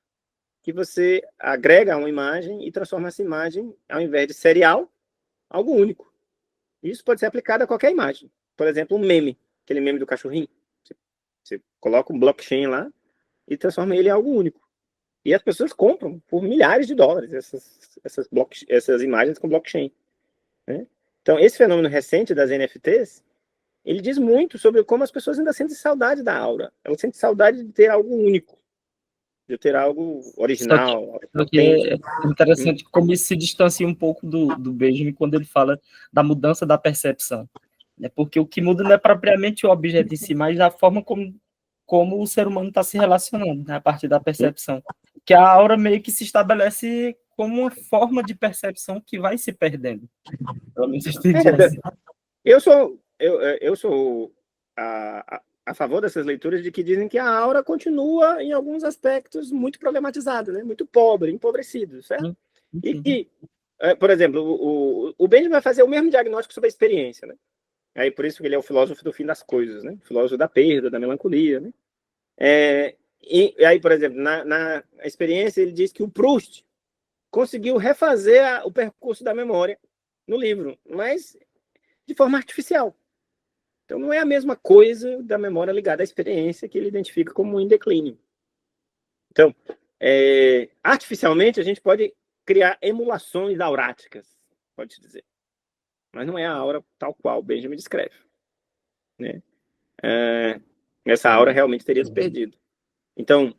que você agrega a uma imagem e transforma essa imagem, ao invés de serial, algo único. Isso pode ser aplicado a qualquer imagem. Por exemplo, um meme, aquele meme do cachorrinho. Você coloca um blockchain lá e transforma ele em algo único. E as pessoas compram por milhares de dólares essas imagens com blockchain, né? Então, esse fenômeno recente das NFTs, ele diz muito sobre como as pessoas ainda sentem saudade da aura. Elas sentem saudade de ter algo único, de ter algo original, Só que autêntico. é interessante como isso se distancia um pouco do Benjamin quando ele fala da mudança da percepção. Porque o que muda não é propriamente o objeto em si, mas a forma como o ser humano está se relacionando, né, a partir da percepção. Que a aura meio que se estabelece como uma forma de percepção que vai se perdendo. Pelo menos assim. Eu sou a favor dessas leituras de que dizem que a aura continua, em alguns aspectos, muito problematizada, né? Muito pobre, empobrecido, certo? E por exemplo, o Benjamin vai fazer o mesmo diagnóstico sobre a experiência, né? Aí por isso que ele é o filósofo do fim das coisas, né? O filósofo da perda, da melancolia, né? E aí, por exemplo, na experiência, ele diz que o Proust conseguiu refazer o percurso da memória no livro, mas de forma artificial. Então, não é a mesma coisa da memória ligada à experiência que ele identifica como em declínio. Então, artificialmente, a gente pode criar emulações auráticas, pode-se dizer. Mas não é a aura tal qual Benjamin descreve, né? Essa aura realmente teria se perdido. Então,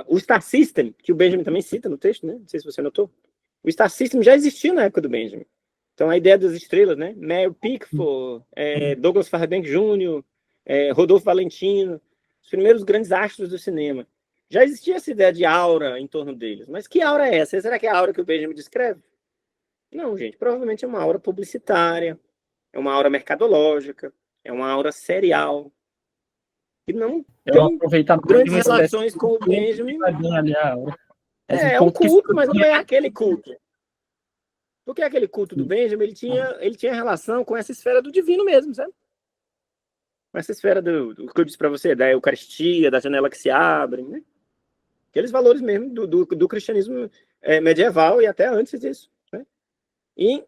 o Star System, que o Benjamin também cita no texto, né? Não sei se você notou, o Star System já existia na época do Benjamin. Então, a ideia das estrelas, né? Mary Pickford, Douglas Fairbanks Jr., Rodolfo Valentino, os primeiros grandes astros do cinema. Já existia essa ideia de aura em torno deles. Mas que aura é essa? Será que é a aura que o Benjamin descreve? Não, gente. Provavelmente é uma aura publicitária, é uma aura mercadológica, é uma aura serial. Que não tem grandes relações com o Benjamin. É um culto, mas não é aquele culto. Porque aquele culto do Benjamin, ele tinha relação com essa esfera do divino mesmo, sabe? Com essa esfera do que eu disse para você, da Eucaristia, da janela que se abre, né? Aqueles valores mesmo do cristianismo medieval e até antes disso, né? E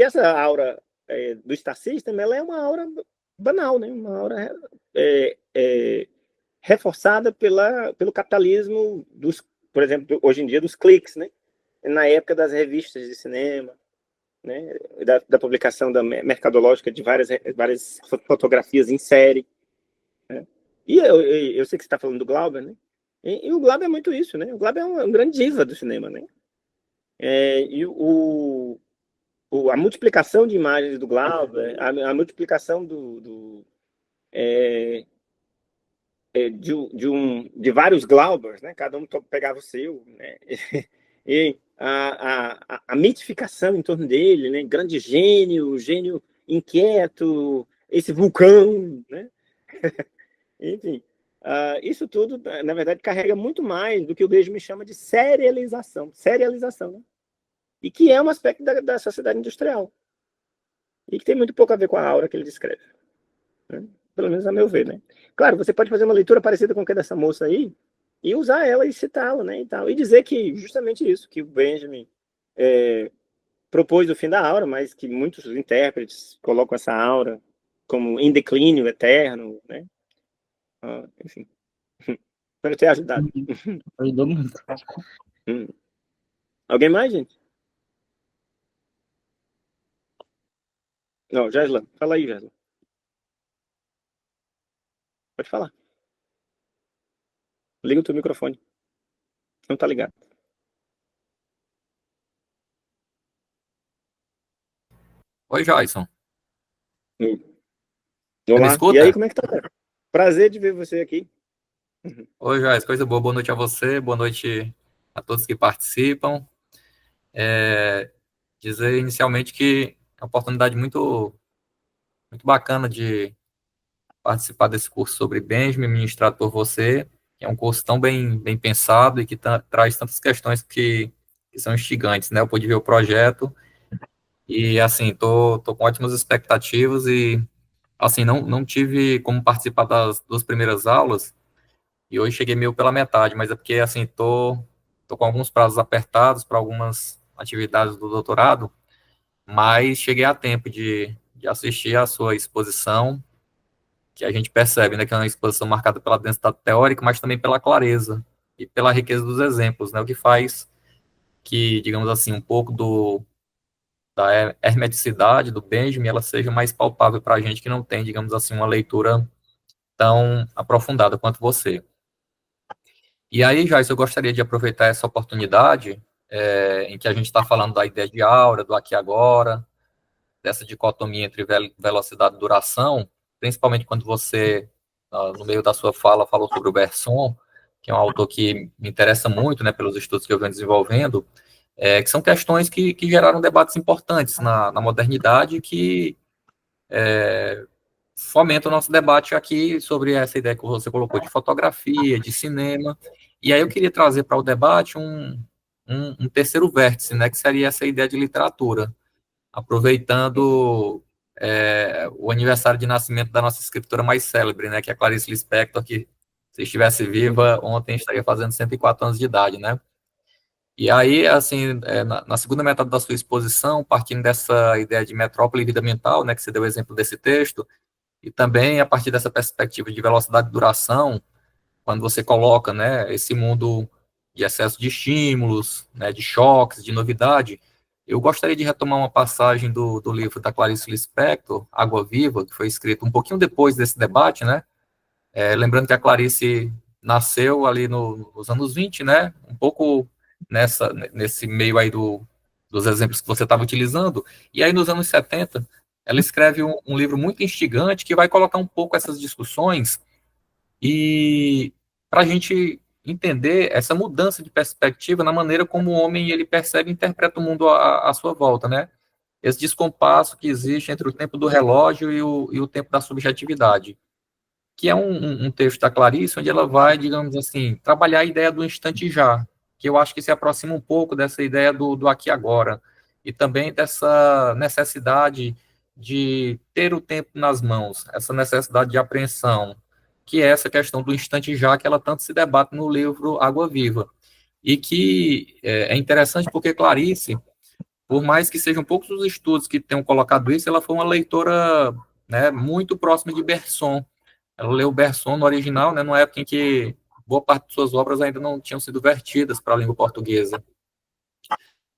essa aura do Star System, ela é uma aura banal, né? Uma aura reforçada pelo capitalismo por exemplo, hoje em dia, dos cliques, né? Na época das revistas de cinema, né? Da publicação mercadológica de várias fotografias em série. Né? E eu sei que você está falando do Glauber, né? E o Glauber é muito isso, né? O Glauber é um grande diva do cinema, né? E a multiplicação de imagens do Glauber, a multiplicação de vários Glaubers, né? Cada um pegava o seu, né? E a mitificação em torno dele, né? Grande gênio inquieto, esse vulcão, né? Enfim, isso tudo, na verdade, carrega muito mais do que o Benjamin chama de serialização, né? E que é um aspecto da sociedade industrial. E que tem muito pouco a ver com a aura que ele descreve. Né? Pelo menos a meu ver, né? Claro, você pode fazer uma leitura parecida com a dessa moça aí e usar ela e citá-la, né? E dizer que justamente isso, que o Benjamin propôs o fim da aura, mas que muitos intérpretes colocam essa aura como em declínio eterno, né? Enfim. Espero ter ajudado. Ajudou muito. Alguém mais, gente? Não, Jesla. Fala aí, Jesla. Pode falar. Liga o teu microfone. Não tá ligado. Oi, Joyson. Vamos Você me lá. E escuta? aí, como é que tá? Prazer de ver você aqui. Oi, Joyce, coisa boa. Boa noite a você, boa noite a todos que participam. Dizer inicialmente que é uma oportunidade muito, muito bacana de participar desse curso sobre Benjamin, ministrado por você, que é um curso tão bem pensado e que traz tantas questões que são instigantes, né? Eu pude ver o projeto e, assim, tô com ótimas expectativas e, assim, não tive como participar das 2 primeiras aulas. E hoje cheguei meio pela metade, mas é porque, assim, tô com alguns prazos apertados para algumas atividades do doutorado, mas cheguei a tempo de assistir a sua exposição, que a gente percebe, né, que é uma exposição marcada pela densidade teórica, mas também pela clareza e pela riqueza dos exemplos, né, o que faz que, digamos assim, um pouco da hermeticidade do Benjamin, ela seja mais palpável para a gente que não tem, digamos assim, uma leitura tão aprofundada quanto você. E aí, Joyce, eu gostaria de aproveitar essa oportunidade em que a gente está falando da ideia de aura, do aqui e agora, dessa dicotomia entre velocidade e duração, principalmente quando você, no meio da sua fala, falou sobre o Bergson, que é um autor que me interessa muito, né, pelos estudos que eu venho desenvolvendo, que são questões que geraram debates importantes na modernidade que fomenta o nosso debate aqui sobre essa ideia que você colocou de fotografia, de cinema. E aí eu queria trazer para o debate um terceiro vértice, né, que seria essa ideia de literatura, aproveitando o aniversário de nascimento da nossa escritora mais célebre, né, que é a Clarice Lispector, que, se estivesse viva, ontem estaria fazendo 104 anos de idade, né? E aí, assim, na segunda metade da sua exposição, partindo dessa ideia de metrópole e vida mental, né, que você deu o exemplo desse texto, e também a partir dessa perspectiva de velocidade e duração, quando você coloca, né, esse mundo de excesso de estímulos, né, de choques, de novidade, eu gostaria de retomar uma passagem do livro da Clarice Lispector, Água Viva, que foi escrito um pouquinho depois desse debate, né, lembrando que a Clarice nasceu ali nos anos 20, né, um pouco nesse meio aí dos exemplos que você estava utilizando, e aí nos anos 70, ela escreve um livro muito instigante que vai colocar um pouco essas discussões e para a gente entender essa mudança de perspectiva na maneira como o homem ele percebe e interpreta o mundo à sua volta, né? Esse descompasso que existe entre o tempo do relógio e o tempo da subjetividade, que é um texto da Clarice, onde ela vai, digamos assim, trabalhar a ideia do instante já, que eu acho que se aproxima um pouco dessa ideia do aqui e agora, e também dessa necessidade de ter o tempo nas mãos, essa necessidade de apreensão, que é essa questão do instante já, que ela tanto se debate no livro Água Viva. E que é interessante porque Clarice, por mais que sejam poucos os estudos que tenham colocado isso, ela foi uma leitora, né, muito próxima de Bergson, ela leu Bergson no original, né, numa época em que boa parte de suas obras ainda não tinham sido vertidas para a língua portuguesa.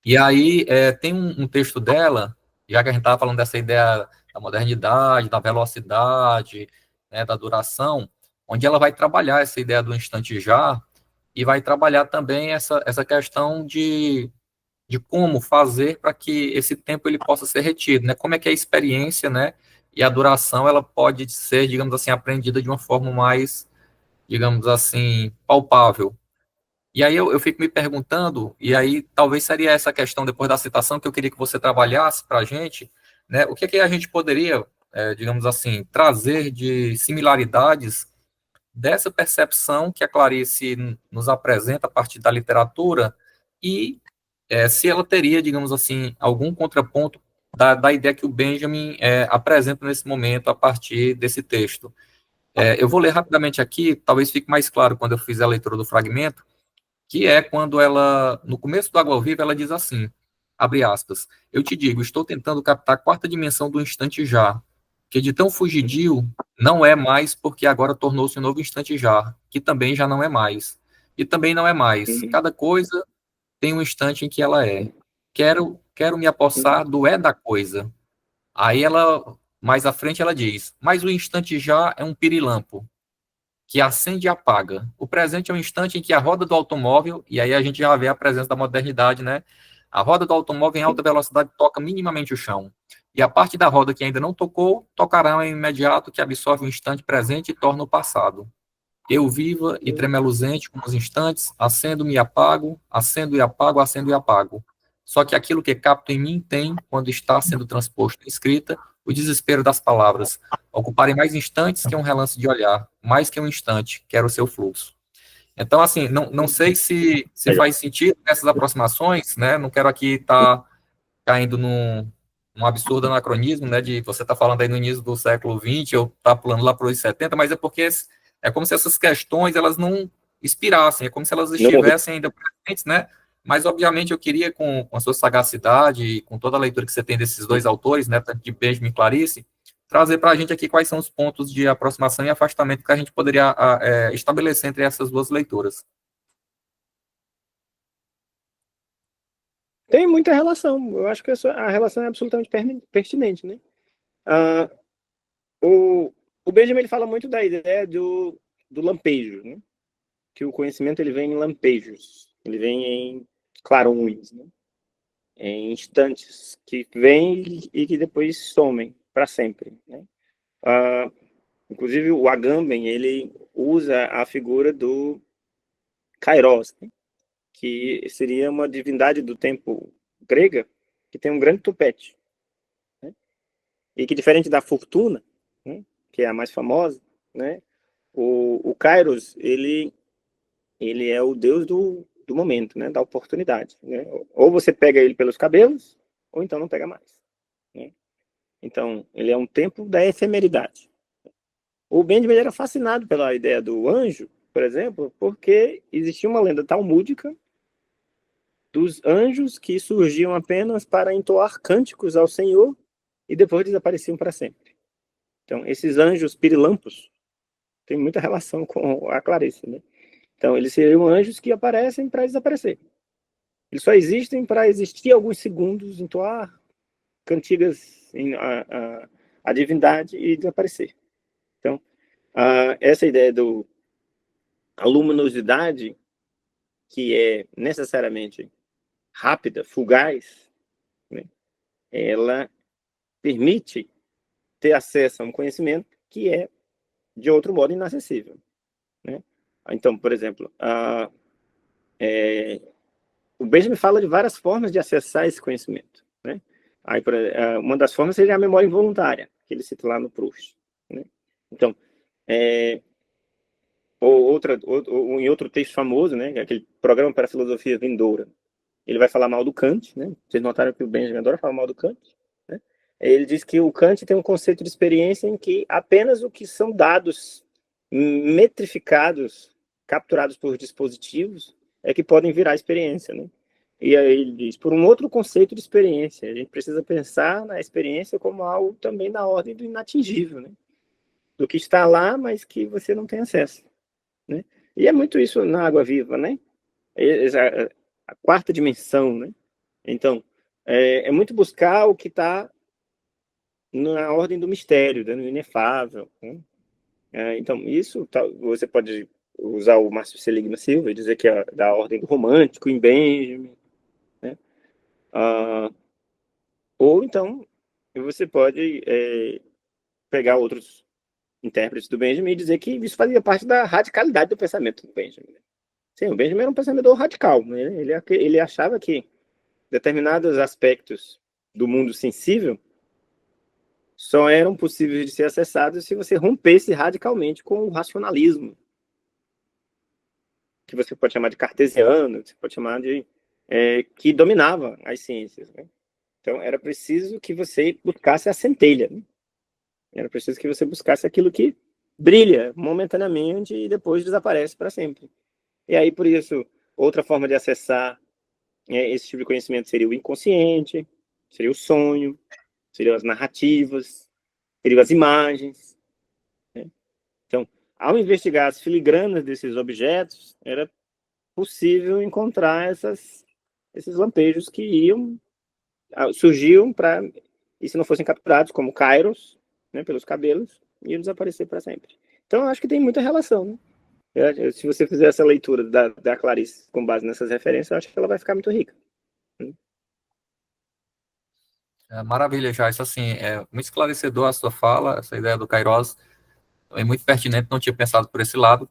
E aí tem um texto dela, já que a gente estava falando dessa ideia da modernidade, da velocidade, né, da duração, onde ela vai trabalhar essa ideia do instante já, e vai trabalhar também essa questão de como fazer para que esse tempo ele possa ser retido, né? Como é que a experiência, né, e a duração ela pode ser, digamos assim, aprendida de uma forma mais, digamos assim, palpável. E aí eu fico me perguntando, e aí talvez seria essa questão depois da citação que eu queria que você trabalhasse para a gente, né? O que é que a gente poderia, digamos assim, trazer de similaridades dessa percepção que a Clarice nos apresenta a partir da literatura e se ela teria, digamos assim, algum contraponto da ideia que o Benjamin apresenta nesse momento a partir desse texto. Eu vou ler rapidamente aqui, talvez fique mais claro quando eu fizer a leitura do fragmento, que é quando ela, no começo do Água Viva, ela diz assim, abre aspas, eu te digo, estou tentando captar a quarta dimensão do instante já, que de tão fugidio não é mais porque agora tornou-se um novo instante já, que também já não é mais. E também não é mais. Cada coisa tem um instante em que ela é. Quero me apossar do é da coisa. Aí ela, mais à frente ela diz, mas o instante já é um pirilampo, que acende e apaga. O presente é um instante em que a roda do automóvel, e aí a gente já vê a presença da modernidade, né? A roda do automóvel em alta velocidade toca minimamente o chão. E a parte da roda que ainda não tocou, tocará em imediato, que absorve o instante presente e torna o passado. Eu viva e tremeluzente como os instantes, acendo-me e apago, acendo e apago, acendo e apago. Só que aquilo que capto em mim tem, quando está sendo transposto em escrita, o desespero das palavras, ocuparem mais instantes que um relance de olhar, mais que um instante, quero o seu fluxo. Então, assim, não sei se faz sentido essas aproximações, né? Não quero aqui estar caindo num absurdo anacronismo, né? De você estar falando aí no início do século XX, eu estar pulando lá para os 70, mas é porque é como se essas questões elas não expirassem, é como se elas estivessem ainda presentes, né? Mas, obviamente, eu queria, com a sua sagacidade e com toda a leitura que você tem desses dois autores, né, tanto de Benjamin e Clarice, trazer para a gente aqui quais são os pontos de aproximação e afastamento que a gente poderia estabelecer entre essas duas leituras. Tem muita relação. Eu acho que a relação é absolutamente pertinente, né? O Benjamin ele fala muito da ideia do lampejo, né? Que o conhecimento ele vem em lampejos, ele vem em clarões, né? Em instantes que vêm e que depois somem para sempre, né? Inclusive o Agamben ele usa a figura do Kairos, né? Que seria uma divindade do tempo grega que tem um grande tupete, né? E que diferente da Fortuna, né? Que é a mais famosa, né? O Kairos ele é o deus do momento, né? Da oportunidade, né? Ou você pega ele pelos cabelos, ou então não pega mais, né? Então, ele é um tempo da efemeridade. O Benjamin era fascinado pela ideia do anjo, por exemplo, porque existia uma lenda talmúdica dos anjos que surgiam apenas para entoar cânticos ao Senhor e depois desapareciam para sempre. Então, esses anjos pirilampos têm muita relação com a Clarice, né? Então, eles seriam anjos que aparecem para desaparecer. Eles só existem para existir alguns segundos, entoar cantigas a divindade e desaparecer. Então, essa ideia a luminosidade, que é necessariamente rápida, fugaz, né, ela permite ter acesso a um conhecimento que é, de outro modo, inacessível, né? Então, por exemplo, o Benjamin fala de várias formas de acessar esse conhecimento, né? Aí, uma das formas seria a memória involuntária, que ele cita lá no Proust, né? Então, ou em outro texto famoso, né, aquele Programa para a Filosofia Vindoura, ele vai falar mal do Kant, né? Vocês notaram que o Benjamin adora falar mal do Kant, né? Ele diz que o Kant tem um conceito de experiência em que apenas o que são dados metrificados, capturados por dispositivos, é que podem virar experiência, né? E aí ele diz, por um outro conceito de experiência, a gente precisa pensar na experiência como algo também na ordem do inatingível, né? do que está lá, mas que você não tem acesso, né? E é muito isso na Água Viva, né? A quarta dimensão, né? Então, é muito buscar o que está na ordem do mistério, no inefável, né? Então, isso você pode usar o Márcio Seligman Silva e dizer que é da ordem do romântico em Benjamin, né? Ou então você pode pegar outros intérpretes do Benjamin e dizer que isso fazia parte da radicalidade do pensamento do Benjamin. Sim, o Benjamin era um pensador radical, né? Ele achava que determinados aspectos do mundo sensível só eram possíveis de ser acessados se você rompesse radicalmente com o racionalismo, que você pode chamar de cartesiano, que você pode chamar de que dominava as ciências, né? Então era preciso que você buscasse a centelha, né? Era preciso que você buscasse aquilo que brilha momentaneamente e depois desaparece para sempre. E aí, por isso, outra forma de acessar esse tipo de conhecimento seria o inconsciente, seria o sonho, seriam as narrativas, seriam as imagens, né? Então, ao investigar as filigranas desses objetos, era possível encontrar esses lampejos que surgiam e se não fossem capturados, como Kairos, né, pelos cabelos, iam desaparecer para sempre. Então, eu acho que tem muita relação, né? Se você fizer essa leitura da Clarice com base nessas referências, eu acho que ela vai ficar muito rica. Maravilha, já. Isso assim, é muito esclarecedor a sua fala, essa ideia do Kairos é muito pertinente, não tinha pensado por esse lado.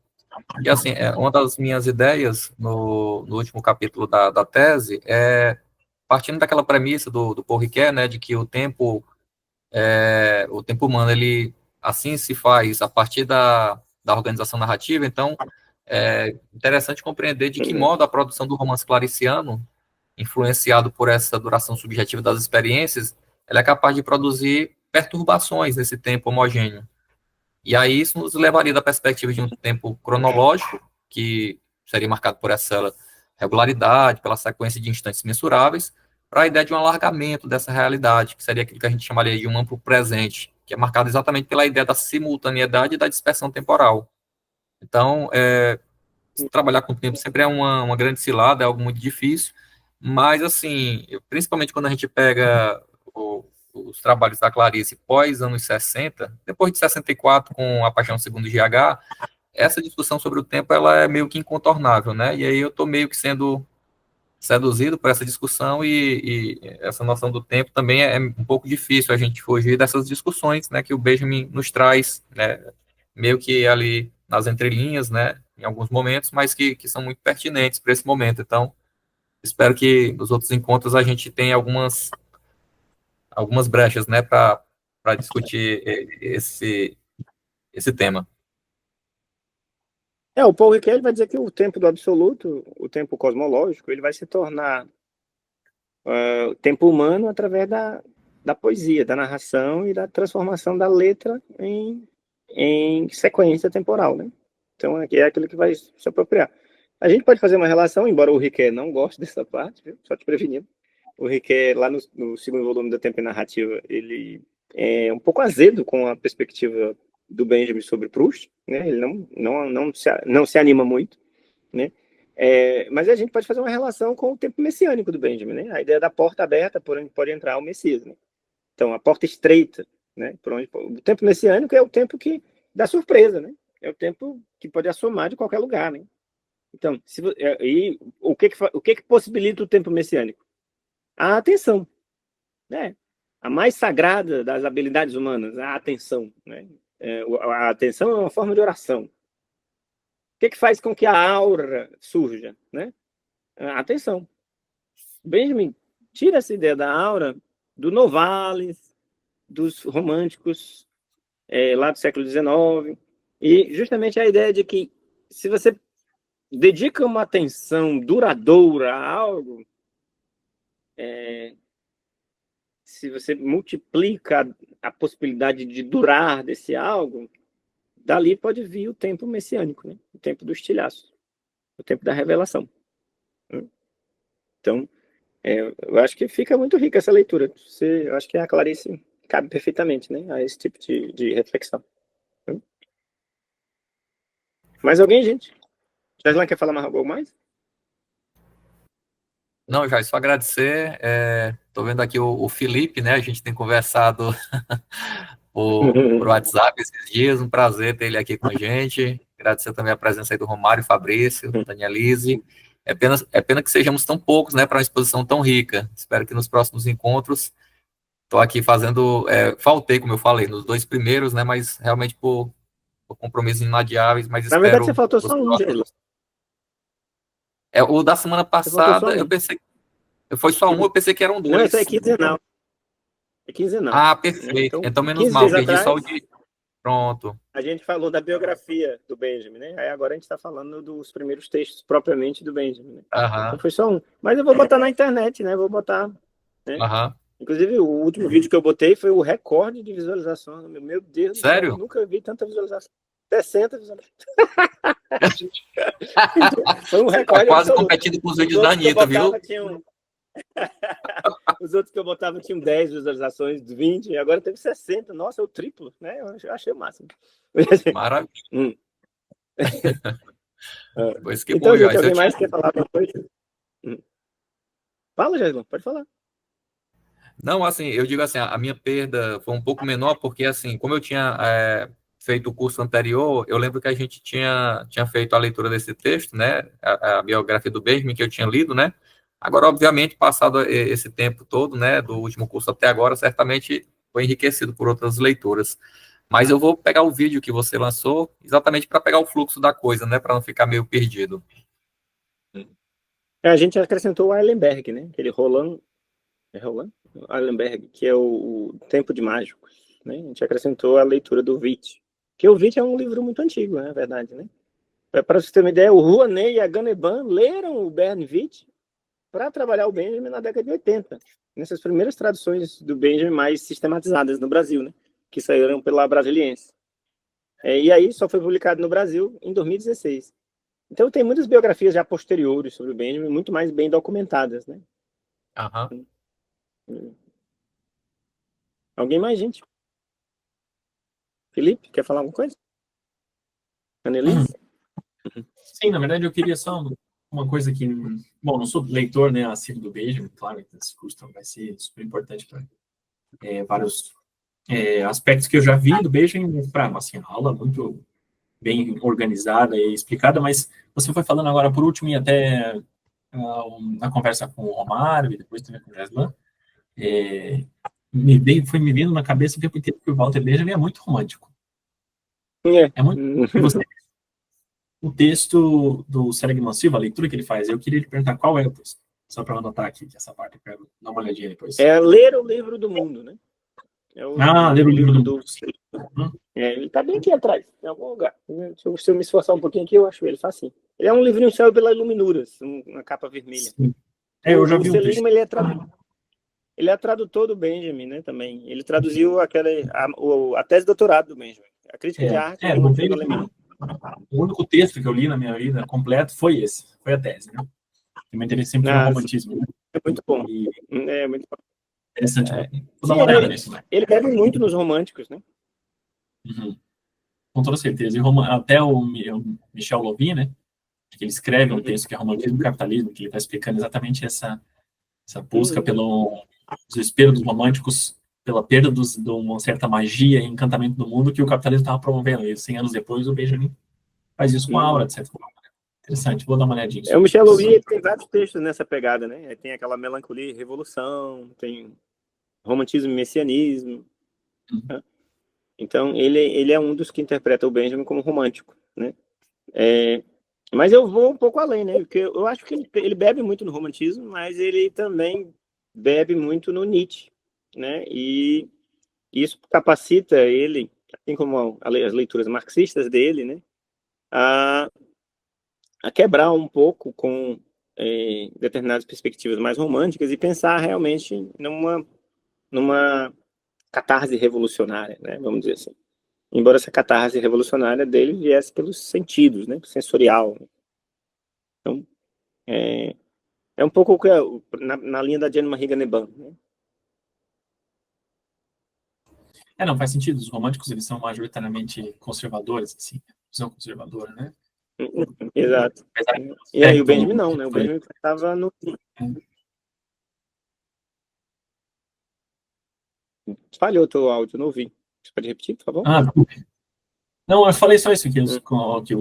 E assim, uma das minhas ideias no último capítulo da tese é partindo daquela premissa do Paul Ricoeur, né, de que o tempo humano, ele assim se faz a partir da organização narrativa. Então, é interessante compreender de que modo a produção do romance clariciano, influenciado por essa duração subjetiva das experiências, ela é capaz de produzir perturbações nesse tempo homogêneo. E aí isso nos levaria da perspectiva de um tempo cronológico, que seria marcado por essa regularidade, pela sequência de instantes mensuráveis, para a ideia de um alargamento dessa realidade, que seria aquilo que a gente chamaria de um amplo presente, que é marcado exatamente pela ideia da simultaneidade e da dispersão temporal. Então, trabalhar com o tempo sempre é uma grande cilada, é algo muito difícil, mas, assim, principalmente quando a gente pega os trabalhos da Clarice pós anos 60, depois de 64, com A Paixão Segundo GH, essa discussão sobre o tempo ela é meio que incontornável, né? E aí eu estou meio que sendo seduzido por essa discussão e essa noção do tempo também é um pouco difícil a gente fugir dessas discussões, né, que o Benjamin nos traz, né, meio que ali nas entrelinhas, né, em alguns momentos, mas que são muito pertinentes para esse momento. Então, espero que nos outros encontros a gente tenha algumas brechas, né, para discutir esse tema. O Paul Ricoeur vai dizer que o tempo do absoluto, o tempo cosmológico, ele vai se tornar tempo humano através da poesia, da narração e da transformação da letra em sequência temporal, né? Então, aqui é aquilo que vai se apropriar. A gente pode fazer uma relação, embora o Ricoeur não goste dessa parte, viu? Só te prevenindo. O Ricoeur, lá no segundo volume da Tempo e Narrativa, ele é um pouco azedo com a perspectiva do Benjamin sobre Proust, né? Ele não se anima muito, né? Mas a gente pode fazer uma relação com o tempo messiânico do Benjamin, né? A ideia da porta aberta por onde pode entrar o Messias, né? Então, a porta estreita, né? O tempo messiânico é o tempo que dá surpresa, né? É o tempo que pode assomar de qualquer lugar, né? Então, o que possibilita o tempo messiânico? A atenção, né? A mais sagrada das habilidades humanas, a atenção, né? A atenção é uma forma de oração. O que faz com que a aura surja, né? A atenção. Benjamin tira essa ideia da aura do Novalis, dos românticos lá do século XIX, e justamente a ideia de que se você dedica uma atenção duradoura a algo, se você multiplica a possibilidade de durar desse algo, dali pode vir o tempo messiânico, né? O tempo do estilhaço, o tempo da revelação. Então, eu acho que fica muito rica essa leitura. Eu acho que a Clarice cabe perfeitamente, né, a esse tipo de reflexão. Mais alguém, gente? Jaslan quer falar mais algo mais? Não, já só agradecer. Tô vendo aqui o Felipe, né? A gente tem conversado por WhatsApp esses dias. Um prazer ter ele aqui com a gente. Agradecer também a presença aí do Romário, Fabrício, Danielise. É pena que sejamos tão poucos, né, para uma exposição tão rica. Espero que nos próximos encontros. Estou aqui fazendo. Faltei, como eu falei, nos 2 primeiros, né? Mas realmente por compromissos inadiáveis. Mas Na verdade, você espero faltou os só um, Jaslan. próximos. O da semana Você faltou só passada, eu um. pensei. Foi só um, eu pensei que eram Não, isso 2. é quinzenal. É quinzenal. Ah, Né? perfeito. Então, Então, menos 15 mal, dias perdi só o atrás, de. Pronto. a gente falou da biografia do Benjamin, né? Aí agora a gente está falando dos primeiros textos propriamente do Benjamin, né? Então Aham, foi só um. Mas eu vou botar na internet, né? Vou botar, né? aham. Inclusive, o último vídeo que eu botei foi o recorde de visualização. Meu Deus do céu, Sério? nunca vi tanta visualização. 60 visualizações. Foi um Tá recorde quase absoluto. competindo com os Os vídeos da outros que eu Anitta, viu? botava tinham... Os outros que eu botava tinham 10 visualizações, 20, e agora teve 60. Nossa, é o triplo, né? Eu achei o máximo. Maravilha. Hum. Pois que Então, bom, gente, Joyce. Eu alguém tinha. mais quer falar alguma coisa? Fala, Jason, pode falar. Não, assim, eu digo assim, a minha perda foi um pouco menor, porque, assim, como eu tinha feito o curso anterior, eu lembro que a gente tinha feito a leitura desse texto, né? A biografia do Benjamin, que eu tinha lido, né? Agora, obviamente, passado esse tempo todo, né, do último curso até agora, certamente foi enriquecido por outras leituras. Mas eu vou pegar o vídeo que você lançou, exatamente para pegar o fluxo da coisa, né, para não ficar meio perdido. A gente acrescentou o Eilenberg, né? Aquele Roland Eilenberg, que é o Tempo de Mágicos, né? A gente acrescentou a leitura do Witt, que o Witt é um livro muito antigo, né? Na verdade, né? Para você ter uma ideia, o Rouanet e a Ganeban leram o Bern Witt para trabalhar o Benjamin na década de 80, nessas primeiras traduções do Benjamin mais sistematizadas no Brasil, né? Que saíram pela Brasiliense. E aí só foi publicado no Brasil em 2016. Então tem muitas biografias já posteriores sobre o Benjamin, muito mais bem documentadas, né? Aham. Alguém mais, gente? Felipe, quer falar alguma coisa? Annelise? Sim, na verdade eu queria só uma coisa que, bom, não sou leitor, né, assíduo do Benjamin, claro que esse curso vai ser super importante para vários aspectos que eu já vi do Benjamin, para assim, uma aula muito bem organizada e explicada, mas você foi falando agora por último e até na conversa com o Romário e depois também com o Jaslan, foi me vindo na cabeça o tempo inteiro que o Walter Benjamin é muito romântico. É muito. O texto do Seligman Silva, a leitura que ele faz, eu queria lhe perguntar qual é o texto. Só para anotar aqui, que essa parte eu quero dar uma olhadinha depois. É Ler o Livro do Mundo, né? Ler o livro do mundo. Ele está bem aqui atrás, em algum lugar. Se eu me esforçar um pouquinho aqui, eu acho ele facinho. Ele é um livrinho saiu pela Iluminuras, uma capa vermelha. Sim. Eu já vi o Seligman, ele é tradutor do Benjamin, né, também. Ele traduziu a tese de doutorado do Benjamin. A crítica de arte do romantismo alemão. O único texto que eu li na minha vida completo foi esse, foi a tese, né? Eu me interessei sempre no romantismo. Né? É muito bom. É muito bom. Interessante. Vou dar uma olhada nisso, né? Ele bebe muito nos românticos, né? Uhum. Com toda certeza. E até o Michel Louvi, né? Que ele escreve um texto que é Romantismo e Capitalismo, que ele está explicando exatamente essa busca pelo desespero dos românticos, pela perda de uma certa magia e encantamento do mundo que o capitalismo estava promovendo. E 100 anos depois, o Benjamin faz isso com a aura, de certa forma. Interessante, vou dar uma olhadinha. O Michel Louvi tem vários textos nessa pegada, né? Tem aquela melancolia e revolução, tem romantismo e messianismo. Né? Então, ele é um dos que interpreta o Benjamin como romântico, né? Mas eu vou um pouco além, né? Porque eu acho que ele bebe muito no romantismo, mas ele também bebe muito no Nietzsche, né? E isso capacita ele, assim como as leituras marxistas dele, né? A quebrar um pouco com determinadas perspectivas mais românticas e pensar realmente numa catarse revolucionária, né? Vamos dizer assim. Embora essa catarse revolucionária dele viesse pelos sentidos, né? Sensorial. Então, é um pouco na linha da Jane-Marie Ganeban, né? Não, faz sentido. Os românticos, eles são majoritariamente conservadores, assim, visão conservadora, né? Exato. E aí o Benjamin não, né? O Benjamin estava no... Falhou o teu áudio, não ouvi. Você pode repetir, por favor? Não, eu falei só isso, que os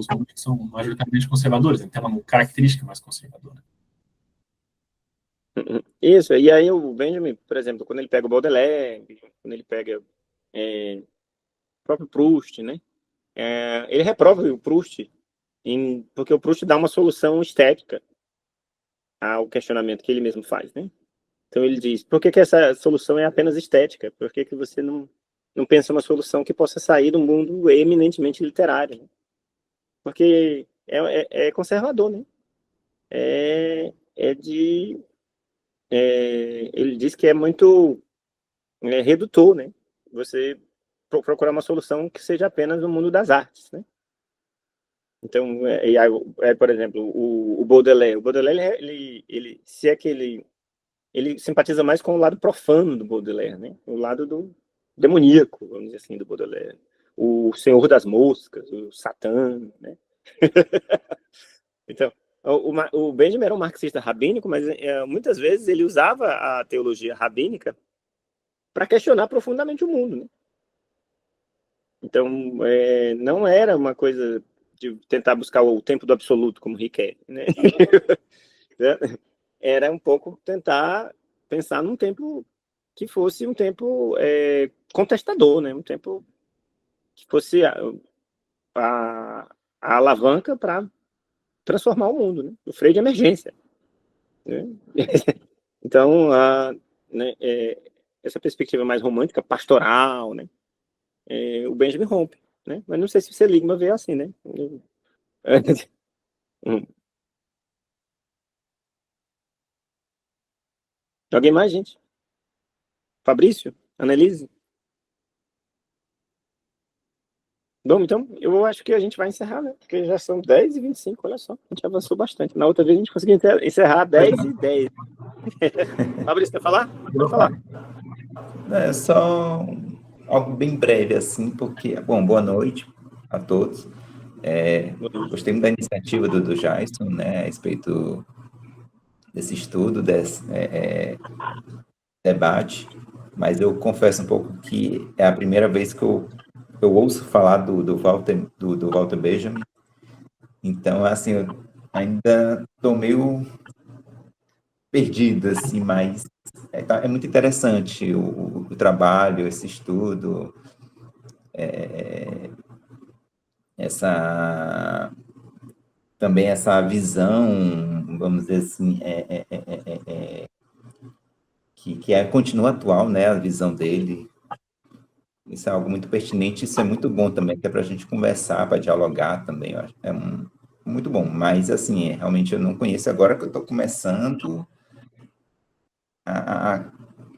romantistas são majoritariamente conservadores, né? Tem uma característica mais conservadora. Isso, e aí o Benjamin, por exemplo, quando ele pega o Baudelaire, quando ele pega o próprio Proust, né? Ele reprova o Proust, porque o Proust dá uma solução estética ao questionamento que ele mesmo faz, né? Então ele diz, por que essa solução é apenas estética? Por que você não pensa uma solução que possa sair do mundo eminentemente literário? Né? Porque é conservador, né? Ele diz que é muito redutor, né? Você procurar uma solução que seja apenas no mundo das artes, né? Então, por exemplo, o Baudelaire. O Baudelaire, ele simpatiza mais com o lado profano do Baudelaire, né? O lado do demoníaco, vamos dizer assim, do Baudelaire. O Senhor das Moscas, o Satã, né? Então, o Benjamin era um marxista rabínico, mas muitas vezes ele usava a teologia rabínica para questionar profundamente o mundo, né? Então, não era uma coisa de tentar buscar o tempo do absoluto, como Riquet, né? Era um pouco tentar pensar num tempo que fosse um tempo contestador, né? Um tempo que fosse a alavanca para transformar o mundo, né? O freio de emergência. Né? Então, né, essa perspectiva mais romântica, pastoral, né? O Benjamin rompe, né? Mas não sei se você Seligman vê assim, né? Alguém mais, gente? Fabrício? Annelise? Bom, então, eu acho que a gente vai encerrar, né? Porque já são 10h25, olha só. A gente avançou bastante. Na outra vez a gente conseguiu encerrar 10h10. Fabrício, quer falar? Pode falar. É só algo bem breve, assim, porque... Bom, boa noite a todos. Gostei muito da iniciativa do Jason, né, a respeito desse estudo, desse debate, mas eu confesso um pouco que é a primeira vez que eu ouço falar do Walter Benjamin, então, assim, eu ainda estou meio perdido, assim, mas é muito interessante o trabalho, esse estudo, também essa visão, vamos dizer assim, que continua atual, né, a visão dele. Isso é algo muito pertinente, isso é muito bom também, que é para a gente conversar, para dialogar também, eu acho. Muito bom, mas, assim, realmente eu não conheço, agora que eu estou começando a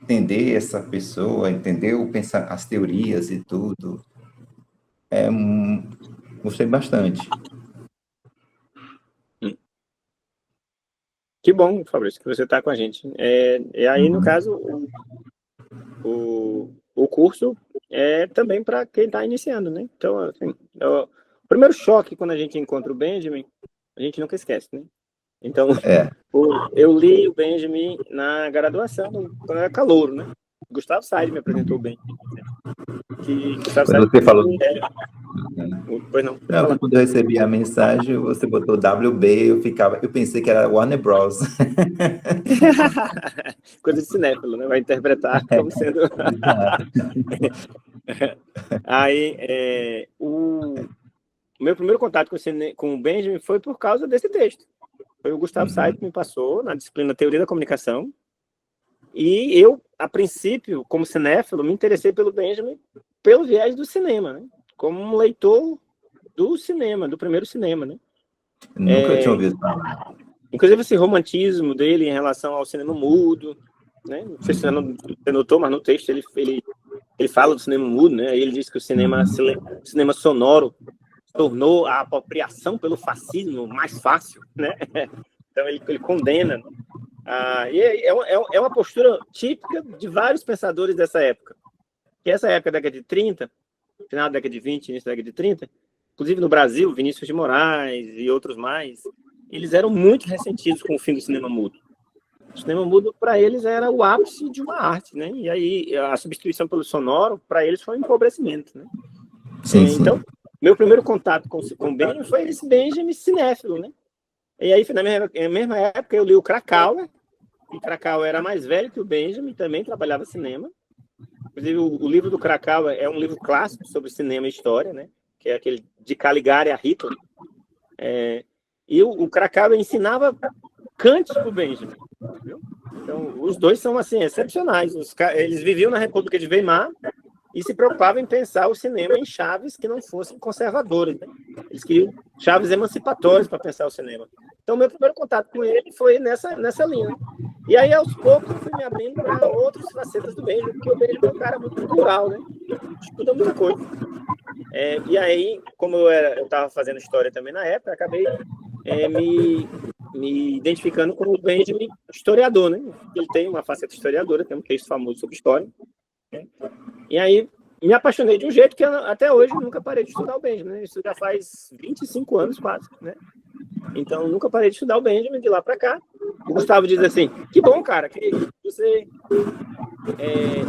entender essa pessoa, entender as teorias e tudo, gostei bastante. Que bom, Fabrício, que você está com a gente. E aí, no caso, o curso é também para quem está iniciando, né? Então, assim, o primeiro choque quando a gente encontra o Benjamin, a gente nunca esquece, né? Então, eu li o Benjamin na graduação, quando eu era calouro, né? Gustavo Said me apresentou bem. Gustavo Said, você falou... Pois não. Não, quando eu recebi a mensagem, você botou WB, eu pensei que era Warner Bros. Coisa de cinéfilo, né? Vai interpretar como sendo... Aí, o meu primeiro contato com o Benjamin foi por causa desse texto. Foi o Gustavo Said que me passou na disciplina Teoria da Comunicação. E eu, a princípio, como cinéfilo, me interessei pelo Benjamin pelo viés do cinema, né? Como um leitor do cinema, do primeiro cinema, né? Nunca tinha ouvido falar. Inclusive esse romantismo dele em relação ao cinema mudo, né? Não sei se você notou, mas no texto ele fala do cinema mudo, né? Ele diz que o cinema sonoro tornou a apropriação pelo fascismo mais fácil, né? Então ele condena, né? E é uma postura típica de vários pensadores dessa época. Que essa época da década de 30, final da década de 20, início da década de 30, inclusive no Brasil, Vinícius de Moraes e outros mais, eles eram muito ressentidos com o fim do cinema mudo. O cinema mudo, para eles, era o ápice de uma arte, né? E aí, a substituição pelo sonoro, para eles, foi um empobrecimento, né? Sim, sim. Então, meu primeiro contato com o Benjamin foi esse Benjamin cinéfilo, né? E aí, na mesma época, eu li o Krakauer, e Krakauer era mais velho que o Benjamin, também trabalhava cinema. Inclusive, o livro do Krakauer é um livro clássico sobre cinema e história, né? Que é aquele de Caligari a Hitler. E o Krakauer ensinava Kant para o Benjamin. Viu? Então, os dois são assim excepcionais. Eles viviam na República de Weimar e se preocupavam em pensar o cinema em chaves que não fossem conservadoras, né? Eles queriam chaves emancipatórias para pensar o cinema. Então, meu primeiro contato com ele foi nessa linha. E aí, aos poucos, eu fui me abrindo para outras facetas do Benjamin, porque o Benjamin é um cara muito cultural, né? Estuda muita coisa. E aí, como eu estava fazendo história também na época, acabei me identificando como o Benjamin historiador, né? Ele tem uma faceta historiadora, tem um texto famoso sobre história, né? E aí me apaixonei de um jeito que eu, até hoje nunca parei de estudar o Benjamin, né? Isso já faz 25 anos quase, né? Então nunca parei de estudar o Benjamin de lá para cá. O Gustavo diz assim: que bom, cara, que você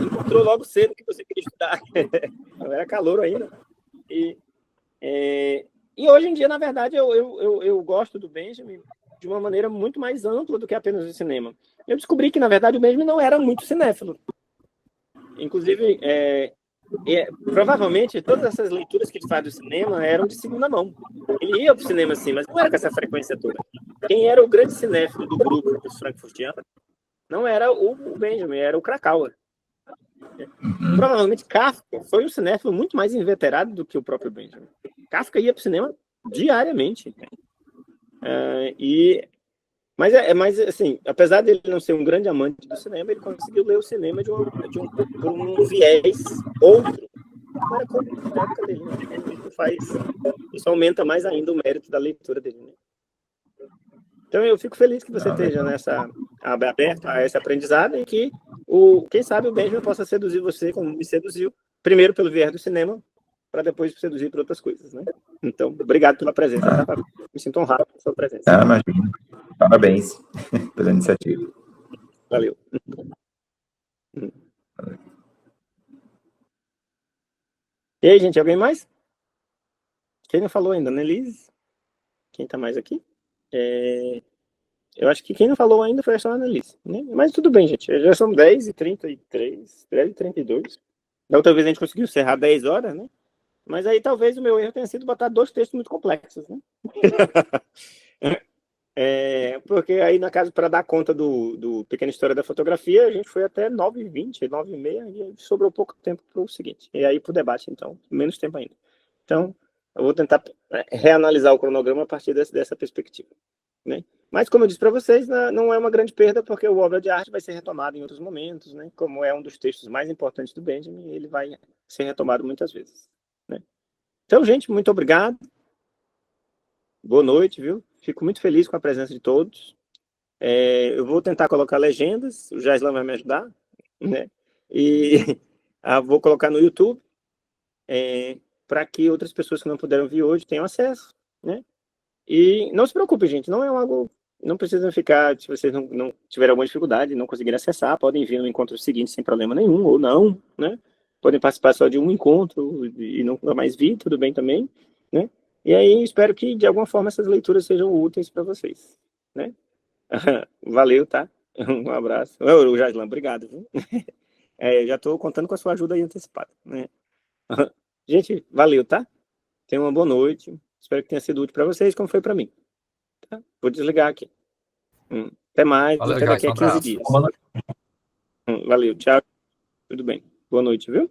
encontrou logo cedo o que você queria estudar. Eu era calouro ainda. E hoje em dia, na verdade, eu gosto do Benjamin de uma maneira muito mais ampla do que apenas o cinema. Eu descobri que, na verdade, o Benjamin não era muito cinéfilo. Inclusive, provavelmente, todas essas leituras que ele faz do cinema eram de segunda mão. Ele ia para o cinema, sim, mas não era com essa frequência toda. Quem era o grande cinéfilo do grupo dos frankfurtianos não era o Benjamin, era o Krakauer. Provavelmente Kafka foi um cinéfilo muito mais inveterado do que o próprio Benjamin. Kafka ia para o cinema diariamente. Mas assim, apesar dele não ser um grande amante do cinema, ele conseguiu ler o cinema por um viés outro. Não era como na época dele, né? Isso aumenta mais ainda o mérito da leitura dele, né? Então eu fico feliz que você esteja aberto a esse aprendizado e que, quem sabe, o Benjamin possa seduzir você como me seduziu, primeiro pelo viés do cinema, para depois seduzir por outras coisas, né? Então, obrigado pela presença. Tá? Me sinto honrado pela sua presença. Imagina. Parabéns pela iniciativa. Valeu. E aí, gente, alguém mais? Quem não falou ainda, né, Liz? Quem tá mais aqui? Eu acho que quem não falou ainda foi só a Annelise, né? Mas tudo bem, gente. Já são 10h33, 10h32. Da outra vez a gente conseguiu encerrar 10 horas, né? Mas aí talvez o meu erro tenha sido botar 2 textos muito complexos, né? Porque aí, na casa, para dar conta do Pequena História da Fotografia, a gente foi até 9h20, 9h30, e sobrou pouco tempo para o seguinte. E aí, para o debate, então, menos tempo ainda. Então, eu vou tentar reanalisar o cronograma a partir dessa perspectiva, né? Mas, como eu disse para vocês, não é uma grande perda, porque o Obra de Arte vai ser retomado em outros momentos, né? Como é um dos textos mais importantes do Benjamin, ele vai ser retomado muitas vezes, né? Então, gente, muito obrigado. Boa noite, viu? Fico muito feliz com a presença de todos. Eu vou tentar colocar legendas, o Jaislan vai me ajudar, né? E vou colocar no YouTube, para que outras pessoas que não puderam vir hoje tenham acesso, né? E não se preocupe, gente, não é algo... Não precisam ficar, se vocês não tiverem alguma dificuldade, não conseguirem acessar, podem vir no encontro seguinte sem problema nenhum, ou não, né? Podem participar só de um encontro e nunca mais vir, tudo bem também, né? E aí, espero que, de alguma forma, essas leituras sejam úteis para vocês, né? Valeu, tá? Um abraço. Ô, Jaislan, obrigado, viu? Já estou contando com a sua ajuda aí antecipada, né? Gente, valeu, tá? Tenham uma boa noite. Espero que tenha sido útil para vocês, como foi para mim. Tá? Vou desligar aqui. Até mais. Valeu, até daqui a Jaislan, 15 dias. Boa noite. Valeu, tchau. Tudo bem. Boa noite, viu?